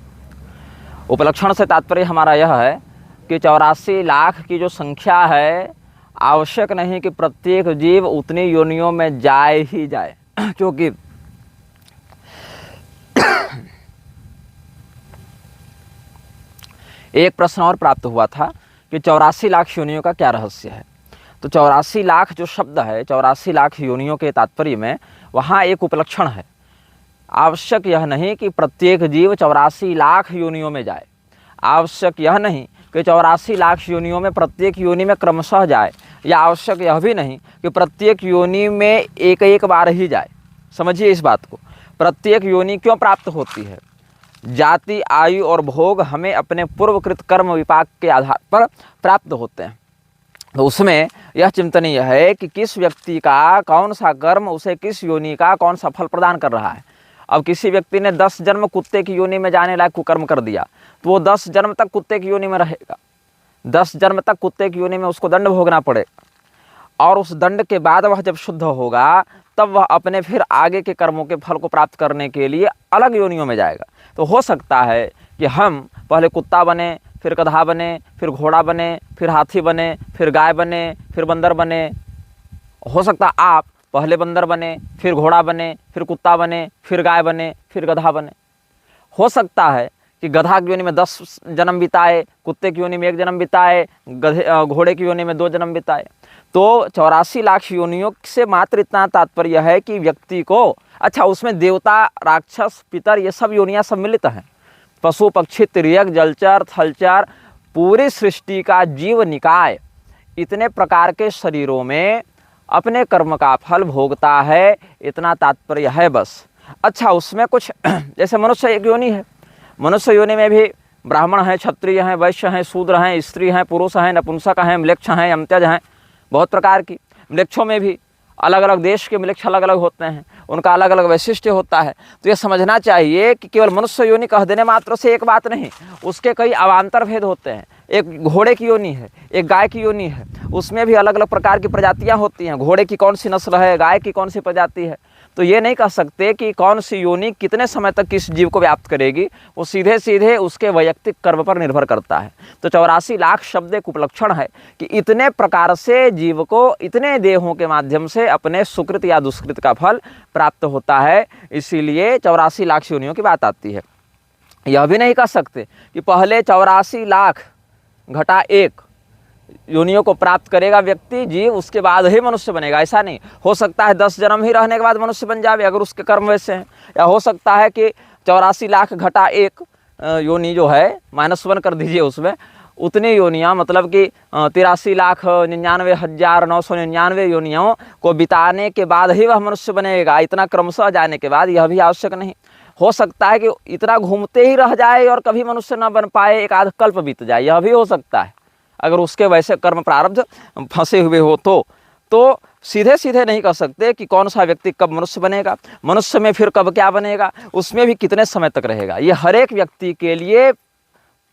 S1: उपलक्षण से तात्पर्य हमारा यह है कि 84 लाख की जो संख्या है, आवश्यक नहीं कि प्रत्येक जीव उतनी योनियों में जाए ही जाए, क्योंकि एक प्रश्न और प्राप्त हुआ था कि 84 लाख योनियों का क्या रहस्य है। तो 84 लाख जो शब्द है, 84 लाख योनियों के तात्पर्य में वहाँ एक उपलक्षण है। आवश्यक यह नहीं कि प्रत्येक जीव 84 लाख योनियों में जाए, आवश्यक यह नहीं कि 84 लाख योनियों में प्रत्येक योनि में क्रमशः जाए, या आवश्यक यह भी नहीं कि प्रत्येक योनि में एक एक बार ही जाए। समझिए इस बात को। प्रत्येक योनि क्यों प्राप्त होती है? जाति, आयु और भोग हमें अपने पूर्वकृत कर्म विपाक के आधार पर प्राप्त होते हैं। तो उसमें यह चिंतनीय है कि किस व्यक्ति का कौन सा कर्म उसे किस योनि का कौन सा फल प्रदान कर रहा है। अब किसी व्यक्ति ने 10 जन्म कुत्ते की योनि में जाने लायक कुकर्म कर दिया तो वो 10 जन्म तक कुत्ते की योनि में रहेगा, 10 जन्म तक कुत्ते की योनि में उसको दंड भोगना पड़ेगा। और उस दंड के बाद वह जब शुद्ध होगा तब वह अपने फिर आगे के कर्मों के फल को प्राप्त करने के लिए अलग योनियों में जाएगा। तो हो सकता है कि हम पहले कुत्ता बने, फिर गधा बने, फिर घोड़ा बने, फिर हाथी बने, फिर गाय बने, फिर बंदर बने। हो सकता आप पहले बंदर बने, फिर घोड़ा बने, फिर कुत्ता बने, फिर गाय बने, फिर गधा बने। हो सकता है कि गधा की योनि में 10 जन्म बिताए, कुत्ते की योनि में 1 जन्म बिताए, घोड़े की योनि में 2 जन्म बिताए। तो 84 लाख योनियों से मात्र इतना तात्पर्य है कि व्यक्ति को, अच्छा उसमें देवता, राक्षस, पितर ये सब योनियाँ सम्मिलित हैं। पशु, पक्षी, तिर्यक, जलचर, थलचर, पूरी सृष्टि का जीव निकाय इतने प्रकार के शरीरों में अपने कर्म का फल भोगता है, इतना तात्पर्य है बस। अच्छा उसमें कुछ जैसे मनुष्य एक योनि है, मनुष्य योनि में भी ब्राह्मण हैं, क्षत्रिय हैं, वैश्य हैं, शूद्र हैं, स्त्री हैं, पुरुष हैं, नपुंसक हैं, म्लेच्छ हैं, यमत्यज हैं, बहुत प्रकार की। म्लेच्छों में भी अलग अलग देश के म्लेच्छ अलग अलग होते हैं, उनका अलग अलग वैशिष्ट्य होता है। तो ये समझना चाहिए कि केवल मनुष्य योनि कह देने मात्र से एक बात नहीं, उसके कई अवान्तर भेद होते हैं। एक घोड़े की योनि है, एक गाय की योनि है, उसमें भी अलग अलग प्रकार की प्रजातियां होती हैं। घोड़े की कौन सी नस्ल है, गाय की कौन सी प्रजाति है, तो ये नहीं कह सकते कि कौन सी योनि कितने समय तक किस जीव को व्याप्त करेगी, वो सीधे सीधे उसके वैयक्तिक कर्म पर निर्भर करता है। तो 84 लाख शब्द एक उपलक्षण है कि इतने प्रकार से जीव को इतने देहों के माध्यम से अपने सुकृत या दुष्कृत का फल प्राप्त होता है, इसीलिए 84 लाख योनियों की बात आती है। यह भी नहीं कह सकते कि पहले 84 लाख घटा 1 योनियों को प्राप्त करेगा व्यक्ति जीव, उसके बाद ही मनुष्य बनेगा, ऐसा नहीं। हो सकता है 10 जन्म ही रहने के बाद मनुष्य बन जाए अगर उसके कर्म वैसे हैं, या हो सकता है कि 84 लाख घटा 1 योनि जो है -1 कर दीजिए, उसमें उतनी योनियाँ मतलब कि 83,99,999 योनियों को बिताने के बाद ही वह मनुष्य बनेगा, इतना क्रमशः जाने के बाद, यह भी आवश्यक नहीं। हो सकता है कि इतना घूमते ही रह जाए और कभी मनुष्य न बन पाए, एक आध कल्प बीत जाए, यह भी हो सकता है अगर उसके वैसे कर्म प्रारब्ध फंसे हुए हो तो सीधे सीधे नहीं कह सकते कि कौन सा व्यक्ति कब मनुष्य बनेगा, मनुष्य में फिर कब क्या बनेगा, उसमें भी कितने समय तक रहेगा। ये हर एक व्यक्ति के लिए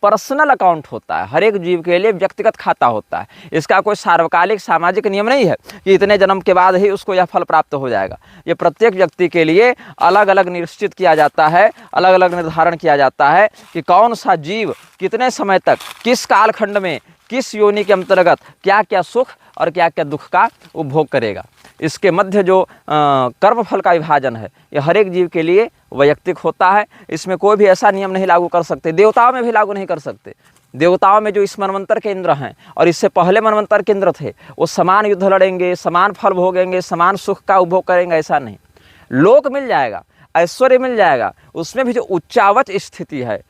S1: पर्सनल अकाउंट होता है, हर एक जीव के लिए व्यक्तिगत खाता होता है। इसका कोई सार्वकालिक सामाजिक नियम नहीं है कि इतने जन्म के बाद ही उसको यह फल प्राप्त हो जाएगा। ये प्रत्येक व्यक्ति के लिए अलग अलग निश्चित किया जाता है, अलग अलग निर्धारण किया जाता है कि कौन सा जीव कितने समय तक, किस कालखंड में, किस योनि के अंतर्गत क्या क्या सुख और क्या क्या दुख का उपभोग करेगा। इसके मध्य जो कर्म फल का विभाजन है, ये हर एक जीव के लिए वैयक्तिक होता है। इसमें कोई भी ऐसा नियम नहीं लागू कर सकते, देवताओं में भी लागू नहीं कर सकते। देवताओं में जो इस मनवंतर के इंद्र हैं और इससे पहले मनवंतर के इंद्र थे, वो समान युद्ध लड़ेंगे, समान फल भोगेंगे, समान सुख का उपभोग करेंगे, ऐसा नहीं। लोक मिल जाएगा, ऐश्वर्य मिल जाएगा, उसमें भी जो उच्चावच स्थिति है,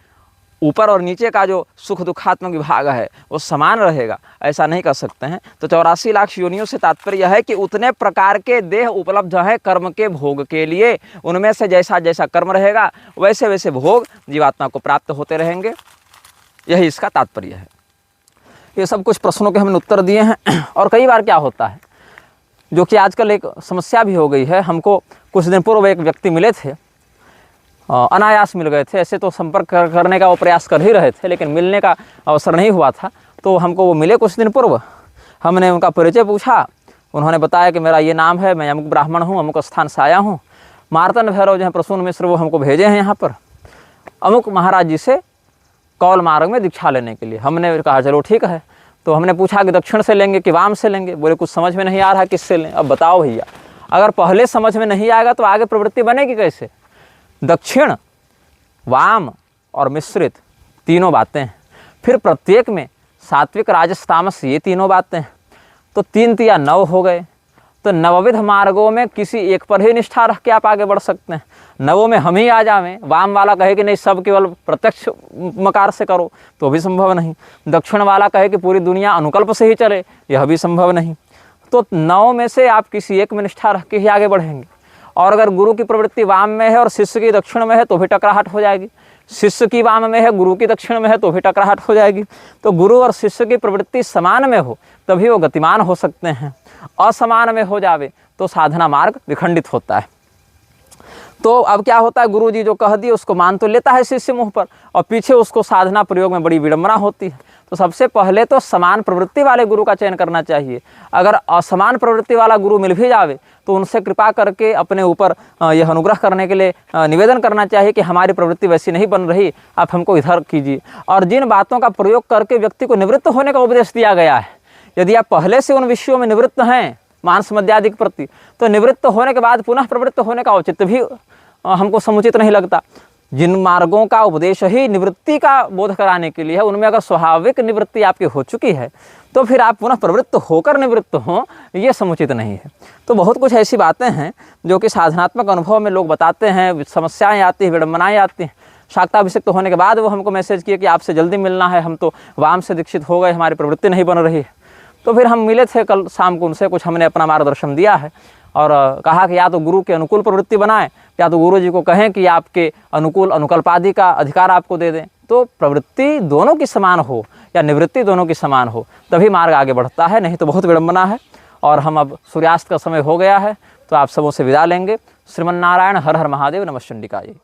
S1: ऊपर और नीचे का जो सुख दुखात्मक विभाग है वो समान रहेगा, ऐसा नहीं कर सकते हैं। तो 84 लाख योनियों से तात्पर्य है कि उतने प्रकार के देह उपलब्ध हैं कर्म के भोग के लिए, उनमें से जैसा जैसा कर्म रहेगा वैसे वैसे भोग जीवात्मा को प्राप्त होते रहेंगे, यही इसका तात्पर्य है। ये सब कुछ प्रश्नों के हमने उत्तर दिए हैं। और कई बार क्या होता है, जो कि आजकल एक समस्या भी हो गई है, हमको कुछ दिन पूर्व एक व्यक्ति मिले थे, अनायास मिल गए थे, ऐसे तो संपर्क करने का वो प्रयास कर ही रहे थे लेकिन मिलने का अवसर नहीं हुआ था। तो हमको वो मिले कुछ दिन पूर्व, हमने उनका परिचय पूछा, उन्होंने बताया कि मेरा ये नाम है, मैं अमुक ब्राह्मण हूँ, अमुक स्थान से आया हूँ, मार्तंड भैरव जो हैं प्रसून मिश्र वो हमको भेजे हैं यहाँ पर अमुक महाराज जी से कौल मार्ग में दीक्षा लेने के लिए। हमने कहा चलो ठीक है। तो हमने पूछा कि दक्षिण से लेंगे कि वाम से लेंगे, बोले कुछ समझ में नहीं आ रहा किससे लें। अब बताओ भैया, अगर पहले समझ में नहीं आएगा तो आगे प्रवृत्ति बनेगी कैसे। दक्षिण, वाम और मिश्रित तीनों बातें हैं, फिर प्रत्येक में सात्विक राजस तामस ये तीनों बातें हैं, तो 3 तिया 9 हो गए। तो नवविध मार्गों में किसी एक पर ही निष्ठा रख के आप आगे बढ़ सकते हैं। नवों में हम ही आ जावें, वाम वाला कहे कि नहीं सब केवल प्रत्यक्ष मकार से करो तो भी संभव नहीं, दक्षिण वाला कहे कि पूरी दुनिया अनुकल्प से ही चले, यह भी संभव नहीं। तो 9 में से आप किसी एक में निष्ठा रख के ही आगे बढ़ेंगे। और अगर गुरु की प्रवृत्ति वाम में है और शिष्य की दक्षिण में है तो भी टकराहट हो जाएगी, शिष्य की वाम में है गुरु की दक्षिण में है तो भी टकराहट हो जाएगी। तो गुरु और शिष्य की प्रवृत्ति समान में हो तभी वो गतिमान हो सकते हैं, असमान में हो जावे तो साधना मार्ग विखंडित होता है। तो अब क्या होता है, गुरु जी जो कह दिए उसको मान तो लेता है शिष्य मुँह पर, और पीछे उसको साधना प्रयोग में बड़ी विडंबना होती है। तो सबसे पहले तो समान प्रवृत्ति वाले गुरु का चयन करना चाहिए। अगर असमान प्रवृत्ति वाला गुरु मिल भी जावे तो उनसे कृपा करके अपने ऊपर यह अनुग्रह करने के लिए निवेदन करना चाहिए कि हमारी प्रवृत्ति वैसी नहीं बन रही, आप हमको इधर कीजिए। और जिन बातों का प्रयोग करके व्यक्ति को निवृत्त होने का उपदेश दिया गया है, यदि आप पहले से उन विषयों में निवृत्त हैं मांस मद्यादि के प्रति, तो निवृत्त होने के बाद पुनः प्रवृत्त होने का औचित्य भी हमको समुचित नहीं लगता। जिन मार्गों का उपदेश ही निवृत्ति का बोध कराने के लिए है, उनमें अगर स्वाभाविक निवृत्ति आपकी हो चुकी है तो फिर आप पुनः प्रवृत्त होकर निवृत्त हों, ये समुचित नहीं है। तो बहुत कुछ ऐसी बातें हैं जो कि साधनात्मक अनुभव में लोग बताते हैं, समस्याएं आती हैं, विडंबनाएं आती हैं। शाक्ताभिषिक्त होने के बाद वो हमको मैसेज किए कि आपसे जल्दी मिलना है, हम तो वाम से दीक्षित हो गए, हमारी प्रवृत्ति नहीं बन रही है। तो फिर हम मिले थे कल शाम को उनसे, कुछ हमने अपना मार्गदर्शन दिया है और कहा कि या तो गुरु के अनुकूल प्रवृत्ति बनाएं, या तो गुरु जी को कहें कि आपके अनुकूल अनुकल्पादि का अधिकार आपको दे दें। तो प्रवृत्ति दोनों की समान हो या निवृत्ति दोनों की समान हो, तभी मार्ग आगे बढ़ता है, नहीं तो बहुत विडंबना है। और हम अब सूर्यास्त का समय हो गया है, तो आप सबों से विदा लेंगे। श्रीमन्नारायण हर हर महादेव, नमः चंडिकाय।